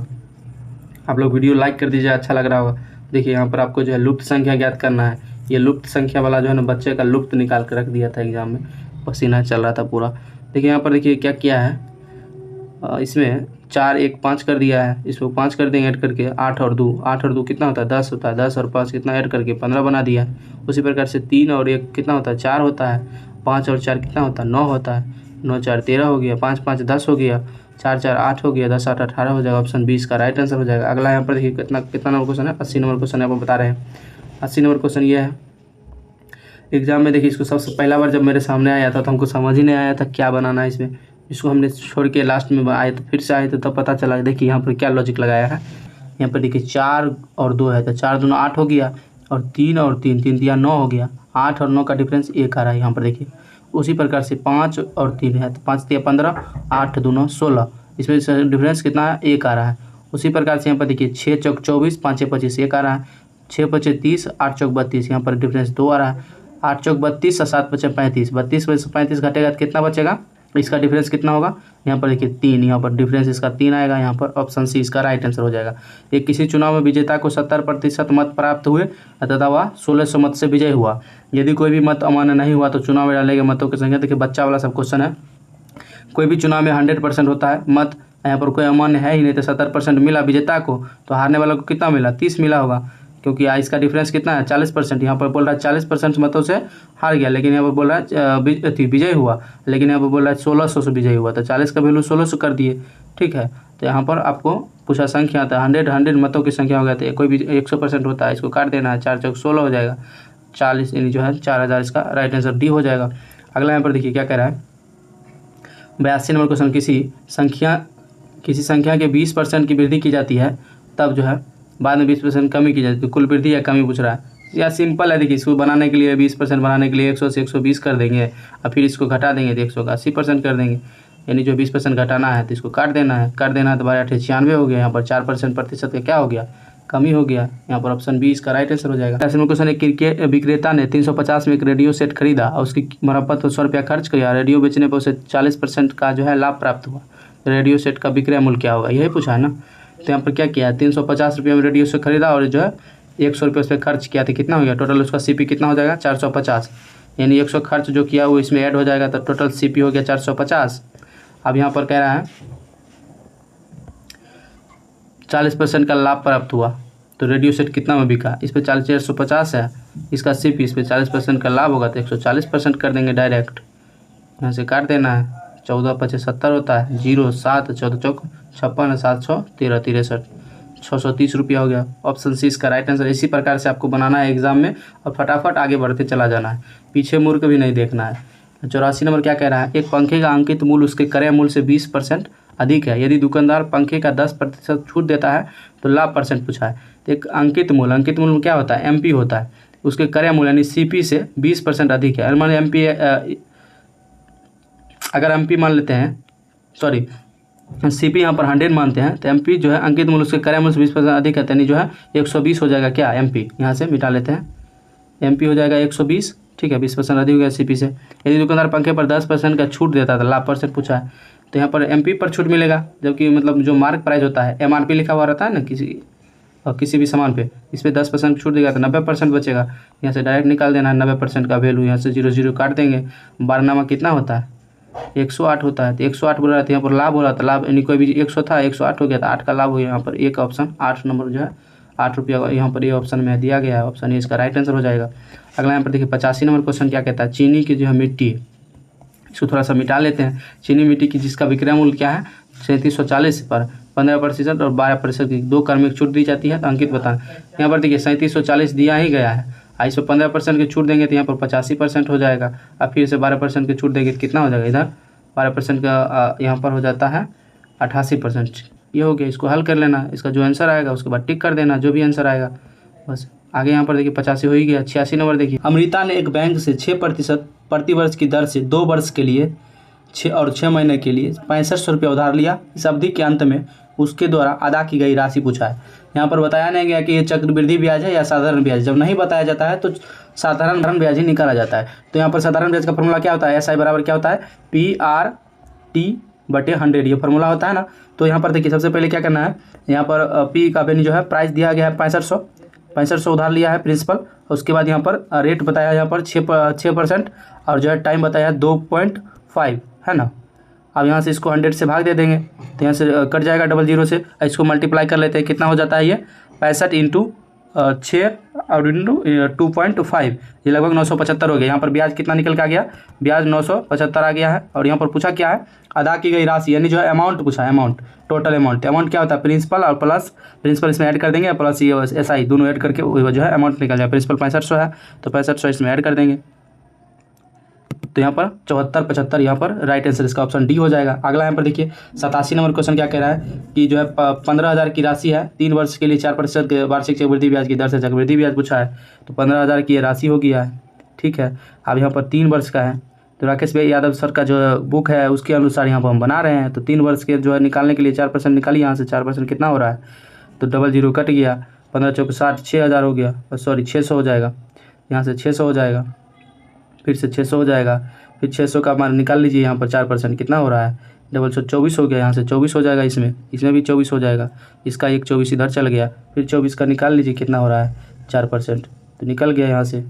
आप लोग वीडियो लाइक कर दीजिए, अच्छा लग रहा होगा। देखिए यहाँ पर आपको जो है लुप्त संख्या ज्ञात करना है। ये लुप्त संख्या वाला जो है ना बच्चे का लुप्त निकाल कर रख दिया था एग्जाम में, पसीना चल रहा था पूरा। देखिए यहाँ पर देखिए क्या किया है, इसमें 4 1 5 कर दिया है, इसको 5 कर देंगे ऐड करके, 8 और 2 कितना होता है 10 होता है, 10 और 5 कितना ऐड करके 15 बना दिया है। उसी प्रकार से 3 और 1 कितना होता है 4 होता है, 5 और 4 कितना होता है 9 होता है, 9 4 13 हो गया, 5 5 10 हो गया, 4 4 8 हो गया, 10 8 18 हो जाएगा। ऑप्शन 20 का राइट आंसर हो जाएगा। अगला यहाँ पर देखिए कितना नंबर क्वेश्चन है, 80 नंबर क्वेश्चन यहाँ पर बता रहे हैं। 80 नंबर क्वेश्चन ये है, एग्जाम में देखिए इसको सबसे पहला बार जब मेरे सामने आया था तो हमको समझ ही नहीं आया था क्या बनाना है इसमें। इसको हमने छोड़ के लास्ट में आए तो फिर से आए तो तब पता चला। देखिए यहाँ पर क्या लॉजिक लगाया है, यहाँ पर देखिए 4 और 2 है तो 4 दूना 8 हो गया, और 3 और 3 3 दिया 9 हो गया, 8 और 9 का डिफरेंस 1 आ रहा है यहाँ पर देखिए। उसी प्रकार से 5 और 3 है तो 5 दिया 15, 8 दूना 16, इसमें डिफरेंस कितना है 1 आ रहा है। उसी प्रकार से यहाँ पर देखिए 6 चौक 24, 5 6 25 1 आ रहा है, 6 5 30, 8 चौक 32, यहाँ पर डिफरेंस 2 आ रहा है, 8 चौक 32 और 7 5 35, 32 में से 35 घटेगा तो कितना बचेगा, इसका डिफरेंस कितना होगा, यहाँ पर देखिए 3, यहाँ पर डिफरेंस इसका 3 आएगा। यहाँ पर ऑप्शन सी इसका राइट आंसर हो जाएगा। एक किसी चुनाव में विजेता को 70% मत प्राप्त हुए तथा वह 1600 मत से विजय हुआ। यदि कोई भी मत अमान्य नहीं हुआ तो चुनाव में डाले गए मतों की संख्या, देखिए बच्चा वाला सब क्वेश्चन है। कोई भी चुनाव में 100% होता है मत, यहाँ पर कोई अमान्य है ही नहीं तो 70% मिला विजेता को, तो हारने वाला को कितना मिला 30 मिला होगा, क्योंकि इसका डिफरेंस कितना है 40%। यहाँ पर बोल रहा है 40% मतों से हार गया, लेकिन यहाँ पर बोल रहा है विजय हुआ, लेकिन यहाँ पर बोल रहा है 1600 से विजय हुआ, तो 40 का वैल्यू 1600 कर दिए। ठीक है, तो यहाँ पर आपको पूछा संख्या आता है 100 मतों की संख्या हो गया, तो कोई भी 100% होता है, इसको काट देना है, 4 चौक 16 हो जाएगा, 40 यानी जो है 4000 इसका राइट आंसर डी हो जाएगा। अगला यहाँ पर देखिए क्या कह रहा है, 82 नंबर क्वेश्चन, किसी संख्या के 20% की वृद्धि की जाती है तब जो है बाद में 20% कमी की जाती है, कुल वृद्धि या कमी पूछ रहा है। या सिंपल है, देखिए इसको बनाने के लिए 20% बनाने के लिए 100 से 120 कर देंगे और फिर इसको घटा देंगे तो 100 का 80% कर देंगे, यानी जो 20% घटाना है तो इसको काट देना है, तो 12 96 हो गया। यहाँ पर 4% प्रतिशत का क्या हो गया कमी हो गया। यहाँ पर ऑप्शन बी इसका राइट आंसर हो जाएगा। ऐसे में क्वेश्चन, एक विक्रेता ने 350 में एक रेडियो सेट खरीदा और उसकी मरम्मत पर 100 रुपया खर्च किया, रेडियो बेचने पर उसे 40% का जो है लाभ प्राप्त हुआ, रेडियो सेट का विक्रय मूल्य क्या होगा, यही पूछा है ना। तो यहाँ पर क्या किया, 350 रुपये में रेडियो सेट खरीदा और जो है 100 रुपये उस पर खर्च किया, तो कितना हो गया टोटल उसका सीपी कितना हो जाएगा 450, यानी 100 खर्च जो किया वो इसमें ऐड हो जाएगा, तो टोटल सीपी हो गया 450। अब यहाँ पर कह रहा है 40% का लाभ प्राप्त हुआ, तो रेडियो सेट कितना में बिका, इस पर 450 है, इसका सीपी, इस पर 40% का लाभ होगा तो 140% कर देंगे डायरेक्ट, यहाँ से काट देना है, 14 25 70 होता है, 0 7 14 चौक 56 7 6 13 63 630 रुपया हो गया। ऑप्शन सी इसका राइट आंसर। इसी प्रकार से आपको बनाना है एग्जाम में और फटाफट आगे बढ़ते चला जाना है, पीछे मुड़ के भी नहीं देखना है। 84 नंबर क्या कह रहा है, एक पंखे का अंकित मूल्य उसके क्रय मूल्य से 20% अधिक है, यदि दुकानदार पंखे का 10% छूट देता है तो लाभ परसेंट पूछा है। तो एक अंकित मूल्य में क्या होता है एमपी होता है, उसके क्रय मूल्य यानी सीपी से 20% अधिक है। मान एमपी, अगर एमपी मान लेते हैं, सॉरी सीपी यहाँ पर 100 मानते हैं, तो एमपी जो है अंकित मूल्य उसके क्रय मूल्य से 20% अधिक है, यानी जो है 120 हो जाएगा क्या एमपी, यहाँ से मिटा लेते हैं, एमपी हो जाएगा 120। ठीक है, 20% अधिक हो गया सीपी से। यदि दुकानदार पंखे पर 10% का छूट देता था, लाभ परसेंट पूछा है, तो यहाँ पर एमपी पर छूट मिलेगा, जबकि मतलब जो मार्क प्राइस होता है एमआरपी लिखा हुआ रहता है ना किसी भी सामान पे, इस पर 10% छूट देगा तो 90% बचेगा, यहाँ से डायरेक्ट निकाल देना है 90% का वैल्यू, यहाँ से 0 0 काट देंगे, 12 कितना होता है 108 होता है, तो 108 बोल रहा था, यहाँ पर लाभ हो रहा था, लाभ यानी कोई भी 100 था 108 हो गया, तो 8 का लाभ हो गया। यहाँ पर एक ऑप्शन 8 नंबर जो है 8 रुपया यहाँ पर ये ऑप्शन में दिया गया है, ऑप्शन ए इसका राइट आंसर हो जाएगा। अगला यहाँ पर देखिए 85 नंबर क्वेश्चन क्या कहता है, चीनी की जो है मिट्टी, इसको थोड़ा सा मिटा लेते हैं। चीनी मिट्टी की जिसका विक्रय मूल्य क्या है 3740 पर 15% और 12% की 2 क्रमिक छूट दी जाती है, तो अंकित बताना। यहाँ पर देखिए 3740 दिया ही गया है, इस पर 15% की छूट देंगे तो यहाँ पर 85% हो जाएगा, अब फिर से 12% की छूट देंगे तो कितना हो जाएगा, इधर 12% का यहाँ पर हो जाता है 88%। ये हो गया, इसको हल कर लेना, इसका जो आंसर आएगा उसके बाद टिक कर देना, जो भी आंसर आएगा बस। आगे यहाँ पर देखिए 85 हो ही गया। 86 नंबर देखिए, अमृता ने एक बैंक से 6% प्रति वर्ष की दर से 2 वर्ष के लिए छः महीने के लिए 6500 रुपये उधार लिया। इस अवधि के अंत में उसके द्वारा अदा की गई राशि पूछा है। यहाँ पर बताया नहीं गया कि ये चक्रवृद्धि ब्याज है या साधारण ब्याज। जब नहीं बताया जाता है तो साधारण ब्याज ही निकाला जाता है। तो यहाँ पर साधारण ब्याज का फॉर्मूला क्या होता है, SI बराबर क्या होता है, PRT/100, ये फॉर्मूला होता है ना। तो यहाँ पर देखिए सबसे पहले क्या करना है, यहाँ पर P का वैल्यू जो है प्राइस दिया गया है 6500 उधार लिया है प्रिंसिपल। उसके बाद यहाँ पर रेट बताया यहाँ पर 6% और जो है टाइम बताया है 2.5 है ना। अब यहाँ से इसको 100 से भाग दे देंगे तो यहाँ से कट जाएगा 00 से। इसको मल्टीप्लाई कर लेते हैं, कितना हो जाता है ये 65 इंटू 6 और इंटू 2.5, ये लगभग 975 हो गया। यहाँ पर ब्याज कितना निकल के आ गया, ब्याज 975 आ गया है। और यहाँ पर पूछा क्या है, अदा की गई राशि, यानी जो है अमाउंट पूछा है, अमाउंट टोटल अमाउंट। अमाउंट क्या होता है, प्रिंसिपल और प्लस प्रिंसिपल इसमें ऐड कर देंगे, प्लस ये SI दोनों ऐड करके जो है अमाउंट निकल जाए। प्रिंसिपल 6500 है तो 6500 इसमें ऐड कर देंगे। तो यहाँ पर 74/75 यहाँ पर राइट आंसर इसका ऑप्शन डी हो जाएगा। अगला यहाँ पर देखिए 87 नंबर क्वेश्चन क्या कह रहा है कि जो है 15,000 की राशि है, 3 वर्ष के लिए 4% के वार्षिक चक्रवृद्धि ब्याज की दर से चक्रवृद्धि ब्याज पूछा है। तो 15,000 की ये राशि हो गया है, ठीक है। अब यहाँ पर 3 वर्ष का है, तो राकेश भाई यादव सर का जो बुक है उसके अनुसार यहाँ पर हम बना रहे हैं। तो 3 वर्ष के जो है निकालने के लिए 4% निकालिए, यहाँ से 4% कितना हो रहा है, तो 00 कट गया, 15 चौक 60, 6,000 हो गया, सॉरी 600 हो जाएगा, यहाँ से 600 हो जाएगा, फिर से 600 हो जाएगा, फिर 600 का मान निकाल लीजिए, यहाँ पर 4% कितना हो रहा है, 24 हो गया, यहाँ से 24 हो जाएगा, इसमें भी 24 हो जाएगा, इसका एक 24 इधर चल गया, फिर 24 का निकाल लीजिए कितना हो रहा है 4%, तो निकल गया यहाँ से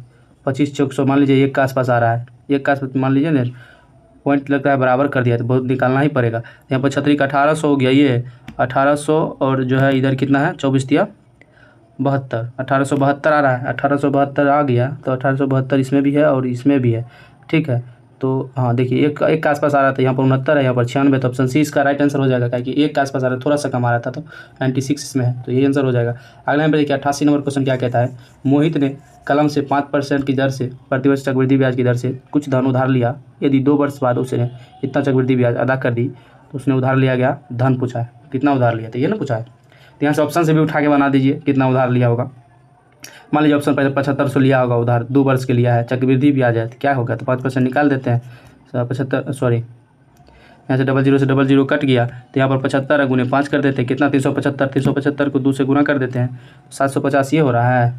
25 चौक 100, मान लीजिए 1 के आसपास आ रहा है, 1 के आसपास मान लीजिए ना, पॉइंट लगता है बराबर कर दिया तो बहुत निकालना ही पड़ेगा। यहाँ पर 36 का 1800 हो गया, ये 1800 और जो है इधर कितना है 24 दिया 72, 1872 आ रहा है, 1872 आ गया, तो 1872 इसमें भी है और इसमें भी है, ठीक है। तो हाँ देखिए एक के आसपास आ रहा था, यहाँ पर 69 है, यहाँ पर 96, तो ऑप्शन सी इसका राइट आंसर हो जाएगा, क्योंकि 1 के आसपास आ रहा है, थोड़ा सा कम आ रहा था, तो 96 इसमें है, तो ये आंसर हो जाएगा। अगला यहाँ पर देखिए 88 नंबर क्वेश्चन क्या कहता है, मोहित ने कलम से 5% की दर से प्रतिवर्ष चक्रवृद्धि ब्याज की दर से कुछ धन उधार लिया, यदि 2 वर्ष बाद उसने इतना चक्रवृद्धि ब्याज अदा कर दी तो उसने उधार लिया गया धन पूछा है, कितना उधार लिया, तो ये ना पूछा है। तो यहाँ से ऑप्शन से भी उठा के बना दीजिए कितना उधार लिया होगा। मान लीजिए ऑप्शन 7500 लिया होगा उधार, 2 वर्ष के लिया है, चक्रवृद्धि ब्याज है, तो क्या होगा, तो 5% निकाल देते हैं, 75 सॉरी यहाँ से 00 से 00 कट गया, तो यहाँ पर 75 गुने 5 कर देते हैं, कितना 375 को 2 से गुना कर देते हैं, 750 ये हो रहा है,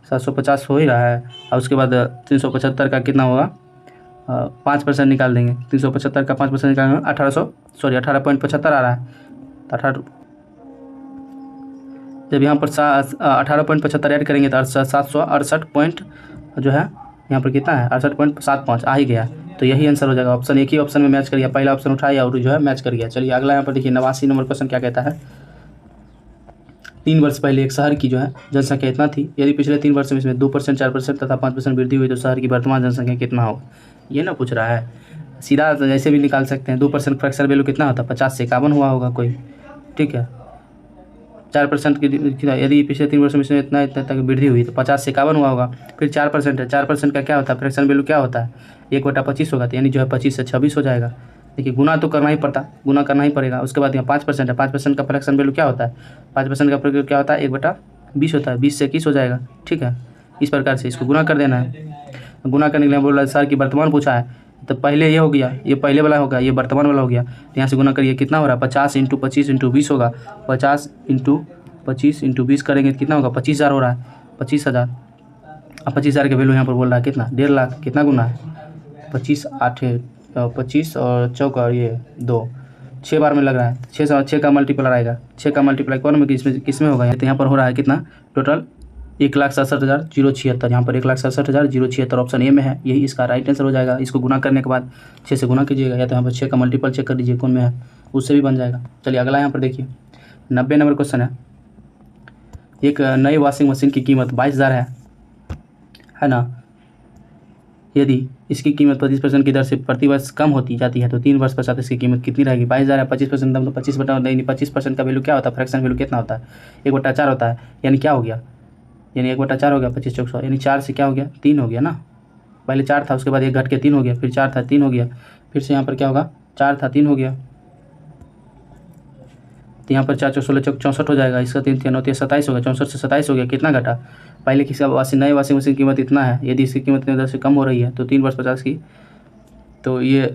750 हो ही रहा है। और उसके बाद 375 का कितना होगा, 5% निकाल देंगे, 375 का 5% निकालेंगे 18.75 आ रहा है, 18 जब यहाँ पर 18.75 ऐड करेंगे तो 768 पॉइंट जो है यहाँ पर कितना है 68.75 आ ही गया, तो यही आंसर हो जाएगा। ऑप्शन एक ही ऑप्शन में मैच कर गया, पहला ऑप्शन उठाया और जो है मैच कर गया। चलिए अगला यहाँ पर देखिए 89 नंबर क्वेश्चन क्या कहता है, 3 वर्ष पहले एक शहर की जो है जनसंख्या इतना थी, यदि पिछले 3 वर्ष में इसमें 2%, 4% तथा 5% वृद्धि हुई तो शहर की वर्तमान जनसंख्या कितना होगा, ये ना पूछ रहा है। सीधा जैसे भी निकाल सकते हैं, 2% फ्रैक्शन वैल्यू कितना होता है 50 से 51 हुआ होगा कोई, ठीक है। 4% की यदि पिछले 3 वर्षों में इसमें इतना तक वृद्धि हुई तो 50 से 51 हुआ होगा। फिर 4% है, 4% का क्या होता है फ्रैक्शन वैल्यू क्या होता है 1/25 होगा, तो यानी जो है 25 से 26 हो जाएगा। देखिए गुना तो करना ही पड़ता, गुना करना ही पड़ेगा। उसके बाद यहाँ 5% है, 5% का फ्रैक्शन वैल्यू क्या होता है 5% का वैल्यू क्या होता है 1/20 होता है, 20 से 21 हो जाएगा, ठीक है। इस प्रकार से इसको गुना कर देना है। गुना करने के लिए बोल रहा है सर की वर्तमान पूछा है, तो पहले ये हो गया, ये पहले वाला होगा, ये वर्तमान वाला हो गया, तो यहाँ से गुना करिए कितना हो रहा है 50 × 25 × 20 होगा, 50 × 25 × 20 करेंगे तो कितना होगा 25,000 हो रहा है, 25,000। अब 25,000 का वैल्यू यहाँ पर बोल रहा है कितना 1.5 लाख, कितना गुना है 25 और चौका ये 2 6 बार में लग रहा है, 6 का मल्टीप्लाई आएगा, 6 का मल्टीप्लाई कौन में किस में होगा, तो यहाँ पर हो रहा है कितना टोटल 1,67,076, यहाँ पर 1,67,076 ऑप्शन ए में है, यही इसका राइट आंसर हो जाएगा। इसको गुना करने के बाद 6 से गुना कीजिएगा, या तो यहाँ पर 6 का मल्टीपल चेक कर लीजिए कौन में है, उससे भी बन जाएगा। चलिए अगला यहाँ पर देखिए 90 नंबर क्वेश्चन है, एक नई वॉशिंग मशीन की कीमत 22,000 है ना, यदि इसकी कीमत 25% की दर से प्रति वर्ष कम होती जाती है तो 3 वर्ष पश्चात इसकी कीमत कितनी रहेगी। 22,000 है, 25% मतलब 25% का वैल्यू क्या होता है, फ्रैक्शन वैल्यू कितना होता है 1/4 होता है, यानी क्या हो गया, यानी 1/4 हो गया 25 चौक 100, यानी 4 से क्या हो गया 3 हो गया ना, पहले 4 था उसके बाद 1 घट के 3 हो गया, फिर 4 था 3 हो गया, फिर से यहाँ पर क्या होगा 4 था 3 हो गया, तो यहाँ पर 4 चौक 16 चौक 64 हो जाएगा, इसका 3 3 9 27 हो गया, 64 से 27 हो गया, कितना घटा, पहले की नए वॉशिंग मशीन की कीमत इतना है, यदि इसकी कीमत इतनी दर से कम हो रही है तो 3 वर्ष 50 की, तो ये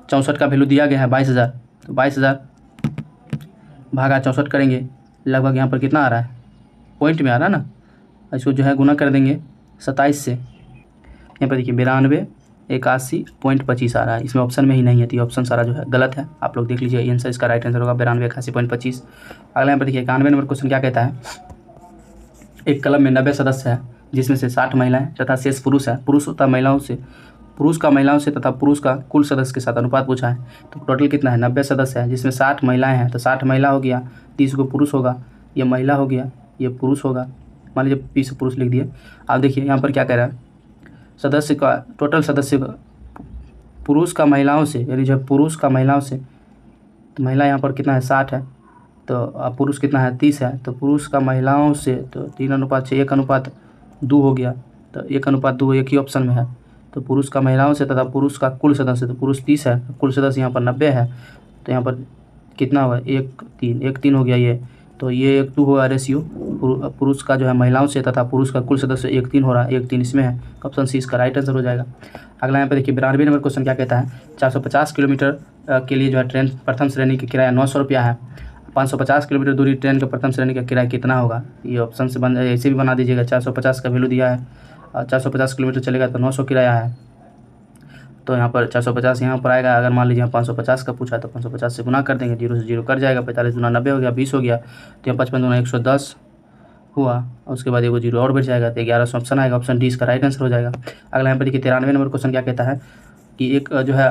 64 का वैल्यू दिया गया है 22,000, तो 22,000 भागा 64 करेंगे, लगभग यहाँ पर कितना आ रहा है, पॉइंट में आ रहा है ना, इसको जो है गुना कर देंगे 27 से, यहाँ पर देखिए 9281.25 आ रहा है। इसमें ऑप्शन में ही नहीं है, तो ये ऑप्शन सारा जो है गलत है। आप लोग देख लीजिए, आंसर इसका राइट आंसर होगा 9281.25। अगला यहाँ पर देखिए 91 नंबर क्वेश्चन क्या कहता है, एक क्लब में 90 सदस्य है जिसमें से 60 महिलाएं तथा शेष पुरुष है। पुरुष का महिलाओं से तथा पुरुष का कुल सदस्य के साथ अनुपात पूछा है। तो टोटल कितना है, 90 सदस्य है जिसमें 60 महिलाएं हैं, तो 60 महिला हो गया, 30 को पुरुष होगा, ये महिला हो गया, ये पुरुष होगा, मान लीजिए 20 पुरुष लिख दिए। आप देखिए यहाँ पर क्या कह रहा है, सदस्य का टोटल सदस्य पुरुष का महिलाओं से, यानी जो पुरुष का महिलाओं से, तो महिला यहाँ पर कितना है 60 है, तो पुरुष कितना है 30 है, तो पुरुष का महिलाओं से तो 3:6 1:2 हो गया, तो 1:2 एक ही ऑप्शन में है। तो पुरुष का महिलाओं से तथा पुरुष का कुल सदस्य, तो पुरुष 30 है, कुल सदस्य यहाँ पर 90 है, तो यहाँ पर कितना हुआ 1:3 हो गया ये, तो ये 1:2 हुआ रेशियो। पुरुष का जो है महिलाओं से तथा पुरुष का कुल सदस्य 1:3 हो रहा है, 1:3 इसमें है, ऑप्शन सी इसका राइट आंसर हो जाएगा। अगला यहाँ पे देखिए 92 नंबर क्वेश्चन क्या कहता है, 450 किलोमीटर के लिए जो है ट्रेन प्रथम श्रेणी की किराया 900 रुपया है। 550 किलोमीटर दूरी ट्रेन के प्रथम श्रेणी का किराया कितना होगा, ये ऑप्शन से ऐसे भी बना दीजिएगा। 450 का वैल्यू दिया है, 450 किलोमीटर चलेगा तो 900 किराया है, तो यहाँ पर 450 यहाँ पर आएगा। अगर मान लीजिए 550 का पूछा तो 550 से गुना कर देंगे, 0 से 0 कट जाएगा, 45 दूना 90 हो गया, 20 हो गया, तो यहाँ 55 दूना 110 हुआ, और उसके बाद एगो 0 और बढ़ जाएगा, तो 1100 ऑप्शन आएगा, ऑप्शन डी इसका राइट आंसर हो जाएगा। अगला यहाँ पर देखिए 93 नंबर क्वेश्चन क्या कहता है कि एक जो है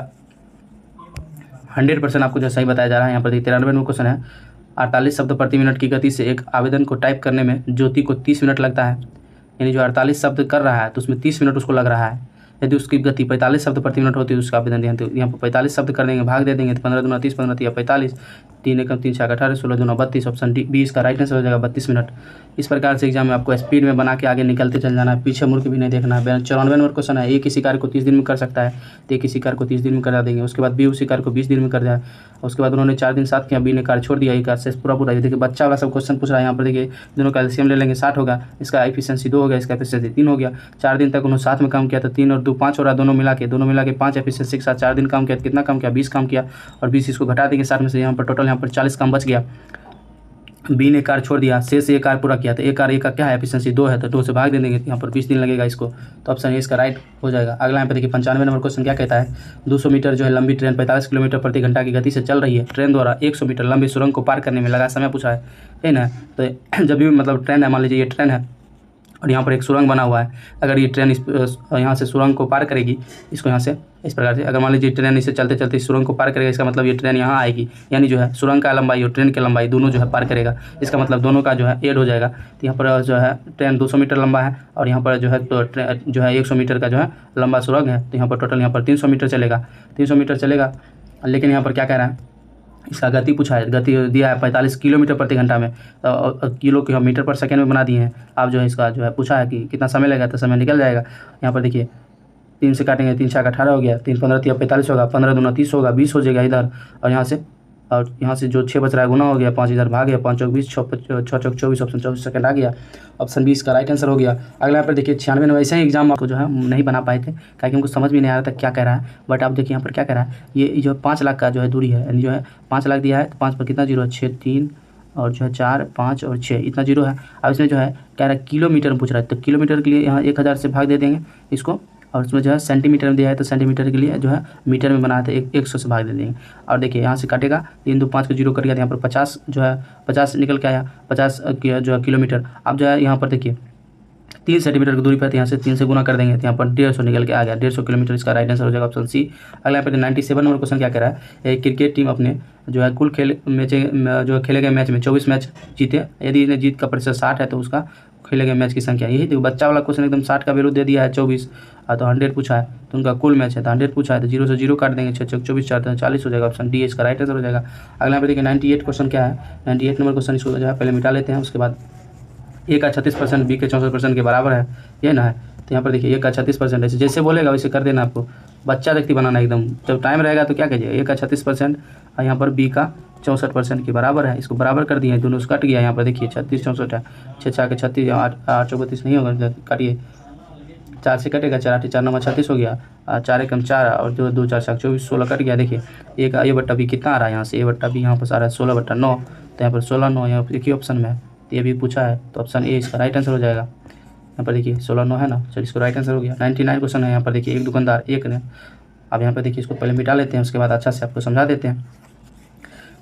100% आपको जो सही बताया जा रहा है। यहाँ पर देखिए 93 नंबर क्वेश्चन है, 48 शब्द प्रति मिनट की गति से एक आवेदन को टाइप करने में ज्योति को 30 मिनट लगता है, यानी जो 48 शब्द कर रहा है तो उसमें 30 मिनट उसको लग रहा है। यदि उसकी गति 45 शब्द प्रति मिनट होती है तो उसका आवेदन दें, तो यहाँ पर 45 शब्द कर देंगे, भाग दे देंगे, तो 15 दूना 30, 15 या 45, 3 एकम 3 6 18, 16 दूना 32, ऑप्शन डी बी इसका राइट आंसर हो जाएगा 32 मिनट। इस प्रकार से एग्जाम में आपको स्पीड में बना के आगे निकलते चल जाना है, पीछे मुड़ के भी नहीं देखना है। 94 नंबर क्वेश्चन है, ए किसी कार्य को 30 दिन में कर सकता है, तो ए किसी कार्य को 30 दिन में करा देंगे। उसके बाद बी उसी कार्य को 20 दिन में कर जाए, उसके बाद उन्होंने 4 दिन साथ किया, बी ने कार्य छोड़ दिया, ये कार्य से पूरा ये देखिए बच्चा वाला सब क्वेश्चन पूछ रहा है। यहाँ पर देखिए दोनों का एलसीएम ले लेंगे, 60 होगा, इसका एफिशिएंसी 2 हो गया, इसका एफिशिएंसी 3 हो गया। 4 दिन तक उन्होंने साथ में काम किया, तो 3 और 2 5 हो रहा, दोनों मिला के 5 एफिशिएंसी के साथ 4 दिन काम किया, तो कितना काम किया 20 काम किया, और 20 इसको घटा देंगे 60 में से, यहाँ पर टोटल यहाँ पर 40 काम बच गया। बी ने कार्य छोड़ दिया, से ये कार्य पूरा किया, तो एक कार्य का क्या है एफिशिएंसी 2 है, तो 2 से भाग दे देंगे, यहाँ पर 20 दिन लगेगा इसको, तो ऑप्शन ए इसका राइट हो जाएगा। अगला यहाँ पे देखिए 95 नंबर क्वेश्चन क्या कहता है, 200 मीटर जो है लंबी ट्रेन 45 किलोमीटर प्रति घंटा की गति से चल रही है। ट्रेन द्वारा 100 मीटर लंबी सुरंग को पार करने में लगा समय पूछा है ना। तो जब भी मतलब ट्रेन है, मान लीजिए ये ट्रेन है और यहाँ पर एक सुरंग बना हुआ है, अगर ये ट्रेन यहाँ से सुरंग को पार करेगी, इसको यहाँ से इस प्रकार से, अगर मान लीजिए ट्रेन इसे चलते चलते सुरंग को पार करेगा, इसका मतलब ये ट्रेन यहाँ आएगी, यानी जो है सुरंग का लंबाई और ट्रेन की लंबाई दोनों जो है पार करेगा, इसका मतलब दोनों का जो है ऐड हो जाएगा। तो यहाँ पर जो है ट्रेन 200 मीटर लंबा है और यहाँ पर जो है तो जो है 100 मीटर का जो है लंबा सुरंग है, तो यहाँ पर टोटल यहाँ पर 300 मीटर चलेगा, 300 मीटर चलेगा। लेकिन यहाँ पर क्या कह रहा है, इसका गति पूछा है, गति दिया है 45 किलोमीटर प्रति घंटा में, किलो को हम मीटर पर सेकेंड में बना दिए हैं। आप जो है इसका जो है पूछा है कि कितना समय लगेगा, तो समय निकल जाएगा। यहाँ पर देखिए 3 से काटेंगे, 3 6 18 हो गया, 3 15 45 होगा, 15 दूना 30 होगा, 20 हो जाएगा इधर, और यहाँ से जो 6 बच रहा है गुना हो गया, 5 इधर भाग गया, 5 चौक 20, 6 चौक 24, ऑप्शन 24 सेकंड आ गया, ऑप्शन 20 का राइट आंसर हो गया। अगला यहाँ पर देखिए 96 में वैसे ही एग्जाम आपको जो है नहीं बना पाए थे, क्योंकि हमको समझ में नहीं आ रहा था क्या कह रहा है, बट आप देखिए यहाँ पर क्या कह रहा है, ये जो 5 लाख का जो है दूरी है, यानी जो है 5 लाख दिया है, तो 5 पर कितना जीरो है, 6 3 और जो है 4 5 और 6 इतना जीरो है। अब इसमें जो है कह रहा है किलोमीटर में पूछ रहा है, तो किलोमीटर के लिए यहाँ 1000 से भाग दे देंगे इसको, और उसमें जो है सेंटीमीटर में दिया है, तो सेंटीमीटर के लिए जो है मीटर में बनाया था 100 से भाग दे देंगे। और देखिए यहाँ से काटेगा, 3 2 5 को जीरो कर गया, यहाँ पर 50 जो है 50 निकल के आया, 50 जो है किलोमीटर। अब जो है यहाँ पर देखिए 3 सेंटीमीटर की दूरी पर, यहाँ से 3 से गुना कर देंगे, तो यहाँ पर 150 निकल के आ गया, 150 किलोमीटर इसका राइट आंसर हो जाएगा, ऑप्शन सी। अगला यहाँ पर 97 नंबर क्वेश्चन क्या कह रहा है, क्रिकेट टीम अपने जो है कुल जो खेले गए मैच में 24 मैच जीते, यदि इन्हें जीत का प्रतिशत 60 है तो उसका खेले गए मैच की संख्या, यही देखो बच्चा वाला क्वेश्चन एकदम 60 का वैल्यू दे दिया है 24, तो 100 पूछा है, तो उनका कुल मैच है तो 100 पूछा है, तो 0 से 0 काट देंगे, 6 6 24 4 40 हो जाएगा, ऑप्शन डी इसका राइट आंसर हो जाएगा। अगला यहाँ पे देखिए 98 क्वेश्चन क्या है, 98 नंबर क्वेश्चन इसको जो है पहले मिटा लेते हैं, उसके बाद ए का 36%, बी के 64% के बराबर है, ये ना है। तो यहाँ पर देखिए ए का 36%, ऐसे जैसे बोलेगा वैसे कर देना, आपको बच्चा व्यक्ति बनाना एकदम, जब टाइम रहेगा तो क्या कीजिए, ए का 36% और यहाँ पर बी का 64% के बराबर है, इसको बराबर कर दिए, दोनों कट गया। यहाँ पर देखिए 36 64 है, 6 6 के 36, 8 8 34 नहीं होगा, काटिए 4 से कटेगा, 4 8 4 9 36 हो गया, 4 एकम 4 और 2 2 4 7 24 16 कट गया। देखिए एक ए बट्टा बी कितना आ रहा है यहाँ से, ए बट्टा बी यहाँ पर आ रहा है 16/9, तो यहाँ पर 16 9 यहाँ पर एक ही ऑप्शन में है, तो ये भी पूछा है, तो ऑप्शन ए इसका राइट आंसर हो जाएगा। यहाँ पर देखिए 16 9 है ना, चलिए इसको राइट आंसर हो गया। 99 क्वेश्चन है यहाँ पर देखिए, एक दुकानदार एक ने, अब यहाँ पर देखिए इसको पहले मिटा लेते हैं, उसके बाद अच्छा से आपको समझा देते हैं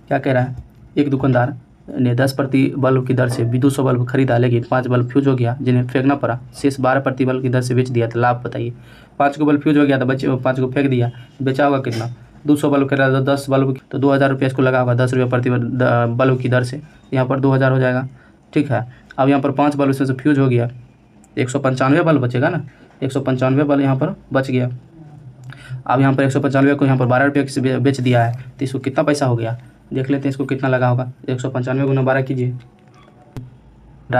क्या कह रहा है। एक दुकानदार ने 10 प्रति बल्ब की दर से 200 बल्ब खरीदा, लेकिन 5 बल्ब फ्यूज हो गया जिन्हें फेंकना पड़ा, शेष 12 प्रति बल्ब की दर से बेच दिया, तो लाभ बताइए। 5 को बल्ब फ्यूज हो गया तो बच्चे 5 को फेंक दिया, बेचा होगा कितना, 200 बल्ब खरीदा तो 10 बल्ब, तो 2000 रुपये इसको लगा होगा 10 रुपये प्रति बल्ब की दर से, यहाँ पर 2000 हो जाएगा। ठीक है, अब यहाँ पर 5 बल्ब इसमें से फ्यूज हो गया, 195 बल्ब बचेगा ना, 195 बल्ब यहाँ पर बच गया। अब यहाँ पर 195 को यहाँ पर 12 रुपये से बेच दिया है, तो इसको कितना पैसा हो गया देख लेते हैं, इसको कितना लगा होगा। 195 गुना 12 कीजिए,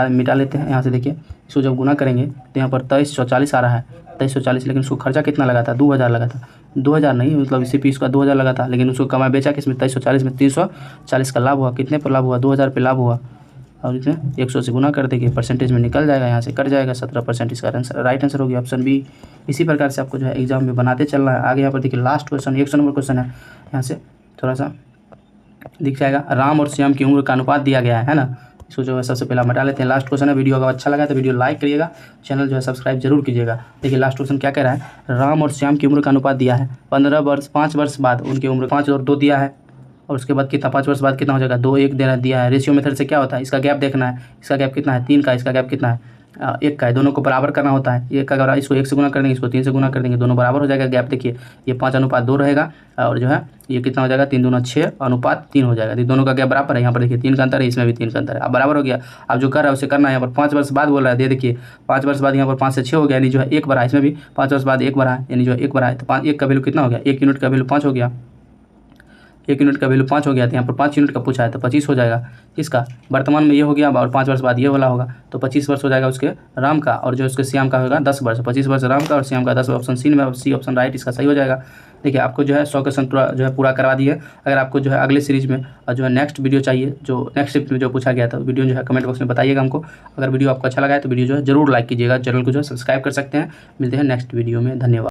मिटा लेते हैं यहाँ से। देखिए इसको जब गुना करेंगे तो यहाँ पर 2340 आ रहा है, 2340, लेकिन उसको खर्चा कितना लगा था, 2000 लगा था, 2000 नहीं मतलब इसी पीस का 2000 लगा था, लेकिन उसको कमा बेचा किसमें, 2340 में, 340 का लाभ हुआ, कितने पर लाभ हुआ, 2000 पे लाभ हुआ, और इसमें 100 से गुना कर देंगे, परसेंटेज में निकल जाएगा, यहाँ से कट जाएगा, 17% इसका आंसर राइट आंसर हो गया ऑप्शन बी। इसी प्रकार से आपको जो है एग्जाम में बनाते चलना है। आगे यहाँ पर देखिए लास्ट क्वेश्चन 100 नंबर क्वेश्चन है, यहाँ से थोड़ा सा दिख जाएगा, राम और श्याम की उम्र का अनुपात दिया गया है ना, इसको जो है सबसे पहले हटा लेते हैं। लास्ट क्वेश्चन है, वीडियो अगर अच्छा लगा तो वीडियो लाइक करिएगा, चैनल जो है सब्सक्राइब जरूर कीजिएगा। देखिए लास्ट क्वेश्चन क्या कह रहा है, राम और श्याम की उम्र का अनुपात दिया है, 5 वर्ष बाद उनकी उम्र 5 और 2 दिया है, और उसके बाद कितना 5 वर्ष बाद कितना हो जाएगा, 2 1 देना दिया है। रेशियो मेथड से क्या होता है, इसका गैप देखना है, इसका गैप कितना है 3 का, इसका गैप कितना है 1 का है, दोनों को बराबर करना होता है। 1 का अगर इसको 1 से गुना कर देंगे, इसको 3 से गुना कर देंगे, दोनों बराबर हो जाएगा गैप। देखिए ये 5:2 रहेगा, और जो है ये कितना हो जाएगा 3 दूना 6:3 हो जाएगा, दोनों का गैप बराबर है। यहाँ पर देखिए 3 का अंतर है, इसमें भी 3 का अंतर है, अब बराबर हो गया। अब जो कर रहा है उसे करना है, यहाँ पर 5 वर्ष बाद बोल रहा है, देखिए 5 वर्ष बाद यहाँ पर 5 से 6 हो गया, यानी जो है 1 बढ़ा, इसमें भी 5 वर्ष बाद 1 बढ़ा है, यानी जो 1 बढ़ा है, तो 1 का वैल्यू कितना हो गया, 1 यूनिट का वैल्यू 5 हो गया, 1 यूनिट का वैल्यू 5 हो गया, तो यहाँ पर 5 यूनिट का पूछा है, तो 25 हो जाएगा इसका। वर्तमान में ये हो गया, और 5 वर्ष बाद ये वाला होगा, तो 25 वर्ष हो जाएगा उसके राम का, और जो उसके श्याम का होगा 10 वर्ष। 25 वर्ष राम का और श्याम का 10 वर्ष, ऑप्शन सी में, सी ऑप्शन राइट इसका सही हो जाएगा। देखिए आपको जो है 100 क्वेश्चन पूरा करवा दिए। अगर आपको जो है अगले सीरीज में जो है नेक्स्ट वीडियो चाहिए, जो नेक्स्ट शिफ्ट में जो पूछा गया था, वीडियो जो है कमेंट बॉक्स में बताइएगा हमको। अगर वीडियो आपको अच्छा लगा है तो वीडियो जो है जरूर लाइक कीजिएगा, चैनल को जो है सब्सक्राइब कर सकते हैं। मिलते हैं नेक्स्ट वीडियो में, धन्यवाद।